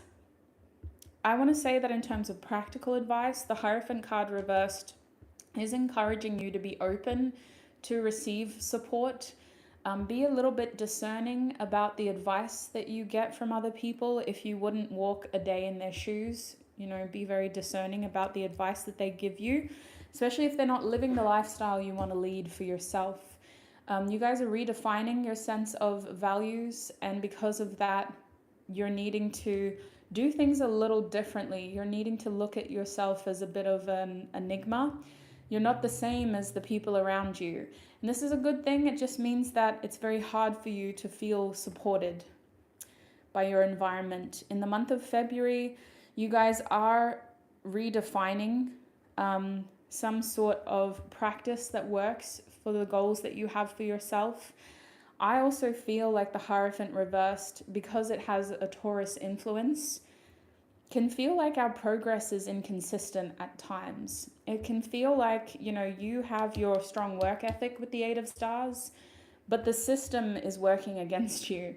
I want to say that in terms of practical advice, the Hierophant card reversed is encouraging you to be open to receive support. Be a little bit discerning about the advice that you get from other people. If you wouldn't walk a day in their shoes, be very discerning about the advice that they give you, especially if they're not living the lifestyle you want to lead for yourself. You guys are redefining your sense of values, and because of that, you're needing to do things a little differently. You're needing to look at yourself as a bit of an enigma. You're not the same as the people around you. And this is a good thing. It just means that it's very hard for you to feel supported by your environment. In the month of February, you guys are redefining some sort of practice that works for the goals that you have for yourself. I also feel like the Hierophant reversed, because it has a Taurus influence, can feel like our progress is inconsistent at times. It can feel like, you have your strong work ethic with the 8 of Stars, but the system is working against you.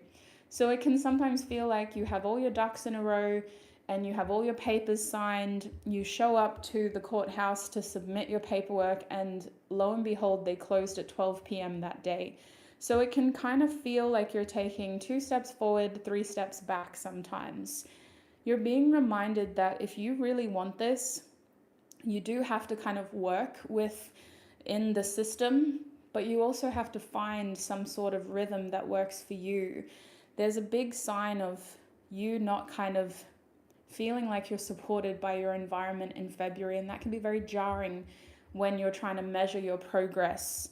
So it can sometimes feel like you have all your ducks in a row and you have all your papers signed. You show up to the courthouse to submit your paperwork, and lo and behold, they closed at 12 p.m. that day. So it can kind of feel like you're taking 2 steps forward, 3 steps back sometimes. You're being reminded that if you really want this, you do have to kind of work within the system, but you also have to find some sort of rhythm that works for you. There's a big sign of you not kind of feeling like you're supported by your environment in February, and that can be very jarring when you're trying to measure your progress.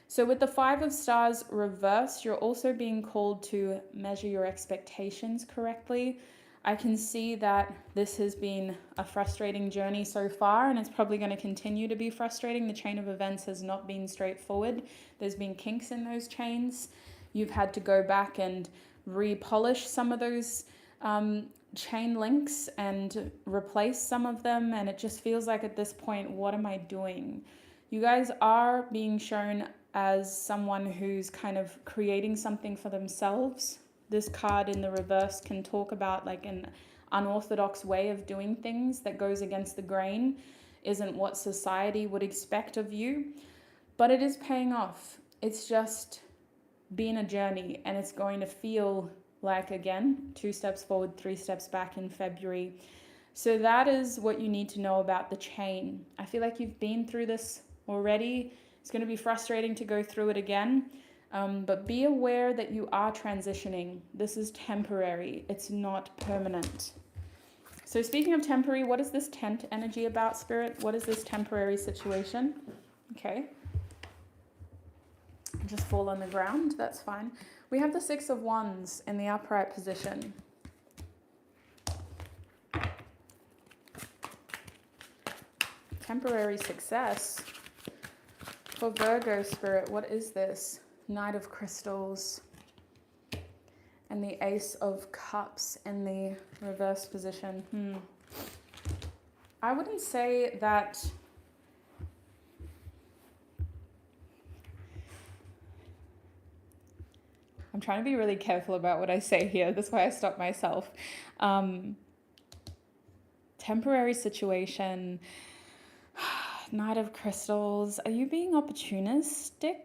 So with the 5 of Stars reversed, you're also being called to measure your expectations correctly. I can see that this has been a frustrating journey so far, and it's probably going to continue to be frustrating. The chain of events has not been straightforward. There's been kinks in those chains. You've had to go back and repolish some of those chain links and replace some of them, and it just feels like at this point, what am I doing? You guys are being shown as someone who's kind of creating something for themselves. This card in the reverse can talk about like an unorthodox way of doing things that goes against the grain, isn't what society would expect of you, but it is paying off. It's just been a journey, and it's going to feel like, again, 2 steps forward, 3 steps back in February. So that is what you need to know about the chain. I feel like you've been through this already. It's going to be frustrating to go through it again, but be aware that you are transitioning. This is temporary. It's not permanent. So speaking of temporary, what is this tent energy about, Spirit? What is this temporary situation? Okay. Just fall on the ground. That's fine. We have the 6 of Wands in the upright position. Temporary success. For Virgo, Spirit, what is this? Knight of Crystals. And the Ace of Cups in the reverse position. I wouldn't say that... I'm trying to be really careful about what I say here. That's why I stopped myself. Temporary situation. Knight of Crystals. Are you being opportunistic?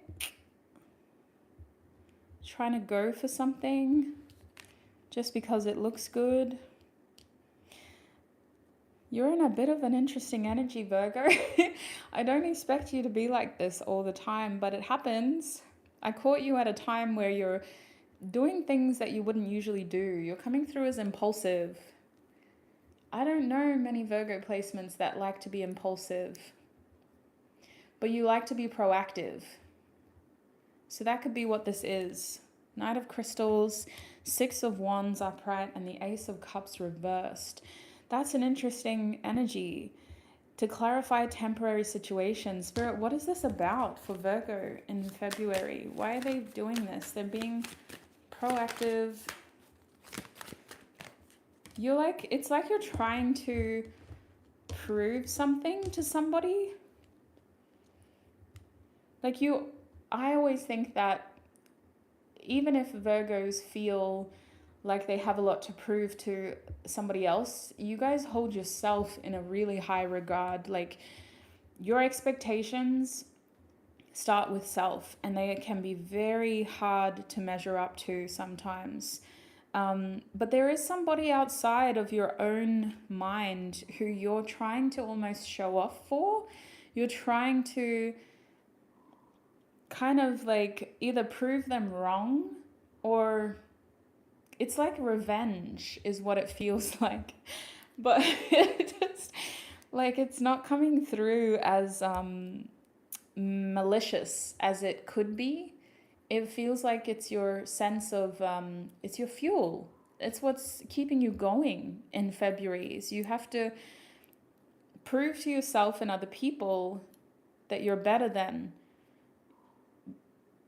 Trying to go for something just because it looks good? You're in a bit of an interesting energy, Virgo. I don't expect you to be like this all the time, but it happens. I caught you at a time where you're doing things that you wouldn't usually do. You're coming through as impulsive. I don't know many Virgo placements that like to be impulsive, but you like to be proactive. So that could be what this is. Knight of Crystals, 6 of Wands upright, and the Ace of Cups reversed. That's an interesting energy. To clarify temporary situations, Spirit, what is this about for Virgo in February? Why are they doing this? They're being proactive. It's like you're trying to prove something to somebody. I always think that even if Virgos feel like they have a lot to prove to somebody else, you guys hold yourself in a really high regard. Like, your expectations start with self, and they can be very hard to measure up to sometimes. But there is somebody outside of your own mind who you're trying to almost show off for. You're trying to kind of like either prove them wrong, or it's like revenge is what it feels like. But just like, it's not coming through as malicious as it could be. It feels like it's your sense of, it's your fuel. It's what's keeping you going in February. So you have to prove to yourself and other people that you're better than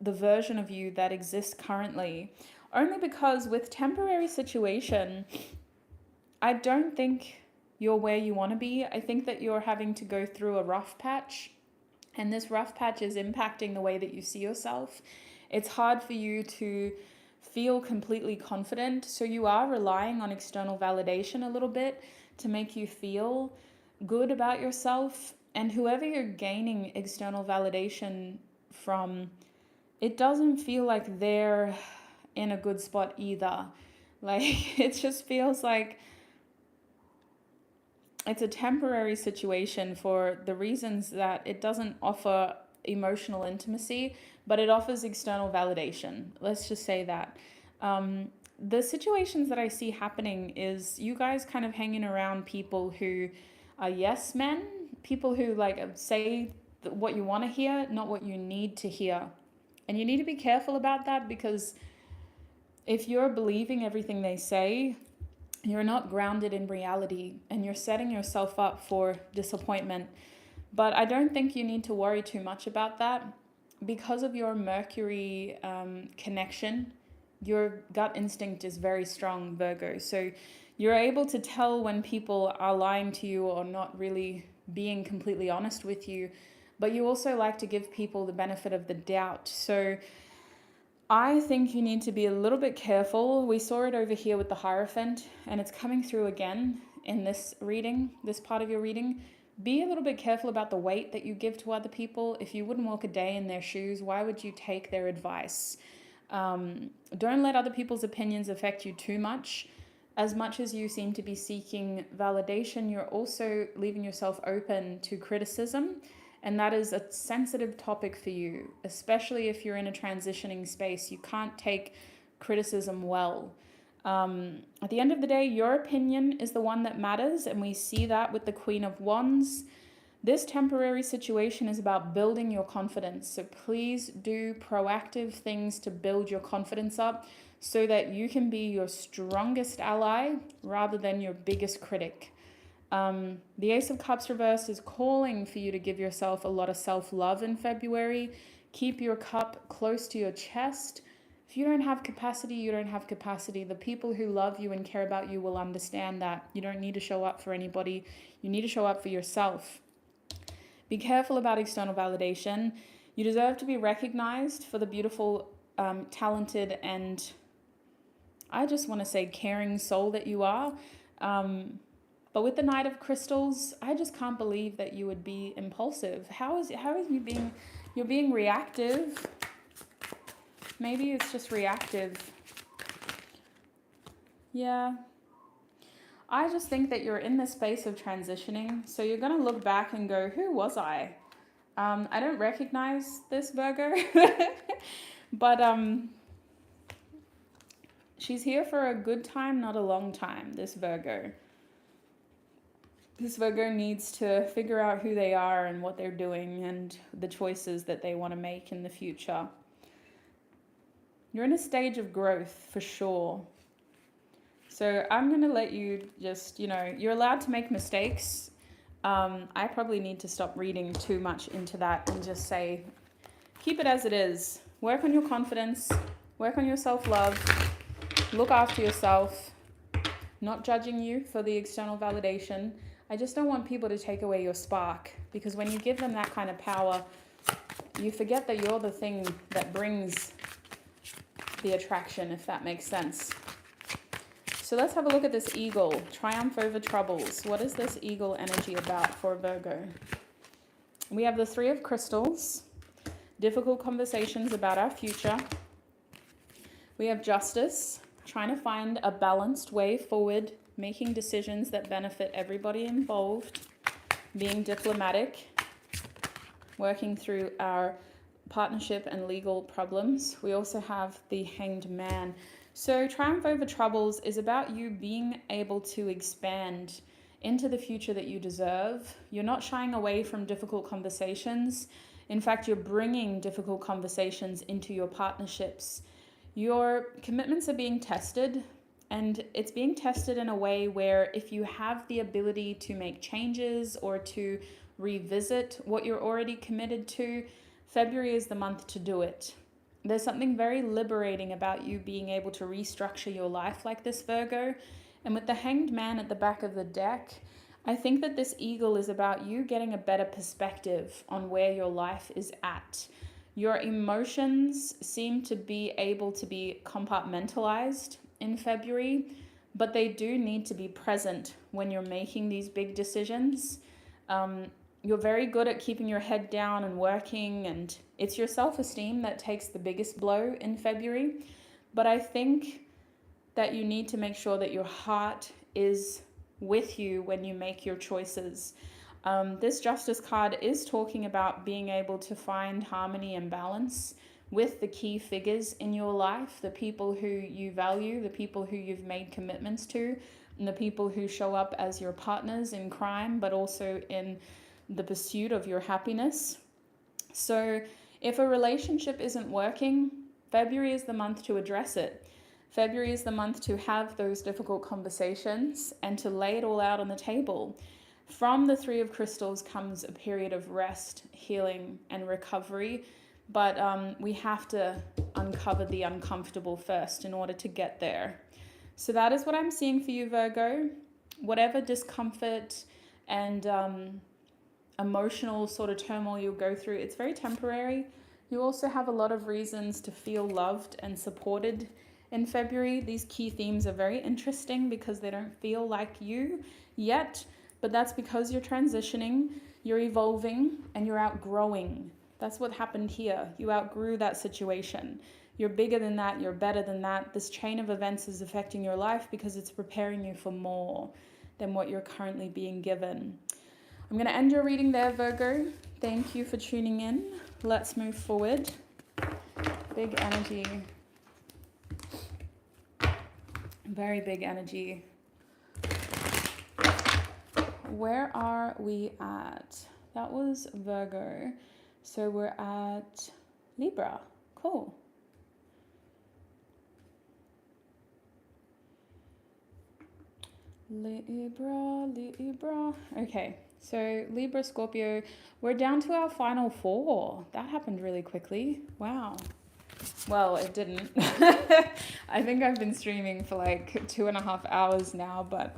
the version of you that exists currently. Only because with temporary situation, I don't think you're where you want to be. I think that you're having to go through a rough patch, and this rough patch is impacting the way that you see yourself. It's hard for you to feel completely confident, so you are relying on external validation a little bit to make you feel good about yourself. And whoever you're gaining external validation from, it doesn't feel like they're in a good spot either. Like, it just feels like it's a temporary situation for the reasons that it doesn't offer emotional intimacy, but it offers external validation. Let's just say that. The situations that I see happening is you guys kind of hanging around people who are yes men, people who like say what you want to hear, not what you need to hear. And you need to be careful about that, because if you're believing everything they say, you're not grounded in reality, and you're setting yourself up for disappointment. But I don't think you need to worry too much about that. Because of your Mercury connection, your gut instinct is very strong, Virgo. So you're able to tell when people are lying to you or not really being completely honest with you. but you also like to give people the benefit of the doubt. So I think you need to be a little bit careful. We saw it over here with the Hierophant, and it's coming through again in this reading, this part of your reading. Be a little bit careful about the weight that you give to other people. If you wouldn't walk a day in their shoes, why would you take their advice? Don't let other people's opinions affect you too much. As much as you seem to be seeking validation, you're also leaving yourself open to criticism. And that is a sensitive topic for you, especially if you're in a transitioning space. You can't take criticism well. At the end of the day, your opinion is the one that matters, and we see that with the Queen of Wands. This temporary situation is about building your confidence. So please do proactive things to build your confidence up so that you can be your strongest ally rather than your biggest critic. The Ace of Cups reverse is calling for you to give yourself a lot of self-love in February. Keep your cup close to your chest. If you don't have capacity, you don't have capacity. The people who love you and care about you will understand that. You don't need to show up for anybody. You need to show up for yourself. Be careful about external validation. You deserve to be recognized for the beautiful, talented, and I just want to say caring soul that you are. But with the Knight of Crystals, I just can't believe that you would be impulsive. How is you're being reactive? Maybe it's just reactive. Yeah. I just think that you're in this space of transitioning. So you're going to look back and go, who was I? I don't recognize this Virgo. But she's here for a good time, not a long time, this Virgo. This Virgo needs to figure out who they are and what they're doing and the choices that they want to make in the future. You're in a stage of growth for sure. So I'm going to let you just, you're allowed to make mistakes. I probably need to stop reading too much into that and just say, keep it as it is. Work on your confidence. Work on your self-love. Look after yourself. Not judging you for the external validation. I just don't want people to take away your spark, because when you give them that kind of power, you forget that you're the thing that brings the attraction, if that makes sense. So let's have a look at this eagle. Triumph over troubles. What is this eagle energy about for Virgo? We have the Three of Crystals. Difficult conversations about our future. We have Justice. Trying to find a balanced way forward. Making decisions that benefit everybody involved. Being diplomatic. Working through our partnership and legal problems. We also have the Hanged Man. So Triumph over troubles is about you being able to expand into the future that you deserve. You're not shying away from difficult conversations. In fact, you're bringing difficult conversations into your partnerships. Your commitments are being tested, and it's being tested in a way where if you have the ability to make changes or to revisit what you're already committed to, February is the month to do it. There's something very liberating about you being able to restructure your life like this, Virgo. And with the Hanged Man at the back of the deck, I think that this eagle is about you getting a better perspective on where your life is at. Your emotions seem to be able to be compartmentalized in February, but they do need to be present when you're making these big decisions. You're very good at keeping your head down and working, and it's your self-esteem that takes the biggest blow in February. But I think that you need to make sure that your heart is with you when you make your choices. This Justice card is talking about being able to find harmony and balance with the key figures in your life, the people who you value, the people who you've made commitments to, and the people who show up as your partners in crime, but also in the pursuit of your happiness. So if a relationship isn't working, February is the month to address it. February is the month to have those difficult conversations and to lay it all out on the table. From the Three of Crystals comes a period of rest, healing, and recovery, but we have to uncover the uncomfortable first in order to get there. So that is what I'm seeing for you, Virgo. Whatever discomfort and emotional sort of turmoil you'll go through, it's very temporary. You also have a lot of reasons to feel loved and supported in February. These key themes are very interesting because they don't feel like you yet, but that's because you're transitioning, you're evolving, and you're outgrowing. That's what happened here. You outgrew that situation. You're bigger than that, you're better than that. This chain of events is affecting your life because it's preparing you for more than what you're currently being given. I'm going to end your reading there, Virgo. Thank you for tuning in. Let's move forward. Big energy. Very big energy. Where are we at? That was Virgo. So we're at Libra. Cool. Libra. Okay. So Libra, Scorpio, we're down to our final 4. That happened really quickly. Wow. Well, it didn't. I think I've been streaming for like 2.5 hours now, but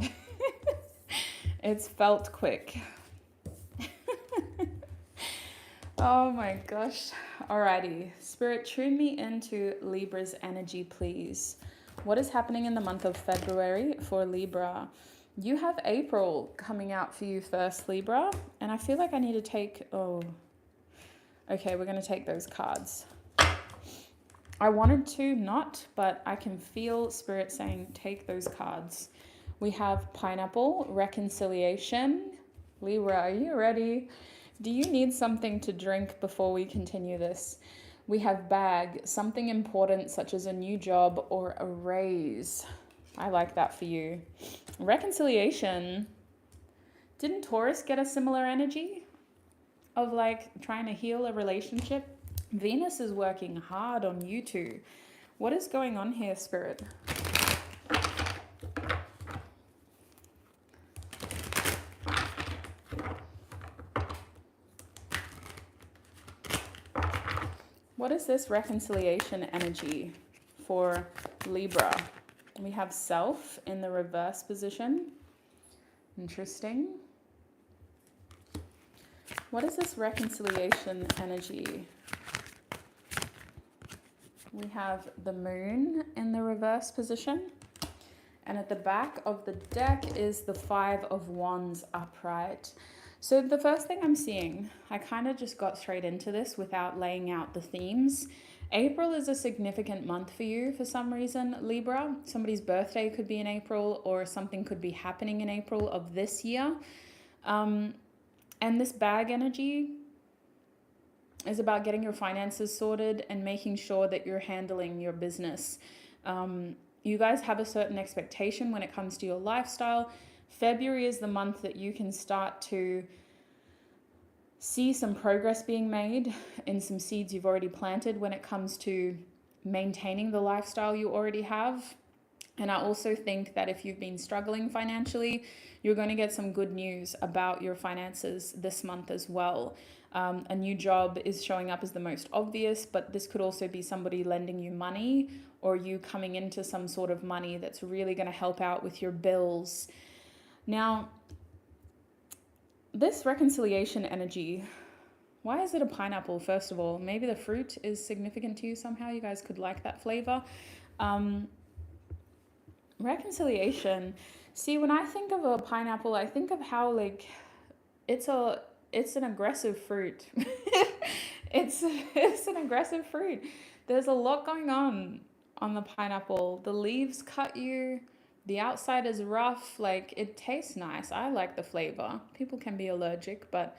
it's felt quick. Oh my gosh. Alrighty. Spirit, tune me into Libra's energy, please. What is happening in the month of February for Libra? You have April coming out for you first, Libra. And I feel like I need to take... Oh. Okay, we're going to take those cards. I wanted to not, but I can feel Spirit saying take those cards. We have Pineapple, Reconciliation. Libra, are you ready? Do you need something to drink before we continue this? We have Bag, something important such as a new job or a raise. I like that for you. Reconciliation. Didn't Taurus get a similar energy of like trying to heal a relationship? Venus is working hard on you two. What is going on here, Spirit? What is this reconciliation energy for Libra? We have Self in the reverse position. Interesting. What is this reconciliation energy? We have the Moon in the reverse position. And at the back of the deck is the 5 of Wands upright. So the first thing I'm seeing, I kind of just got straight into this without laying out the themes. April is a significant month for you for some reason, Libra. Somebody's birthday could be in April or something could be happening in April of this year. And this Bag energy is about getting your finances sorted and making sure that you're handling your business. You guys have a certain expectation when it comes to your lifestyle. February is the month that you can start to see some progress being made in some seeds you've already planted when it comes to maintaining the lifestyle you already have. And I also think that if you've been struggling financially, you're going to get some good news about your finances this month as well. A new job is showing up as the most obvious, but this could also be somebody lending you money or you coming into some sort of money that's really going to help out with your bills. Now, this reconciliation energy, why is it a pineapple, first of all? Maybe the fruit is significant to you somehow. You guys could like that flavor. Reconciliation. See, when I think of a pineapple, I think of how like it's an aggressive fruit. it's an aggressive fruit. There's a lot going on the pineapple. The leaves cut you. The outside is rough. Like, it tastes nice. I like the flavor. People can be allergic, but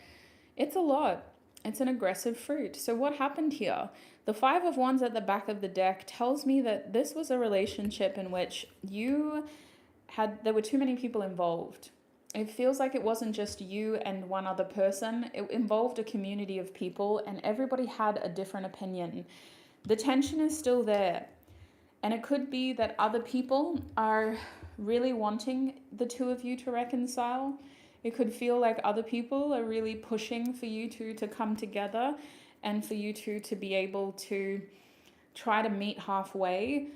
it's a lot. It's an aggressive fruit. So what happened here? The 5 of Wands at the back of the deck tells me that this was a relationship in which there were too many people involved. It feels like it wasn't just you and one other person. It involved a community of people and everybody had a different opinion. The tension is still there. And it could be that other people are really wanting the two of you to reconcile. It could feel like other people are really pushing for you two to come together and for you two to be able to try to meet halfway.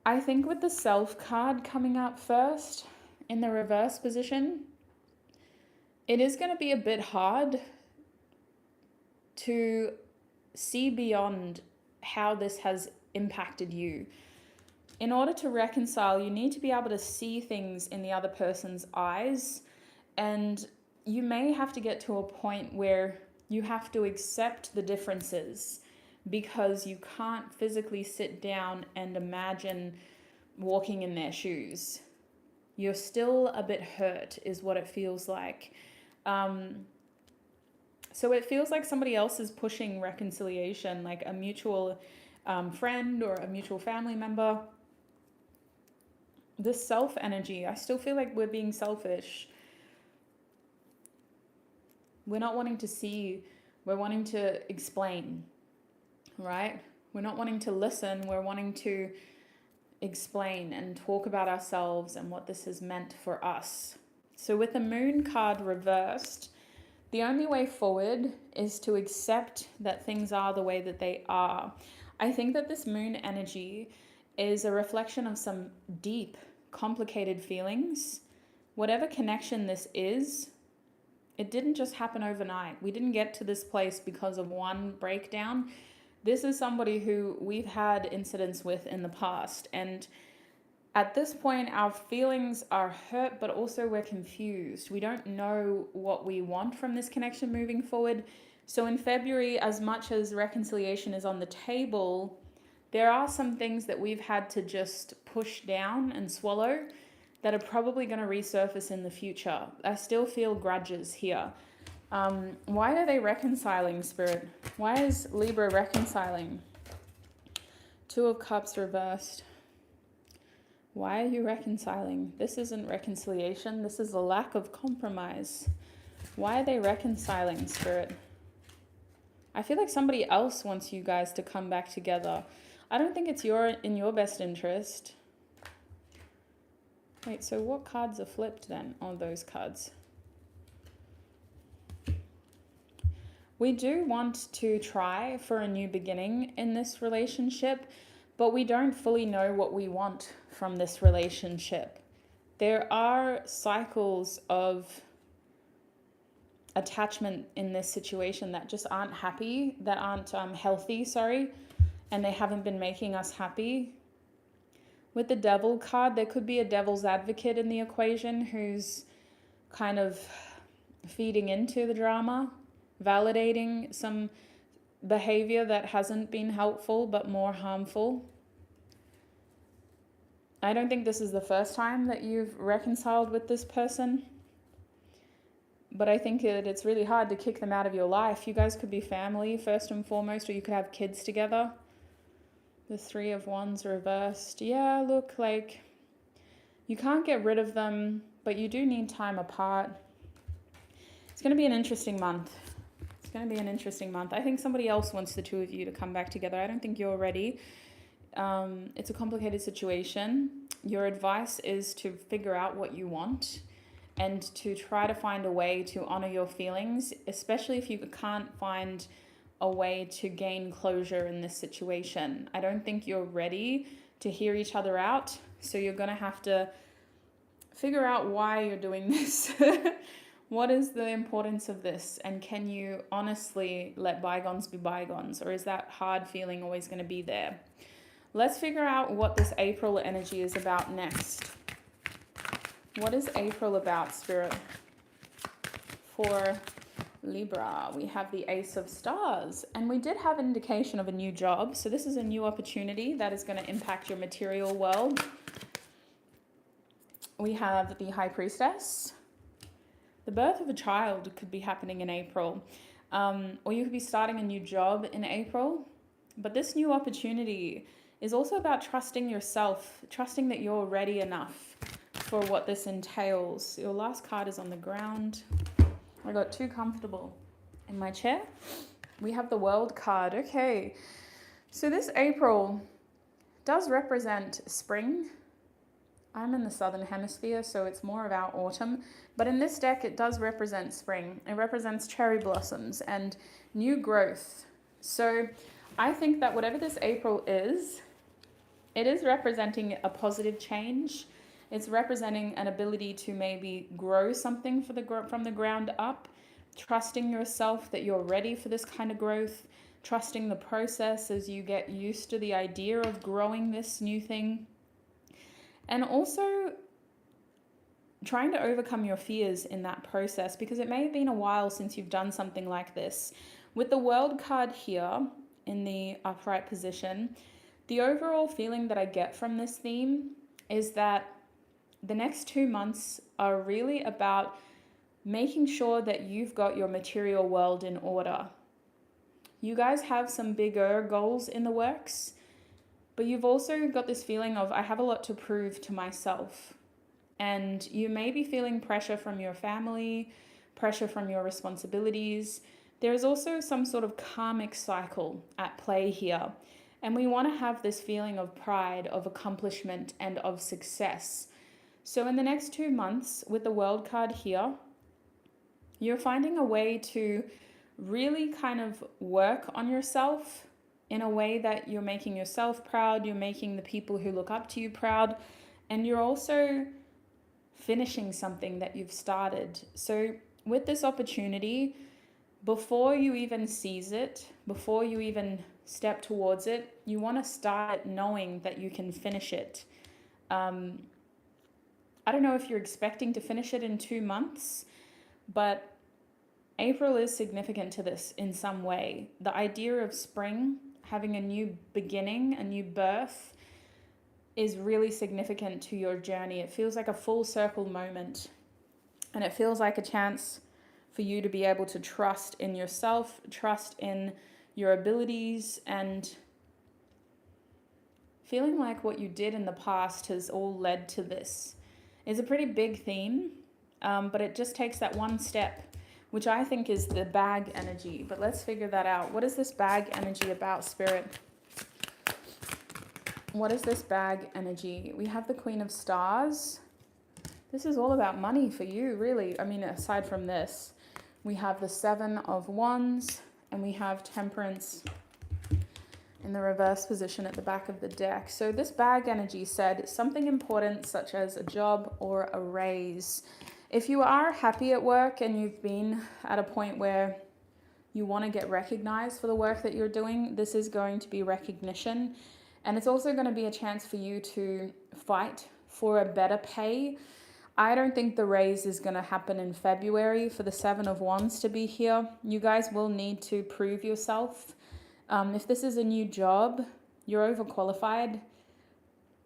I think with the Self card coming up first in the reverse position, it is going to be a bit hard to see beyond how this has impacted you. In order to reconcile, you need to be able to see things in the other person's eyes, and you may have to get to a point where you have to accept the differences because you can't physically sit down and imagine walking in their shoes. You're still a bit hurt, is what it feels like. So it feels like somebody else is pushing reconciliation, like a mutual friend or a mutual family member. This self energy, I still feel like we're being selfish. We're not wanting to see, we're wanting to explain, right? We're not wanting to listen, we're wanting to explain and talk about ourselves and what this has meant for us. So with the moon card reversed, the only way forward is to accept that things are the way that they are. I think that this moon energy is a reflection of some deep, complicated feelings. Whatever connection this is, it didn't just happen overnight. We didn't get to this place because of one breakdown. This is somebody who we've had incidents with in the past. And at this point, our feelings are hurt, but also we're confused. We don't know what we want from this connection moving forward. So in February, as much as reconciliation is on the table, there are some things that we've had to just push down and swallow that are probably going to resurface in the future. I still feel grudges here. Why are they reconciling, Spirit? Why is Libra reconciling? Two of Cups reversed. Why are you reconciling? This isn't reconciliation. This is a lack of compromise. Why are they reconciling, Spirit? I feel like somebody else wants you guys to come back together. I don't think it's in your best interest. Wait, so what cards are flipped then on those cards? We do want to try for a new beginning in this relationship, but we don't fully know what we want from this relationship. There are cycles of attachment in this situation that just aren't happy, that aren't healthy, and they haven't been making us happy. With the Devil card, there could be a devil's advocate in the equation who's kind of feeding into the drama, validating some behavior that hasn't been helpful but more harmful. I don't think this is the first time that you've reconciled with this person, but I think it's really hard to kick them out of your life. You guys could be family first and foremost, or you could have kids together. The Three of Wands reversed. Yeah, look, like you can't get rid of them, but you do need time apart. It's going to be an interesting month. It's going to be an interesting month. I think somebody else wants the two of you to come back together. I don't think you're ready. It's a complicated situation. Your advice is to figure out what you want and to try to find a way to honor your feelings, especially if you can't find a way to gain closure in this situation. I don't think you're ready to hear each other out, so you're going to have to figure out why you're doing this. What is the importance of this? And can you honestly let bygones be bygones? Or is that hard feeling always going to be there? Let's figure out what this April energy is about next. What is April about, Spirit? For Libra, we have the Ace of Stars, and we did have an indication of a new job. So this is a new opportunity that is going to impact your material world. We have the High Priestess. The birth of a child could be happening in April, or you could be starting a new job in April. But this new opportunity is also about trusting yourself, trusting that you're ready enough for what this entails. Your last card is on the ground. I got too comfortable in my chair. We have the World card. Okay, so this April does represent spring. I'm in the southern hemisphere, so it's more about autumn. But in this deck, it does represent spring. It represents cherry blossoms and new growth. So I think that whatever this April is, it is representing a positive change, It's representing an ability to maybe grow something from the ground up, trusting yourself that you're ready for this kind of growth, trusting the process as you get used to the idea of growing this new thing. And also trying to overcome your fears in that process, because it may have been a while since you've done something like this. With the World card here in the upright position, the overall feeling that I get from this theme is that the next 2 months are really about making sure that you've got your material world in order. You guys have some bigger goals in the works, but you've also got this feeling of, I have a lot to prove to myself. And you may be feeling pressure from your family, pressure from your responsibilities. There is also some sort of karmic cycle at play here. And we want to have this feeling of pride, of accomplishment, and of success. So in the next 2 months, with the World card here, you're finding a way to really kind of work on yourself in a way that you're making yourself proud, you're making the people who look up to you proud, and you're also finishing something that you've started. So with this opportunity, before you even seize it, before you even step towards it, you want to start knowing that you can finish it. I don't know if you're expecting to finish it in 2 months, but April is significant to this in some way. The idea of spring, having a new beginning, a new birth, is really significant to your journey. It feels like a full circle moment, and it feels like a chance for you to be able to trust in yourself, trust in your abilities, and feeling like what you did in the past has all led to this. It's a pretty big theme, but it just takes that one step, which I think is the bag energy. But let's figure that out. What is this bag energy about, Spirit? What is this bag energy? We have the Queen of Stars. This is all about money for you, really. I mean, aside from this, we have the Seven of Wands, and we have Temperance in the reverse position at the back of the deck. So this bag energy said something important, such as a job or a raise. If you are happy at work and you've been at a point where you want to get recognized for the work that you're doing, this is going to be recognition. And it's also going to be a chance for you to fight for a better pay. I don't think the raise is going to happen in February for the Seven of Wands to be here. You guys will need to prove yourself. If this is a new job, you're overqualified.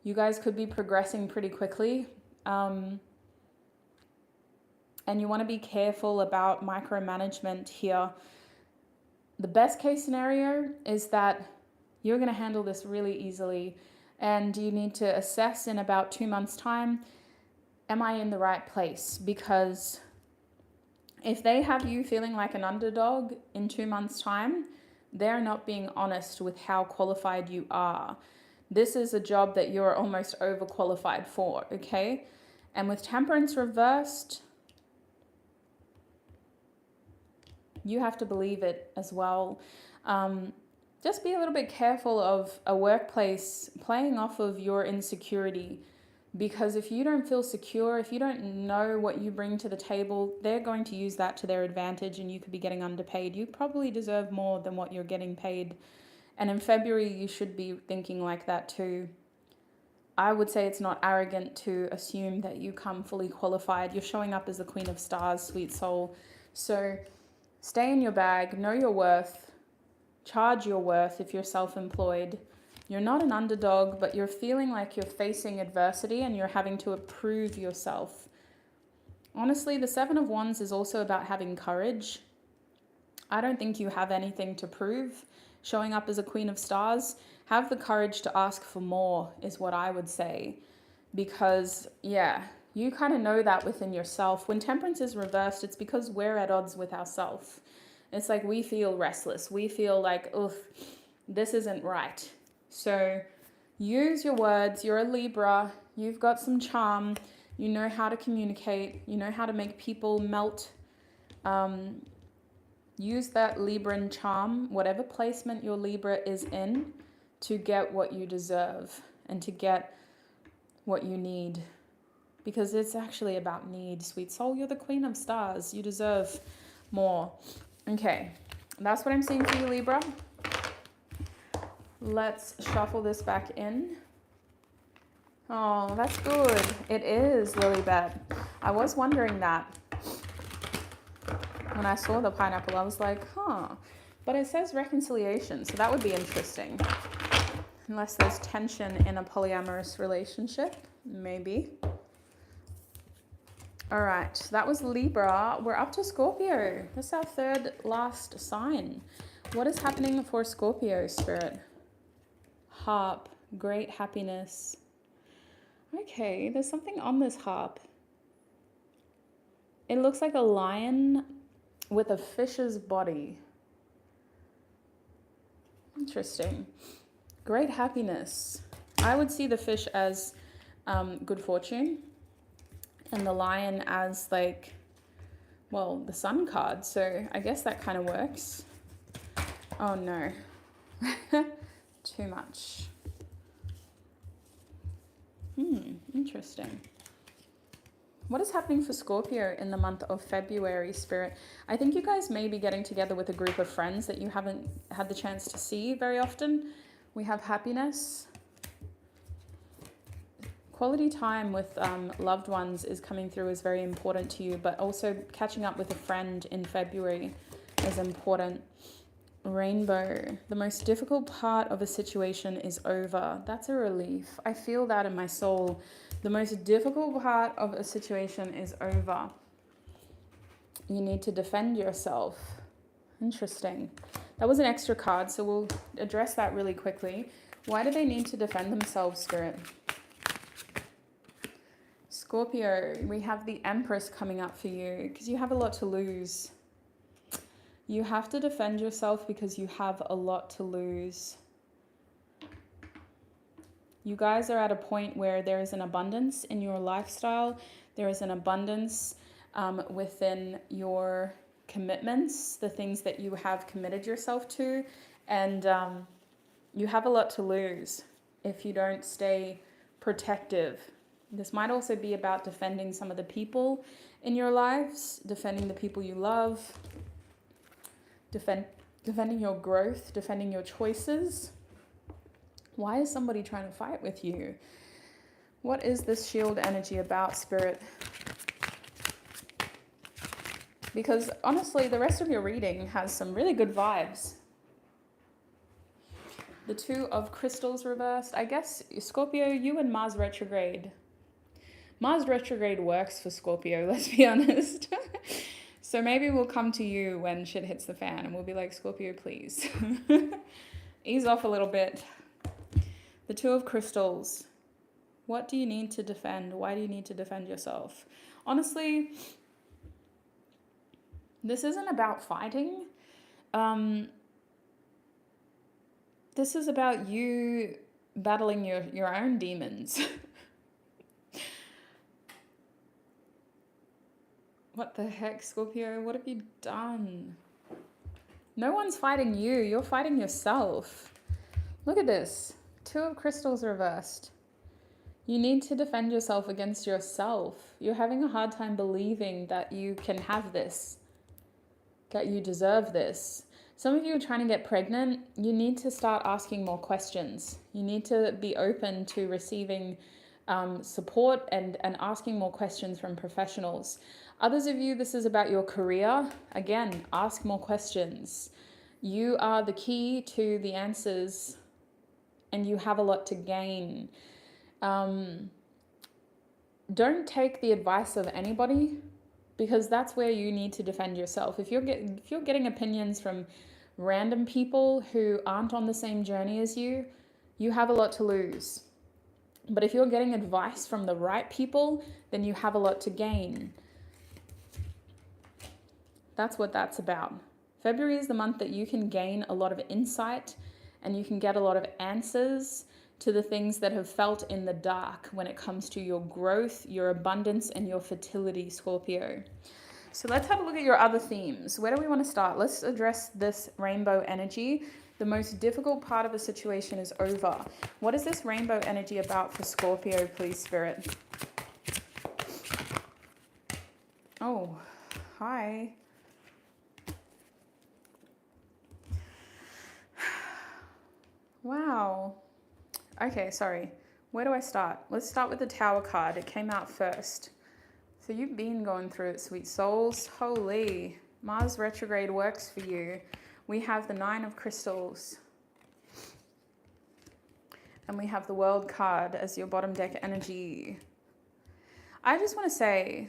You guys could be progressing pretty quickly. And you want to be careful about micromanagement here. The best case scenario is that you're going to handle this really easily, and you need to assess in about 2 months' time, am I in the right place? Because if they have you feeling like an underdog in 2 months' time, they're not being honest with how qualified you are. This is a job that you're almost overqualified for, okay? And with Temperance reversed, you have to believe it as well. Just be a little bit careful of a workplace playing off of your insecurity, because if you don't feel secure, if you don't know what you bring to the table, they're going to use that to their advantage, and you could be getting underpaid. You probably deserve more than what you're getting paid. And in February, you should be thinking like that too. I would say it's not arrogant to assume that you come fully qualified. You're showing up as the Queen of Stars, sweet soul. So stay in your bag, know your worth. Charge your worth if you're self-employed. You're not an underdog, but you're feeling like you're facing adversity and you're having to prove yourself. Honestly, the Seven of Wands is also about having courage. I don't think you have anything to prove. Showing up as a Queen of Stars, have the courage to ask for more is what I would say. Because, yeah, you kind of know that within yourself. When Temperance is reversed, it's because we're at odds with ourselves. It's like we feel restless. We feel like, ugh, this isn't right. So use your words. You're a Libra. You've got some charm. You know how to communicate. You know how to make people melt. Use that Libran charm, whatever placement your Libra is in, to get what you deserve and to get what you need. because it's actually about need, sweet soul. You're the queen of stars. You deserve more. Okay, that's what I'm seeing for you, Libra. Let's shuffle this back in. Oh, that's good. It is, Lilybet. I was wondering that. When I saw the pineapple, I was like, huh. But it says reconciliation, so that would be interesting. Unless there's tension in a polyamorous relationship, maybe. All right, that was Libra. We're up to Scorpio. That's our third last sign. What is happening for Scorpio, Spirit? Harp, great happiness. Okay, there's something on this harp. It looks like a lion with a fish's body. Interesting. Great happiness. I would see the fish as good fortune and the lion as like, well, the sun card. So I guess that kind of works. Oh no. Too much. Interesting. What is happening for Scorpio in the month of February, Spirit? I think you guys may be getting together with a group of friends that you haven't had the chance to see very often. We have happiness. Quality time with loved ones is coming through, is very important to you, but also catching up with a friend in February is important. Rainbow. The most difficult part of a situation is over. That's a relief. I feel that in my soul. The most difficult part of a situation is over. You need to defend yourself. Interesting. That was an extra card, so we'll address that really quickly. Why do they need to defend themselves, Spirit? Scorpio, we have the Empress coming up for you because you have a lot to lose. You have to defend yourself because you have a lot to lose. You guys are at a point where there is an abundance in your lifestyle. There is an abundance within your commitments, the things that you have committed yourself to. And you have a lot to lose if you don't stay protective. This might also be about defending some of the people in your lives, defending the people you love, defending your growth, defending your choices. Why is somebody trying to fight with you? What is this shield energy about, Spirit? Because honestly, the rest of your reading has some really good vibes. The Two of Crystals reversed. I guess, Scorpio, you and Mars retrograde. Mars retrograde works for Scorpio, let's be honest. So maybe we'll come to you when shit hits the fan and we'll be like, Scorpio, please. Ease off a little bit. The Two of Crystals. What do you need to defend? Why do you need to defend yourself? Honestly, this isn't about fighting. This is about you battling your own demons. What the heck, Scorpio? What have you done? No one's fighting you. You're fighting yourself. Look at this. Two of Crystals reversed. You need to defend yourself against yourself. You're having a hard time believing that you can have this, that you deserve this. Some of you are trying to get pregnant. You need to start asking more questions. You need to be open to receiving support and asking more questions from professionals. Others of you, this is about your career. Again, ask more questions. You are the key to the answers and you have a lot to gain. Don't take the advice of anybody because that's where you need to defend yourself. If you're getting opinions from random people who aren't on the same journey as you, you have a lot to lose. But if you're getting advice from the right people, then you have a lot to gain. That's what that's about. February is the month that you can gain a lot of insight and you can get a lot of answers to the things that have felt in the dark when it comes to your growth, your abundance, and your fertility, Scorpio. So let's have a look at your other themes. Where do we want to start? Let's address this rainbow energy. The most difficult part of a situation is over. What is this rainbow energy about for Scorpio, please, Spirit? Oh, hi. Wow. Okay, sorry. Where do I start? Let's start with the Tower card. It came out first. So you've been going through it, sweet souls. Holy. Mars retrograde works for you. We have the Nine of Crystals. And we have the World card as your bottom deck energy. I just want to say,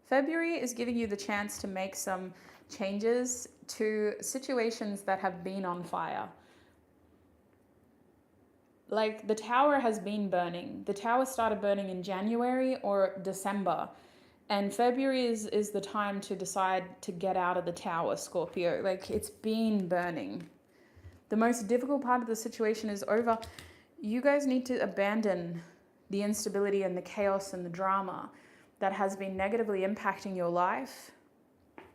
February is giving you the chance to make some changes to situations that have been on fire. Like the Tower has been burning. The Tower started burning in January or December. And February is the time to decide to get out of the Tower, Scorpio. Like it's been burning. The most difficult part of the situation is over. You guys need to abandon the instability and the chaos and the drama that has been negatively impacting your life.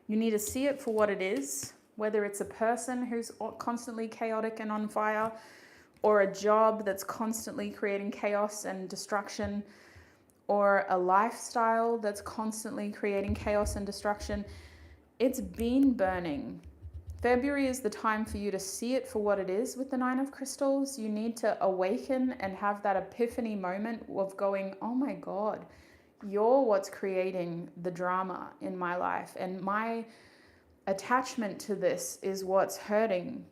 You need to see it for what it is, whether it's a person who's constantly chaotic and on fire, or a job that's constantly creating chaos and destruction, or a lifestyle that's constantly creating chaos and destruction. It's been burning. February is the time for you to see it for what it is with the Nine of Crystals. You need to awaken and have that epiphany moment of going, oh my God, you're what's creating the drama in my life. And my attachment to this is what's hurting.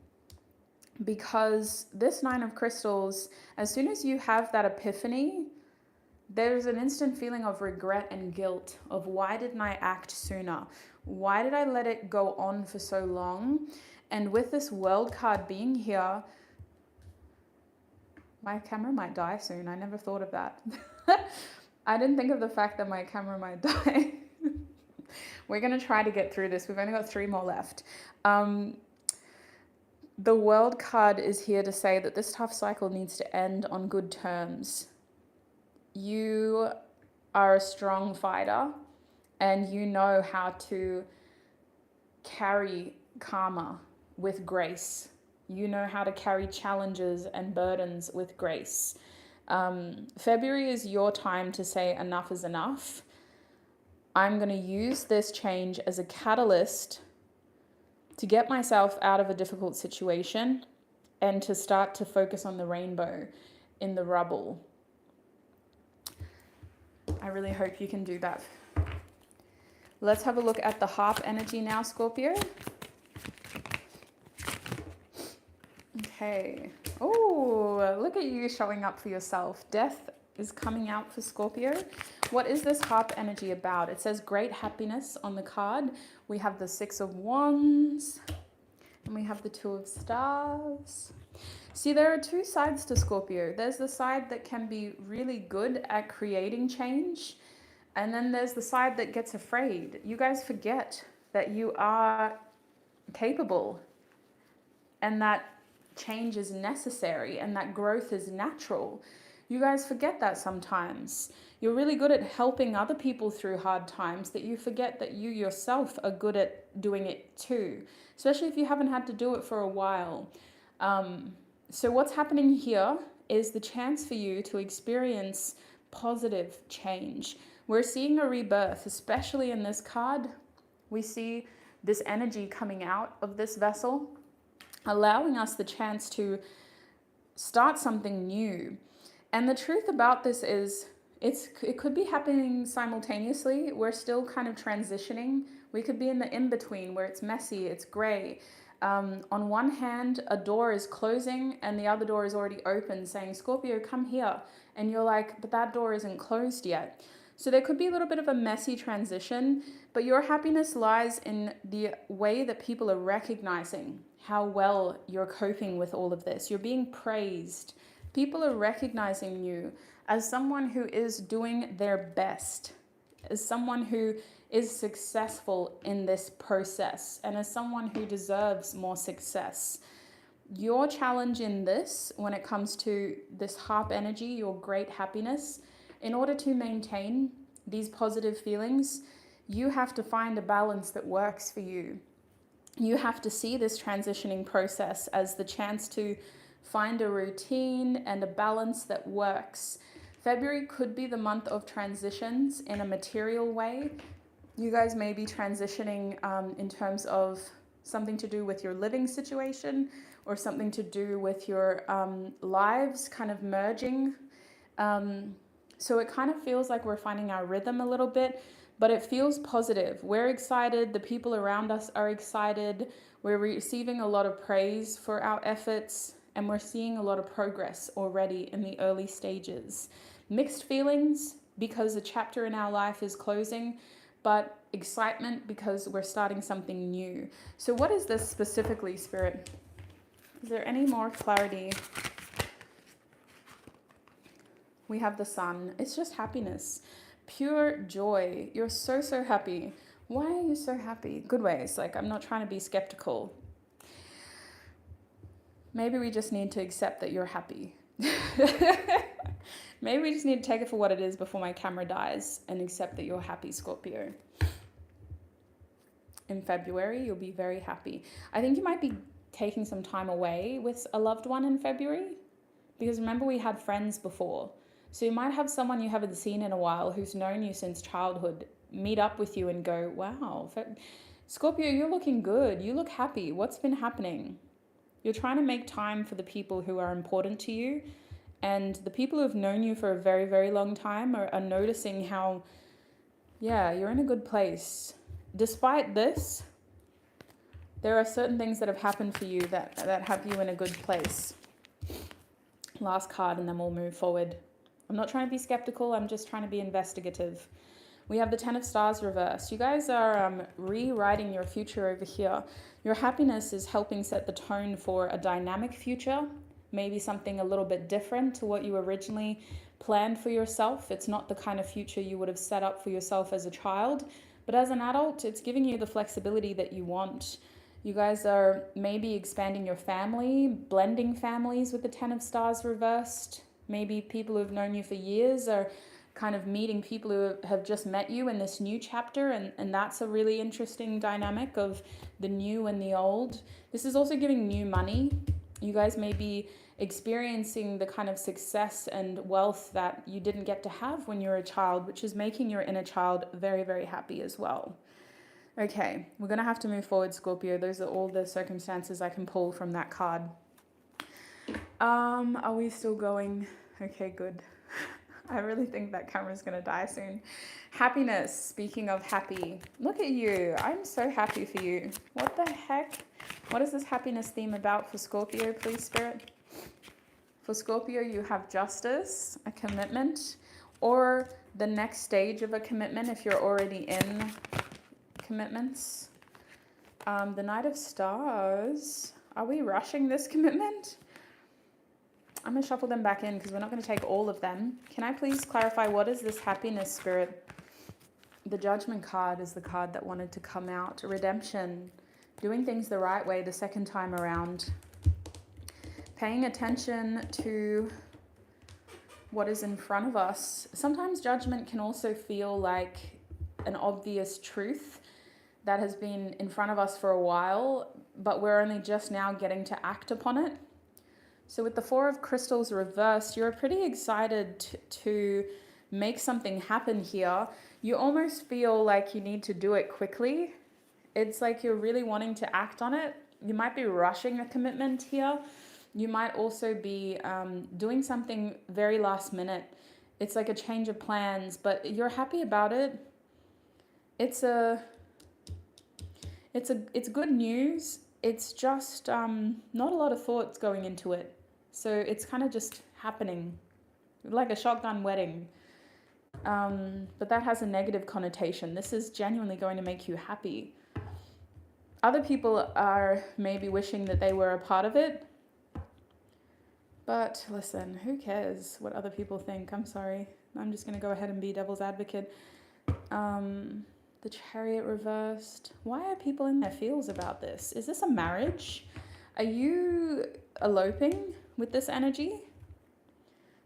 Because this Nine of Crystals, as soon as you have that epiphany, there's an instant feeling of regret and guilt of why didn't I act sooner? Why did I let it go on for so long? And with this World card being here, my camera might die soon. I never thought of that. I didn't think of the fact that my camera might die. We're going to try to get through this. We've only got 3 more left. The World card is here to say that this tough cycle needs to end on good terms. You are a strong fighter and you know how to carry karma with grace. You know how to carry challenges and burdens with grace. February is your time to say enough is enough. I'm going to use this change as a catalyst to get myself out of a difficult situation and to start to focus on the rainbow in the rubble. I really hope you can do that. Let's have a look at the Harp energy now, Scorpio. Okay. Oh, look at you showing up for yourself. Death is coming out for Scorpio. What is this Harp energy about? It says great happiness on the card. We have the 6 of Wands and we have the 2 of Stars. See, there are 2 sides to Scorpio. There's the side that can be really good at creating change, and then there's the side that gets afraid. You guys forget that you are capable and that change is necessary and that growth is natural. You guys forget that sometimes. You're really good at helping other people through hard times that you forget that you yourself are good at doing it too, especially if you haven't had to do it for a while. So what's happening here is the chance for you to experience positive change. We're seeing a rebirth, especially in this card. We see this energy coming out of this vessel, allowing us the chance to start something new. And the truth about this is it could be happening simultaneously. We're still kind of transitioning. We could be in the in-between where it's messy, it's gray. On one hand, a door is closing and the other door is already open, saying, Scorpio, come here. And you're like, but that door isn't closed yet. So there could be a little bit of a messy transition, but your happiness lies in the way that people are recognizing how well you're coping with all of this. You're being praised. People are recognizing you as someone who is doing their best, as someone who is successful in this process, and as someone who deserves more success. Your challenge in this, when it comes to this Harp energy, your great happiness, in order to maintain these positive feelings, you have to find a balance that works for you. You have to see this transitioning process as the chance to find a routine and a balance that works. February could be the month of transitions in a material way. You guys may be transitioning in terms of something to do with your living situation or something to do with your lives kind of merging. So it kind of feels like we're finding our rhythm a little bit, but it feels positive. We're excited. The people around us are excited. We're receiving a lot of praise for our efforts, and we're seeing a lot of progress already in the early stages. Mixed feelings because a chapter in our life is closing, but excitement because we're starting something new. So what is this specifically, Spirit? Is there any more clarity? We have the Sun. It's just happiness, pure joy. You're so, so happy. Why are you so happy? Good ways. Like, I'm not trying to be skeptical. Maybe we just need to accept that you're happy. Maybe we just need to take it for what it is before my camera dies and accept that you're happy, Scorpio. In February, you'll be very happy. I think you might be taking some time away with a loved one in February, because remember we had friends before. So you might have someone you haven't seen in a while who's known you since childhood meet up with you and go, wow, Scorpio, you're looking good. You look happy. What's been happening? You're trying to make time for the people who are important to you. And the people who have known you for a very, very long time are noticing how, yeah, you're in a good place. Despite this, there are certain things that have happened for you that have you in a good place. Last card, and then we'll move forward. I'm not trying to be skeptical. I'm just trying to be investigative. We have the Ten of Stars reversed. You guys are rewriting your future over here. Your happiness is helping set the tone for a dynamic future, maybe something a little bit different to what you originally planned for yourself. It's not the kind of future you would have set up for yourself as a child, but as an adult, it's giving you the flexibility that you want. You guys are maybe expanding your family, blending families with the Ten of Stars reversed. Maybe people who have known you for years are kind of meeting people who have just met you in this new chapter, and that's a really interesting dynamic of the new and the old. This is also giving new money. You guys may be experiencing the kind of success and wealth that you didn't get to have when you were a child, which is making your inner child very, very happy as well. Okay, we're going to have to move forward, Scorpio. Those are all the circumstances I can pull from that card. Are we still going? Okay, good. I really think that camera's going to die soon. Happiness. Speaking of happy, look at you. I'm so happy for you. What the heck? What is this happiness theme about for Scorpio, please, Spirit? For Scorpio, you have justice, a commitment, or the next stage of a commitment if you're already in commitments. The Knight of Stars. Are we rushing this commitment? I'm going to shuffle them back in because we're not going to take all of them. Can I please clarify, what is this happiness, Spirit? The Judgment card is the card that wanted to come out. Redemption. Doing things the right way the second time around. Paying attention to what is in front of us. Sometimes judgment can also feel like an obvious truth that has been in front of us for a while, but we're only just now getting to act upon it. So with the Four of Crystals reversed, you're pretty excited to make something happen here. You almost feel like you need to do it quickly. It's like you're really wanting to act on it. You might be rushing a commitment here. You might also be doing something very last minute. It's like a change of plans, but you're happy about it. It's good news. It's just not a lot of thoughts going into it. So it's kind of just happening, like a shotgun wedding. But that has a negative connotation. This is genuinely going to make you happy. Other people are maybe wishing that they were a part of it. But listen, who cares what other people think? I'm sorry. I'm just going to go ahead and be devil's advocate. The Chariot reversed. Why are people in their feels about this? Is this a marriage? Are you eloping with this energy?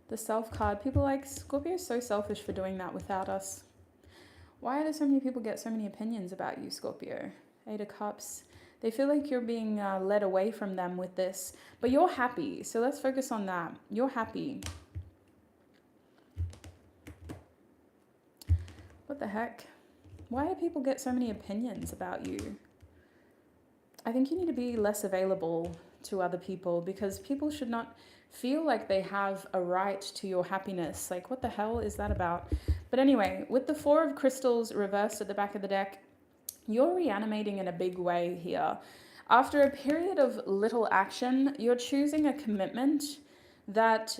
The Self card. People like Scorpio is so selfish for doing that without us. Why do so many people get so many opinions about you, Scorpio? Eight of Cups. They feel like you're being led away from them with this. But you're happy. So let's focus on that. You're happy. What the heck? Why do people get so many opinions about you? I think you need to be less available to other people, because people should not feel like they have a right to your happiness. Like, what the hell is that about? But anyway, with the Four of Crystals reversed at the back of the deck, you're reanimating in a big way here. After a period of little action, you're choosing a commitment that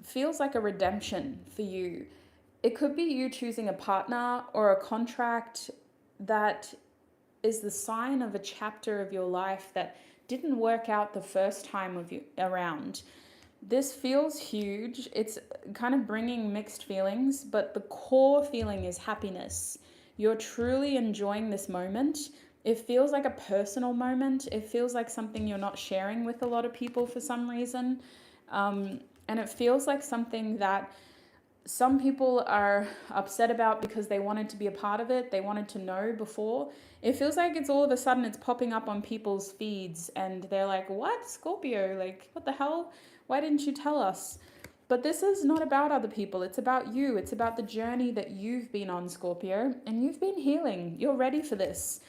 feels like a redemption for you. It could be you choosing a partner or a contract that is the sign of a chapter of your life that didn't work out the first time of you around. This feels huge. It's kind of bringing mixed feelings, but the core feeling is happiness. You're truly enjoying this moment. It feels like a personal moment. It feels like something you're not sharing with a lot of people for some reason. And it feels like something that some people are upset about because they wanted to be a part of it. They wanted to know before. It feels like it's all of a sudden it's popping up on people's feeds and they're like, what? Scorpio? Like, what the hell? Why didn't you tell us? But this is not about other people. It's about you. It's about the journey that you've been on, Scorpio, and you've been healing. You're ready for this.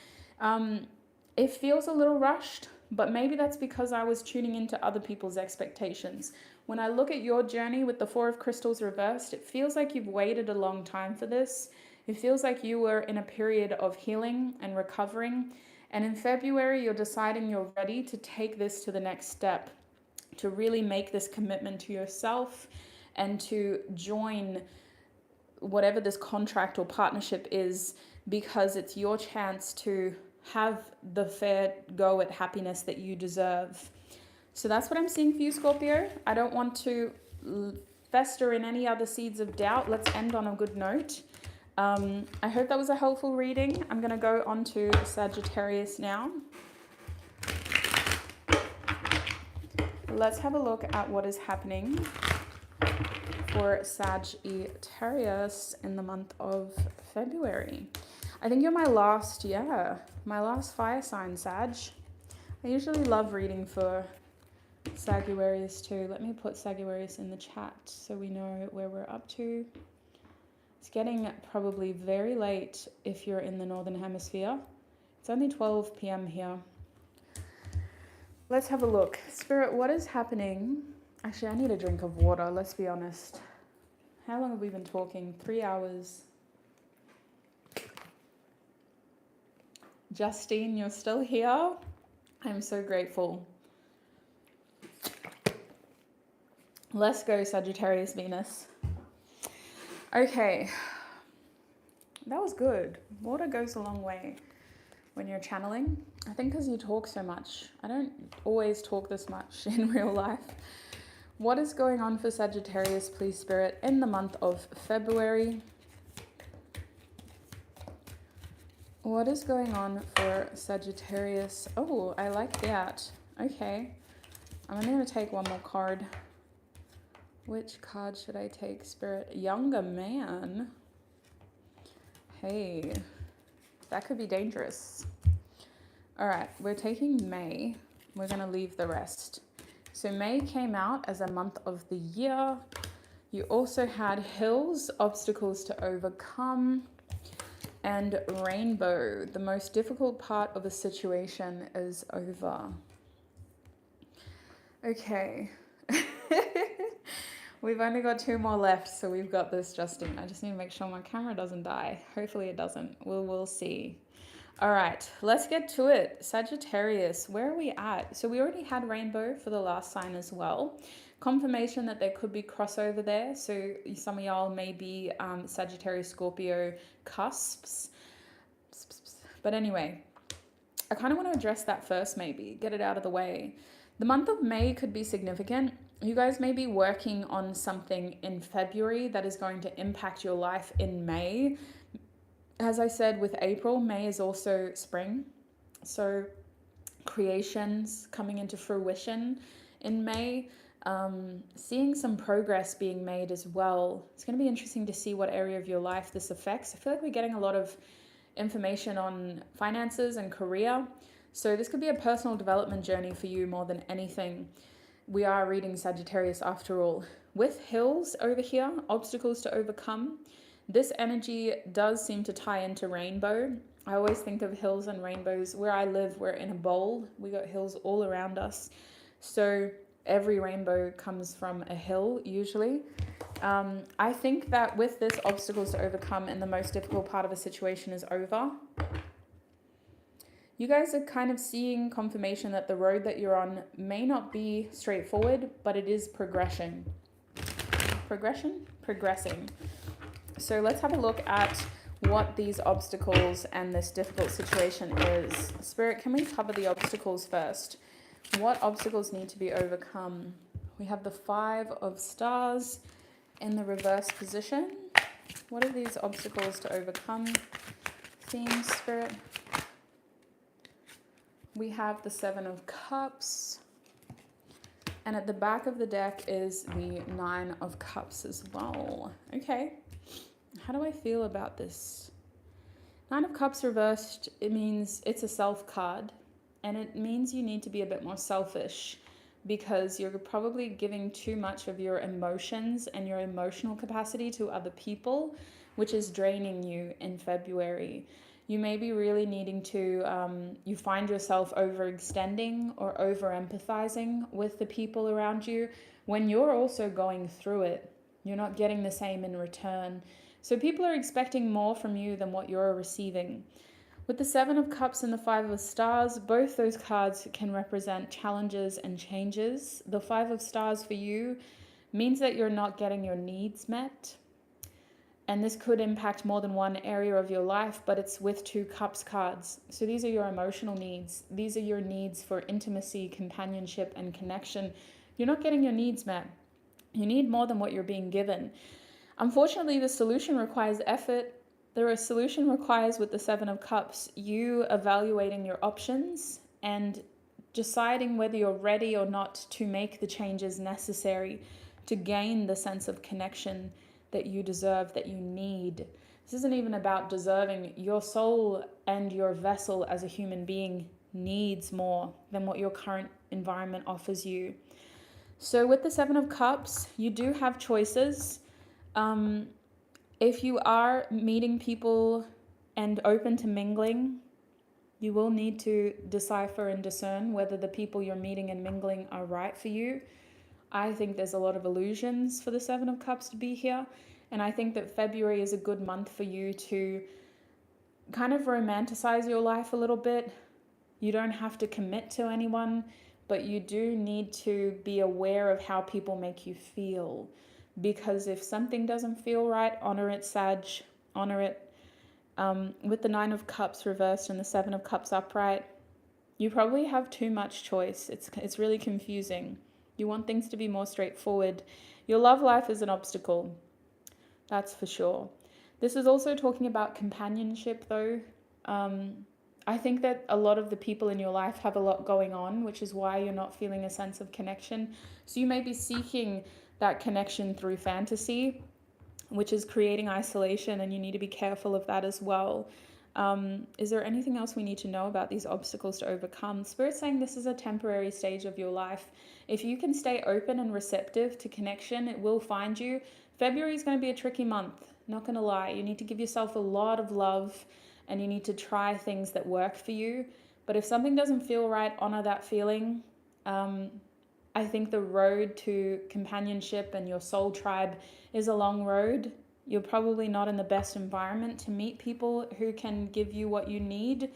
It feels a little rushed, but maybe that's because I was tuning into other people's expectations. When I look at your journey with the Four of Crystals reversed, it feels like you've waited a long time for this. It feels like you were in a period of healing and recovering. And in February, you're deciding you're ready to take this to the next step, to really make this commitment to yourself and to join whatever this contract or partnership is, because it's your chance to have the fair go at happiness that you deserve. So that's what I'm seeing for you, Scorpio. I don't want to fester in any other seeds of doubt. Let's end on a good note. I hope that was a helpful reading. I'm going to go on to Sagittarius now. Let's have a look at what is happening for Sagittarius in the month of February. I think you're my last fire sign, Sag. I usually love reading for Sagittarius too. Let me put Sagittarius in the chat so we know where we're up to. It's getting probably very late if you're in the Northern Hemisphere. It's only 12 p.m. here. Let's have a look. Spirit, what is happening? Actually, I need a drink of water, let's be honest. How long have we been talking? 3 hours. Justine, you're still here? I'm so grateful. Let's go, Sagittarius Venus. Okay. That was good. Water goes a long way when you're channeling. I think because you talk so much. I don't always talk this much in real life. What is going on for Sagittarius, please, Spirit, in the month of February? What is going on for Sagittarius? Oh, I like that. Okay. I'm going to take one more card. Which card should I take, Spirit? Younger man. Hey, that could be dangerous. All right, we're taking May. We're going to leave the rest. So May came out as a month of the year. You also had hills, obstacles to overcome, and rainbow. The most difficult part of a situation is over. Okay. We've only got 2 more left, so we've got this, Justin. I just need to make sure my camera doesn't die. Hopefully it doesn't. We'll see. All right, let's get to it. Sagittarius, where are we at? So we already had rainbow for the last sign as well. Confirmation that there could be crossover there. So some of y'all may be Sagittarius Scorpio cusps. But anyway, I kind of want to address that first, maybe get it out of the way. The month of May could be significant. You guys may be working on something in February that is going to impact your life in May. As I said with April, May is also spring. So creations coming into fruition in May. Seeing some progress being made as well. It's going to be interesting to see what area of your life this affects. I feel like we're getting a lot of information on finances and career. So this could be a personal development journey for you more than anything. We are reading Sagittarius after all. With hills over here, obstacles to overcome, This energy does seem to tie into rainbow. I always think of hills and rainbows. Where I live, we're in a bowl. We got hills all around us. So every rainbow comes from a hill, usually. I think that with this, obstacles to overcome and the most difficult part of a situation is over. You guys are kind of seeing confirmation that the road that you're on may not be straightforward, but it is progression. Progressing. So let's have a look at what these obstacles and this difficult situation is. Spirit, can we cover the obstacles first? What obstacles need to be overcome? We have the 5 of Stars in the reverse position. What are these obstacles to overcome? Theme, Spirit. We have the 7 of Cups. And at the back of the deck is the 9 of Cups as well. Okay. How do I feel about this? 9 of Cups reversed, it means it's a self card. And it means you need to be a bit more selfish because you're probably giving too much of your emotions and your emotional capacity to other people, which is draining you in February. You may be really needing to, you find yourself overextending or over-empathizing with the people around you when you're also going through it. You're not getting the same in return. So people are expecting more from you than what you're receiving. With the 7 of Cups and the 5 of Stars, both those cards can represent challenges and changes. The 5 of Stars for you means that you're not getting your needs met. And this could impact more than one area of your life, but it's with 2 Cups cards. So these are your emotional needs. These are your needs for intimacy, companionship, and connection. You're not getting your needs met. You need more than what you're being given. Unfortunately, the solution requires effort. The solution requires, with the 7 of Cups, you evaluating your options and deciding whether you're ready or not to make the changes necessary to gain the sense of connection that you deserve, that you need. This isn't even about deserving. Your soul and your vessel as a human being needs more than what your current environment offers you. So with the 7 of Cups, you do have choices. If you are meeting people and open to mingling, you will need to decipher and discern whether the people you're meeting and mingling are right for you. I think there's a lot of illusions for the 7 of Cups to be here. And I think that February is a good month for you to kind of romanticize your life a little bit. You don't have to commit to anyone, but you do need to be aware of how people make you feel. Because if something doesn't feel right, honor it, Sag, honor it. With the 9 of Cups reversed and the 7 of Cups upright, you probably have too much choice. It's really confusing. You want things to be more straightforward. Your love life is an obstacle. That's for sure. This is also talking about companionship, though. I think that a lot of the people in your life have a lot going on, which is why you're not feeling a sense of connection. So you may be seeking that connection through fantasy, which is creating isolation, and you need to be careful of that as well. Is there anything else we need to know about these obstacles to overcome? Spirit's saying this is a temporary stage of your life. If you can stay open and receptive to connection, it will find you. February is going to be a tricky month, not going to lie. You need to give yourself a lot of love and you need to try things that work for you. But if something doesn't feel right, honor that feeling. I think the road to companionship and your soul tribe is a long road. You're probably not in the best environment to meet people who can give you what you need.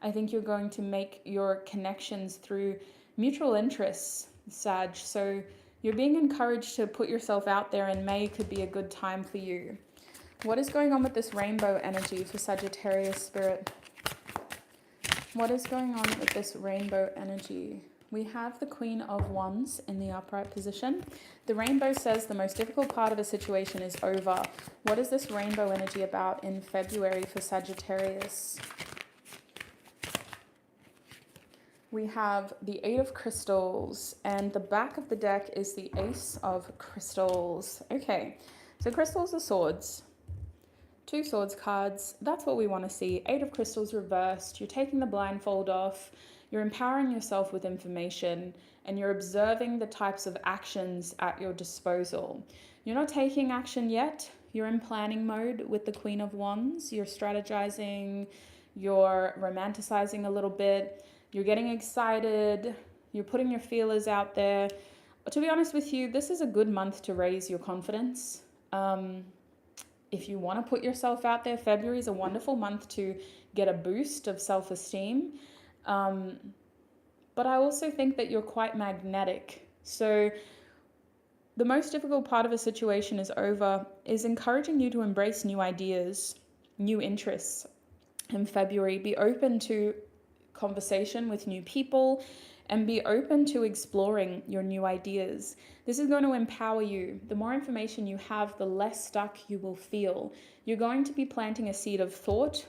I think you're going to make your connections through mutual interests, Sag. So you're being encouraged to put yourself out there, and May could be a good time for you. What is going on with this rainbow energy for Sagittarius Spirit? What is going on with this rainbow energy? We have the Queen of Wands in the upright position. The rainbow says the most difficult part of a situation is over. What is this rainbow energy about in February for Sagittarius? We have the 8 of Crystals, and the back of the deck is the Ace of Crystals. Okay, so crystals are swords. 2 swords cards, that's what we want to see. 8 of Crystals reversed. You're taking the blindfold off. You're empowering yourself with information, and you're observing the types of actions at your disposal. You're not taking action yet. You're in planning mode with the Queen of Wands. You're strategizing, you're romanticizing a little bit, you're getting excited, you're putting your feelers out there. But to be honest with you, this is a good month to raise your confidence. If you want to put yourself out there, February is a wonderful month to get a boost of self-esteem. But I also think that you're quite magnetic. So the most difficult part of a situation is over, is encouraging you to embrace new ideas, new interests in February. Be open to conversation with new people and be open to exploring your new ideas. This is going to empower you. The more information you have, the less stuck you will feel. You're going to be planting a seed of thought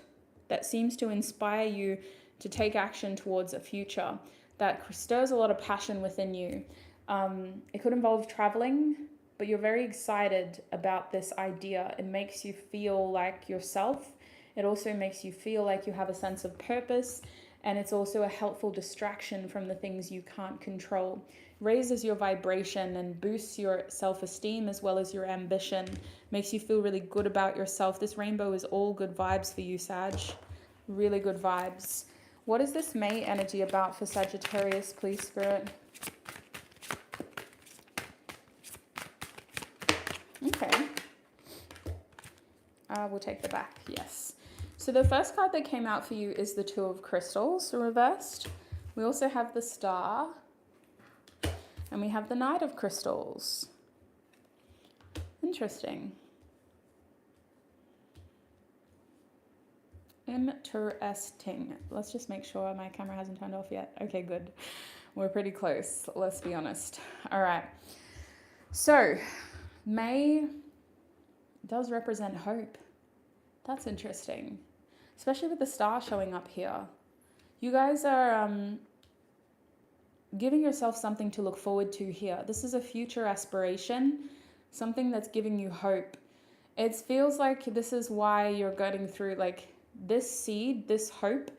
that seems to inspire you to take action towards a future that stirs a lot of passion within you. It could involve traveling, but you're very excited about this idea. It makes you feel like yourself. It also makes you feel like you have a sense of purpose, and it's also a helpful distraction from the things you can't control. Raises your vibration and boosts your self-esteem as well as your ambition. Makes you feel really good about yourself. This rainbow is all good vibes for you, Sag. Really good vibes. What is this May energy about for Sagittarius, please, Spirit? Okay. We'll take the back, yes. So the first card that came out for you is the Two of Crystals reversed. We also have the Star. And we have the Knight of Crystals. Interesting. Interesting. Let's just make sure my camera hasn't turned off yet. Okay, good. We're pretty close, let's be honest. All right. So, May does represent hope. That's interesting. Especially with the Star showing up here. You guys are giving yourself something to look forward to here. This is a future aspiration, something that's giving you hope. It feels like this is why you're getting through, like, this seed, this hope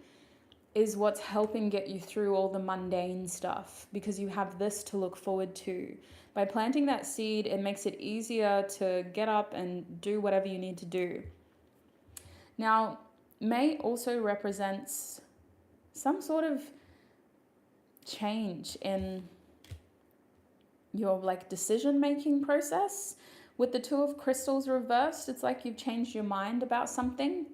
is what's helping get you through all the mundane stuff, because you have this to look forward to. By planting that seed, it makes it easier to get up and do whatever you need to do. Now, May also represents some sort of change in your decision-making process. With the Two of Crystals reversed, it's like you've changed your mind about something.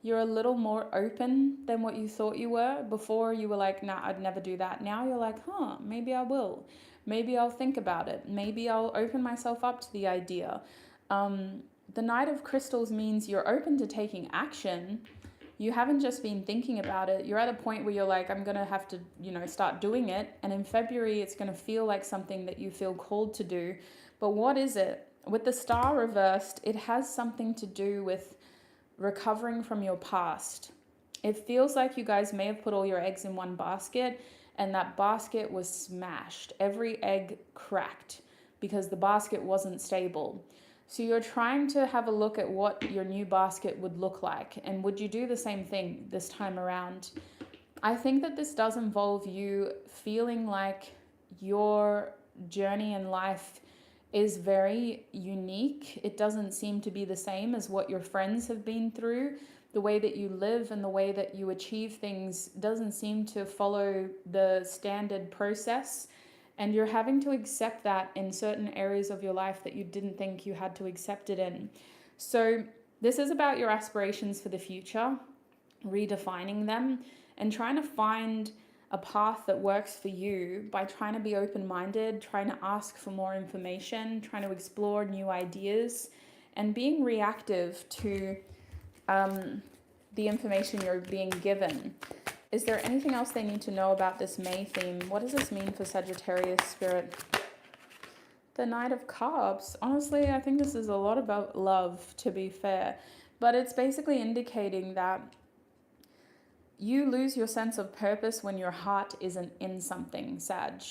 You're a little more open than what you thought you were. Before you were like, nah, I'd never do that. Now you're like, maybe I will. Maybe I'll think about it. Maybe I'll open myself up to the idea. The Knight of Crystals means you're open to taking action. You haven't just been thinking about it. You're at a point where you're like, I'm going to have to, start doing it. And in February, it's going to feel like something that you feel called to do. But what is it? With the Star reversed, it has something to do with recovering from your past. It feels like you guys may have put all your eggs in one basket, and that basket was smashed. Every egg cracked because the basket wasn't stable. So you're trying to have a look at what your new basket would look like, and would you do the same thing this time around? I think that this does involve you feeling like your journey in life is very unique. It doesn't seem to be the same as what your friends have been through. The way that you live and the way that you achieve things doesn't seem to follow the standard process. And you're having to accept that in certain areas of your life that you didn't think you had to accept it in. So this is about your aspirations for the future, redefining them, and trying to find a path that works for you by trying to be open-minded, trying to ask for more information, trying to explore new ideas, and being reactive to the information you're being given. Is there anything else they need to know about this May theme? What does this mean for Sagittarius, Spirit? The Knight of Cups. Honestly, I think this is a lot about love, to be fair. But it's basically indicating that you lose your sense of purpose when your heart isn't in something, Sag.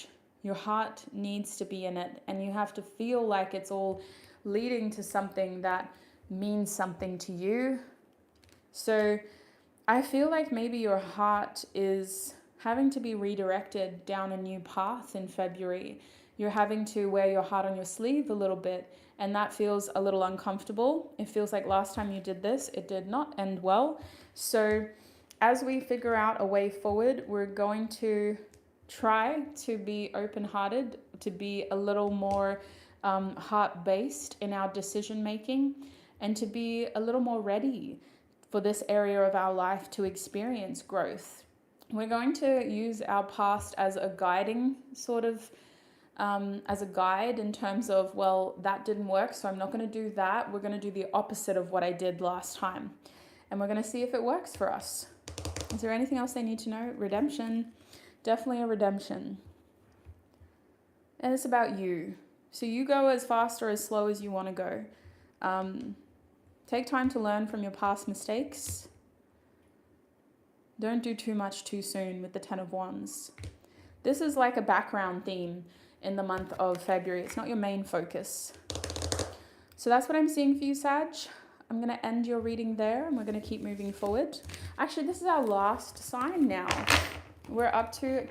Your heart needs to be in it, and you have to feel like it's all leading to something that means something to you. So I feel like maybe your heart is having to be redirected down a new path in February. you're having to wear your heart on your sleeve a little bit, and that feels a little uncomfortable. It feels like last time you did this, it did not end well. So as we figure out a way forward, we're going to try to be open-hearted, to be a little more heart-based in our decision-making, and to be a little more ready for this area of our life to experience growth. We're going to use our past as a guiding sort of, as a guide in terms of, well, that didn't work, so I'm not going to do that. We're going to do the opposite of what I did last time. And we're going to see if it works for us. Is there anything else they need to know? Redemption. Definitely a redemption. And it's about you. So you go as fast or as slow as you want to go. Take time to learn from your past mistakes. Don't do too much too soon with the Ten of Wands. This is like a background theme in the month of February. It's not your main focus. So that's what I'm seeing for you, Sag. I'm going to end your reading there and we're going to keep moving forward. Actually, this is our last sign now. We're up to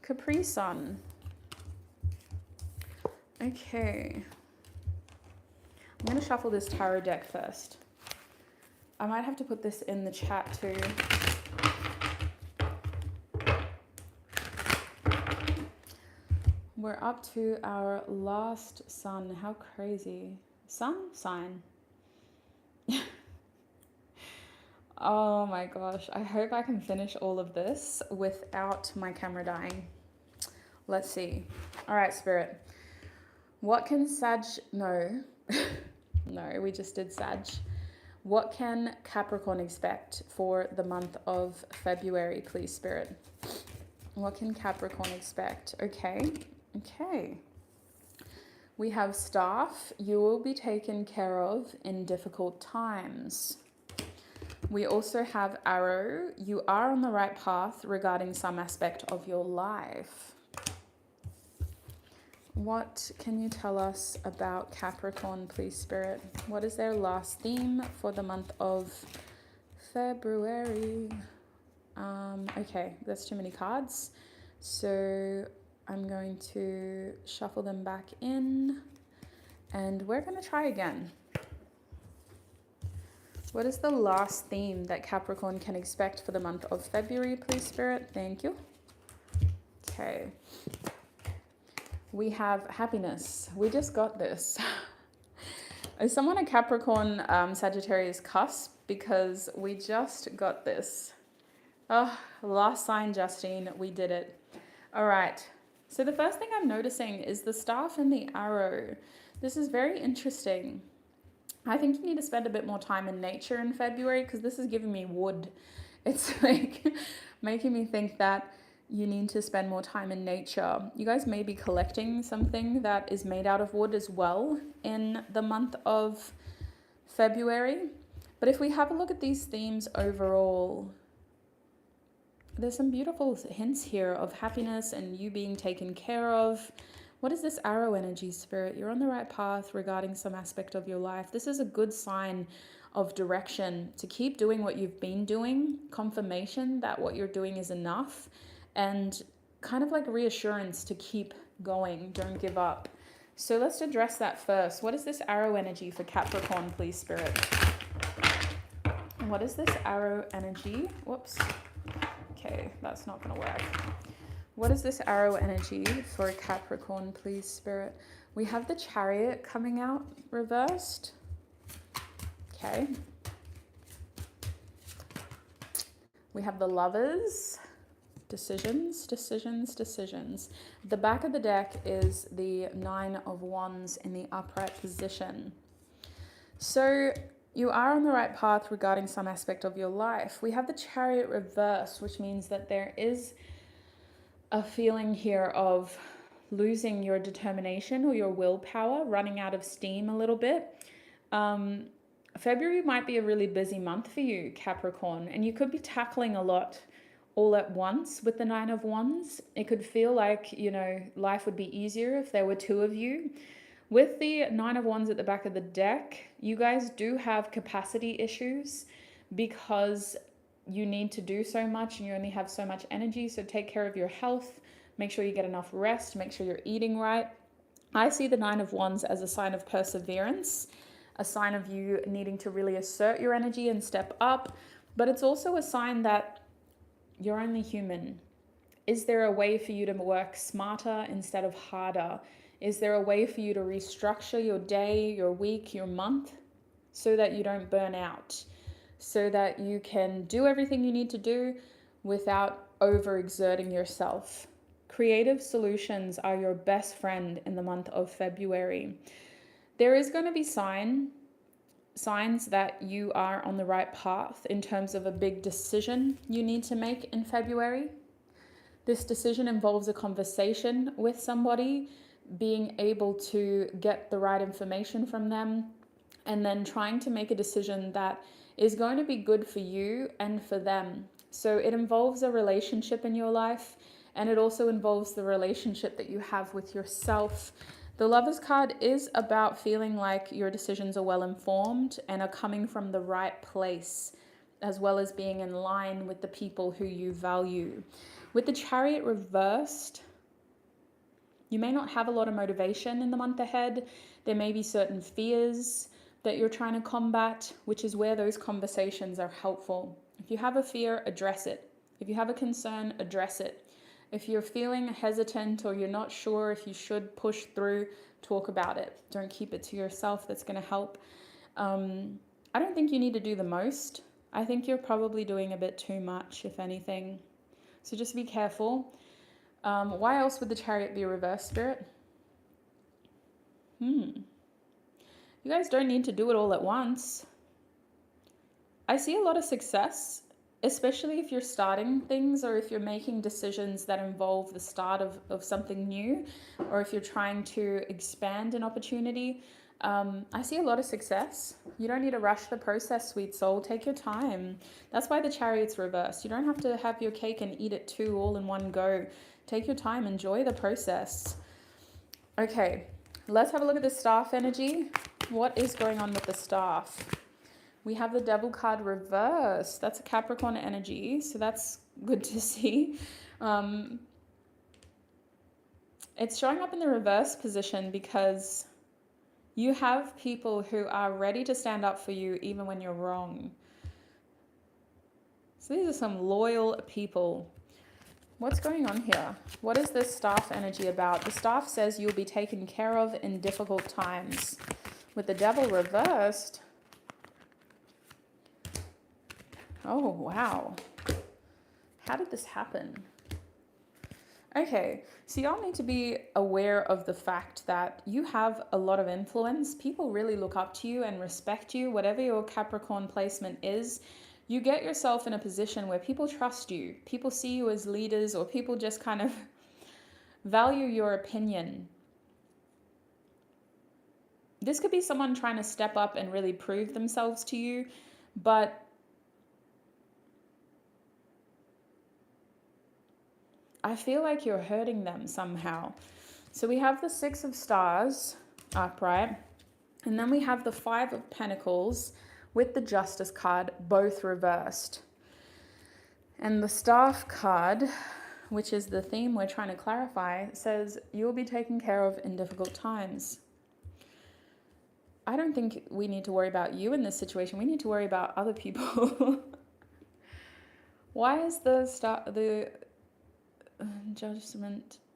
Capri Sun. Okay. I'm going to shuffle this tarot deck first. I might have to put this in the chat too. We're up to our last sun. How crazy. Sun sign. Oh my gosh. I hope I can finish all of this without my camera dying. Let's see. All right, Spirit. What can Sag... No. No, we just did Sag. What can Capricorn expect for the month of February, please, Spirit? What can Capricorn expect? Okay. Okay. We have Staff. You will be taken care of in difficult times. We also have Arrow. You are on the right path regarding some aspect of your life. What can you tell us about Capricorn, please, Spirit? What is their last theme for the month of February? Okay, that's too many cards. So I'm going to shuffle them back in and we're going to try again. What is the last theme that Capricorn can expect for the month of February, please, Spirit? Thank you. Okay. We have happiness. We just got this. Is someone a Capricorn Sagittarius cusp? Because we just got this. Oh, last sign, Justine. We did it. All right. So the first thing I'm noticing is the Staff and the Arrow. This is very interesting. I think you need to spend a bit more time in nature in February because this is giving me wood. It's like making me think that you need to spend more time in nature. You guys may be collecting something that is made out of wood as well in the month of February. But if we have a look at these themes overall, there's some beautiful hints here of happiness and you being taken care of. What is this Arrow energy, Spirit? You're on the right path regarding some aspect of your life. This is a good sign of direction to keep doing what you've been doing, confirmation that what you're doing is enough, and kind of like reassurance to keep going, don't give up. So let's address that first. What is this Arrow energy for Capricorn, please, Spirit? What is this Arrow energy? Whoops. Okay, that's not going to work. What is this Arrow energy for Capricorn, please, Spirit? We have the Chariot coming out reversed. Okay. We have the Lovers. Decisions, decisions, decisions. The back of the deck is the Nine of Wands in the upright position. So you are on the right path regarding some aspect of your life. We have the Chariot reverse, which means that there is a feeling here of losing your determination or your willpower, running out of steam a little bit. February might be a really busy month for you, Capricorn, and you could be tackling a lot all at once with the Nine of Wands. It could feel like, you know, life would be easier if there were two of you. With the Nine of Wands at the back of the deck, you guys do have capacity issues because you need to do so much and you only have so much energy. So take care of your health, Make sure you get enough rest. Make sure you're eating right. I see the Nine of Wands as a sign of perseverance, a sign of you needing to really assert your energy and step up. But it's also a sign that you're only human. Is there a way for you to work smarter instead of harder? Is there a way for you to restructure your day, your week, your month so that you don't burn out? So that you can do everything you need to do without overexerting yourself. Creative solutions are your best friend in the month of February. There is going to be signs that you are on the right path in terms of a big decision you need to make in February. This decision involves a conversation with somebody, being able to get the right information from them, and then trying to make a decision that is going to be good for you and for them. So it involves a relationship in your life, and it also involves the relationship that you have with yourself. The Lovers card is about feeling like your decisions are well informed and are coming from the right place, as well as being in line with the people who you value. With the Chariot reversed, you may not have a lot of motivation in the month ahead. There may be certain fears that you're trying to combat, which is where those conversations are helpful. If you have a fear, address it. If you have a concern, address it. If you're feeling hesitant or you're not sure if you should push through, talk about it. Don't keep it to yourself. That's going to help. I don't think you need to do the most. I think you're probably doing a bit too much, if anything. So just be careful. Why else would the Chariot be reversed, Spirit? You guys don't need to do it all at once. I see a lot of success, especially if you're starting things or if you're making decisions that involve the start of something new, or if you're trying to expand an opportunity. I see a lot of success. You don't need to rush the process, sweet soul. Take your time. That's why the Chariot's reversed. You don't have to have your cake and eat it too all in one go. Take your time. Enjoy the process. Okay, let's have a look at the staff energy. What is going on with the staff? We have the Devil card reversed. That's a Capricorn energy, so that's good to see. It's showing up in the reverse position because you have people who are ready to stand up for you even when you're wrong. So these are some loyal people. What's going on here? What is this staff energy about? The staff says you'll be taken care of in difficult times. With the Devil reversed, oh, wow. How did this happen? Okay, so y'all need to be aware of the fact that you have a lot of influence. People really look up to you and respect you. Whatever your Capricorn placement is, you get yourself in a position where people trust you. People see you as leaders, or people just kind of value your opinion. This could be someone trying to step up and really prove themselves to you, but I feel like you're hurting them somehow. So we have the Six of Stars upright, and then we have the Five of Pentacles with the Justice card, both reversed. And the Staff card, which is the theme we're trying to clarify, says you'll be taken care of in difficult times. I don't think we need to worry about you in this situation. We need to worry about other people. Why is the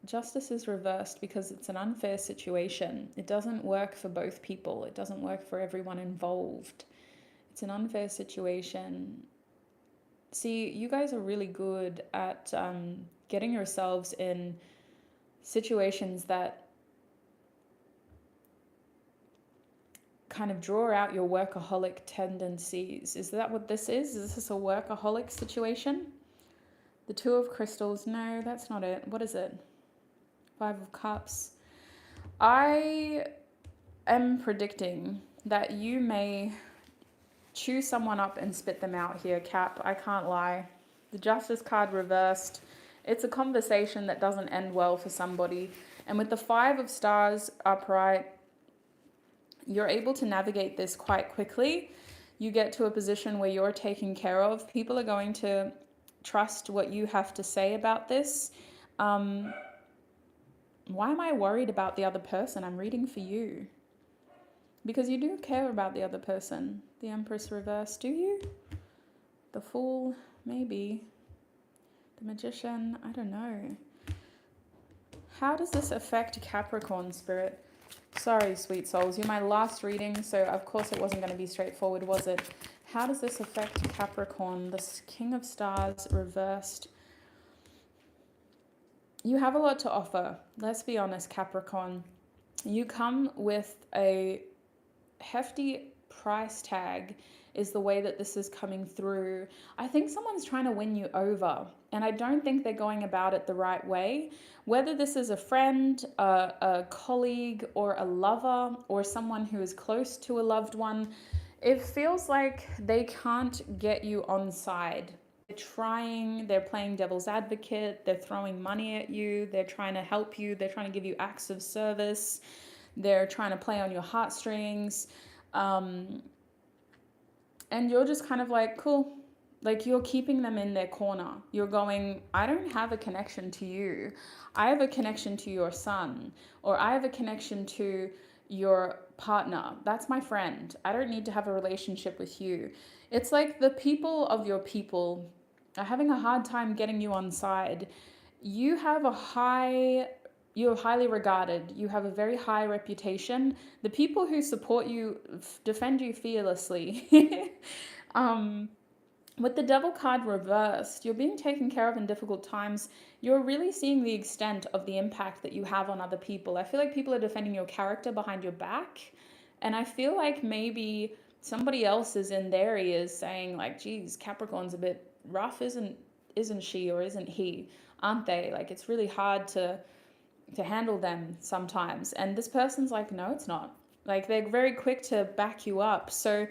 justice is reversed? Because it's an unfair situation. It doesn't work for both people. It doesn't work for everyone involved. It's an unfair situation. See, you guys are really good at getting yourselves in situations that kind of draw out your workaholic tendencies. Is that what this is? Is this a workaholic situation? The Two of Crystals. No, that's not it. What is it? Five of Cups. I am predicting that you may chew someone up and spit them out here, Cap. I can't lie. The Justice card reversed. It's a conversation that doesn't end well for somebody. And with the Five of Stars upright, you're able to navigate this quite quickly. You get to a position where you're taken care of. People are going to trust what you have to say about this. Why am I worried about the other person? I'm reading for you. Because you do care about the other person. The Empress reverse, do you? The Fool, maybe. The Magician, I don't know. How does this affect Capricorn, Spirit? Sorry, sweet souls, you're my last reading, so of course it wasn't going to be straightforward, was it? How does this affect Capricorn? The King of Stars reversed. You have a lot to offer. Let's be honest, Capricorn. You come with a hefty price tag is the way that this is coming through. I think someone's trying to win you over, and I don't think they're going about it the right way. Whether this is a friend, a colleague, or a lover, or someone who is close to a loved one, it feels like they can't get you on side. They're trying, they're playing devil's advocate, they're throwing money at you, they're trying to help you, they're trying to give you acts of service, they're trying to play on your heartstrings. And you're just kind of like, cool. Like, you're keeping them in their corner. You're going, I don't have a connection to you. I have a connection to your son, or I have a connection to your partner. That's my friend. I don't need to have a relationship with you. It's like the people of your people are having a hard time getting you on side. You're highly regarded. You have a very high reputation. The people who support you defend you fearlessly. With the Devil card reversed, you're being taken care of in difficult times. You're really seeing the extent of the impact that you have on other people. I feel like people are defending your character behind your back. And I feel like maybe somebody else is in their ears saying like, geez, Capricorn's a bit rough, isn't she or isn't he? Aren't they? Like, it's really hard to handle them sometimes. And this person's like, no, it's not. Like, they're very quick to back you up. So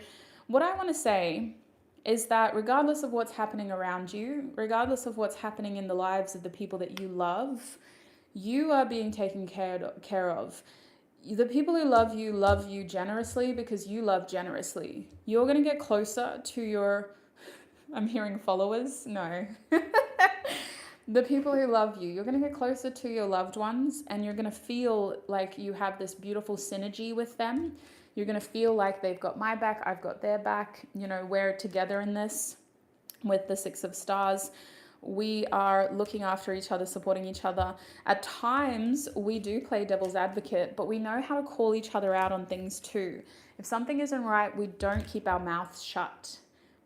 what I want to say is that regardless of what's happening around you, regardless of what's happening in the lives of the people that you love, you are being taken care of. The people who love you generously because you love generously. You're going to get closer to your, I'm hearing followers, no. The people who love you, you're going to get closer to your loved ones, and you're going to feel like you have this beautiful synergy with them. You're going to feel like they've got my back, I've got their back. You know, we're together in this with the Six of Stars. We are looking after each other, supporting each other. At times, we do play devil's advocate, but we know how to call each other out on things too. If something isn't right, we don't keep our mouths shut.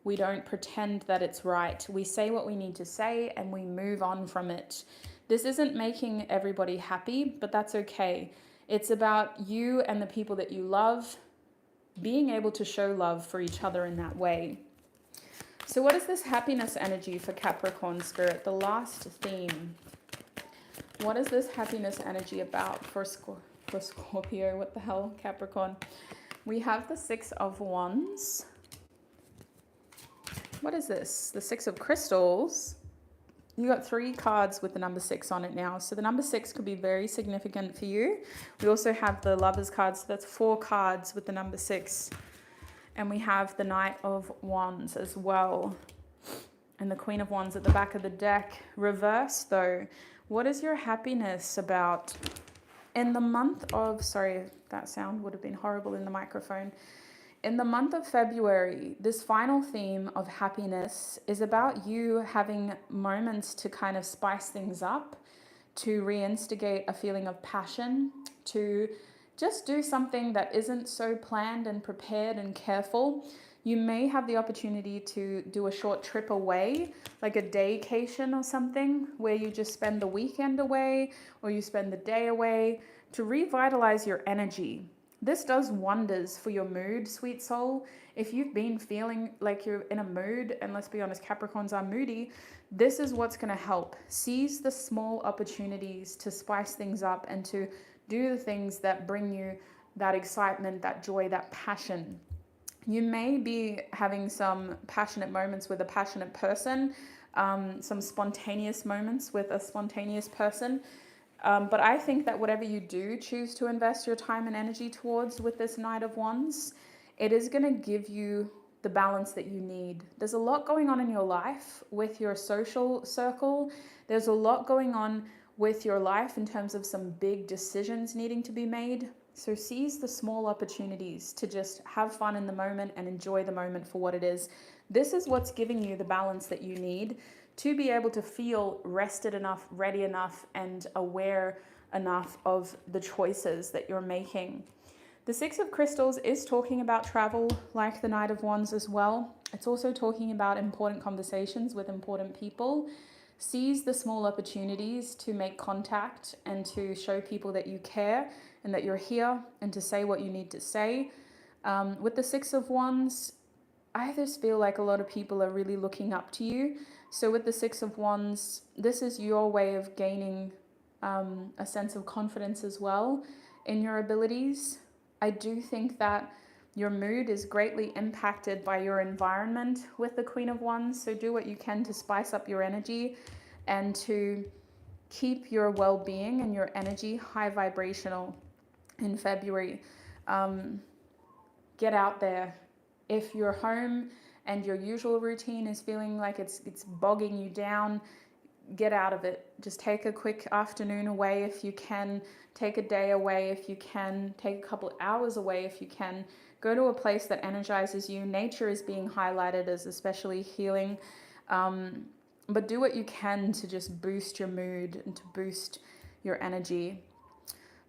We don't pretend that it's right. We say what we need to say and we move on from it. This isn't making everybody happy, but that's okay. It's about you and the people that you love being able to show love for each other in that way. So what is this happiness energy for Capricorn, Spirit? The last theme. What is this happiness energy about for Scorpio? What the hell, Capricorn? We have the Six of Wands. What is this? The Six of Crystals. You got 3 cards with the number 6 on it now. So the number 6 could be very significant for you. We also have the Lovers card. So that's 4 cards with the number 6. And we have the Knight of Wands as well. And the Queen of Wands at the back of the deck. Reverse though. What is your happiness about? In the month of, sorry, that sound would have been horrible in the microphone. In the month of February, this final theme of happiness is about you having moments to kind of spice things up, to reinstigate a feeling of passion, to just do something that isn't so planned and prepared and careful. You may have the opportunity to do a short trip away, like a daycation or something, where you just spend the weekend away or you spend the day away to revitalize your energy. This does wonders for your mood, sweet soul. If you've been feeling like you're in a mood, and let's be honest, Capricorns are moody, this is what's going to help. Seize the small opportunities to spice things up and to do the things that bring you that excitement, that joy, that passion. You may be having some passionate moments with a passionate person, some spontaneous moments with a spontaneous person. But I think that whatever you do choose to invest your time and energy towards with this Knight of Wands, it is going to give you the balance that you need. There's a lot going on in your life with your social circle. There's a lot going on with your life in terms of some big decisions needing to be made. So seize the small opportunities to just have fun in the moment and enjoy the moment for what it is. This is what's giving you the balance that you need to be able to feel rested enough, ready enough, and aware enough of the choices that you're making. The Six of Crystals is talking about travel, like the Knight of Wands as well. It's also talking about important conversations with important people. Seize the small opportunities to make contact and to show people that you care and that you're here, and to say what you need to say. With the Six of Wands, I just feel like a lot of people are really looking up to you. So with the Six of Wands, this is your way of gaining a sense of confidence as well in your abilities. I do think that your mood is greatly impacted by your environment with the Queen of Wands. So do what you can to spice up your energy and to keep your well-being and your energy high vibrational in February. Get out there. If you're home and your usual routine is feeling like it's bogging you down, get out of it. Just take a quick afternoon away if you can. Take a day away if you can. Take a couple hours away if you can. Go to a place that energizes you. Nature is being highlighted as especially healing. But do what you can to just boost your mood and to boost your energy.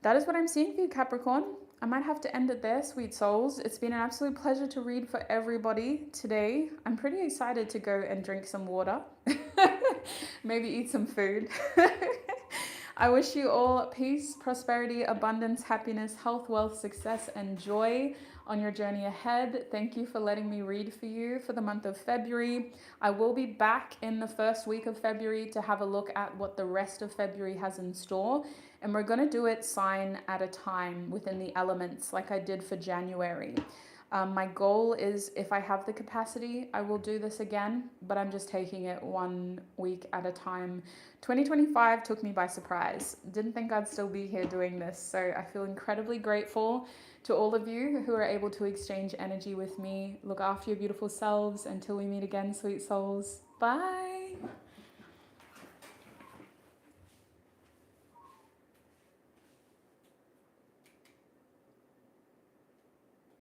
That is what I'm seeing for you, Capricorn. I might have to end it there, sweet souls. It's been an absolute pleasure to read for everybody today. I'm pretty excited to go and drink some water. Maybe eat some food. I wish you all peace, prosperity, abundance, happiness, health, wealth, success, and joy on your journey ahead. Thank you for letting me read for you for the month of February. I will be back in the first week of February to have a look at what the rest of February has in store. And we're going to do it sign at a time within the elements like I did for January. My goal is, if I have the capacity, I will do this again, but I'm just taking it 1 week at a time. 2025 took me by surprise. Didn't think I'd still be here doing this. So I feel incredibly grateful to all of you who are able to exchange energy with me. Look after your beautiful selves until we meet again, sweet souls. Bye.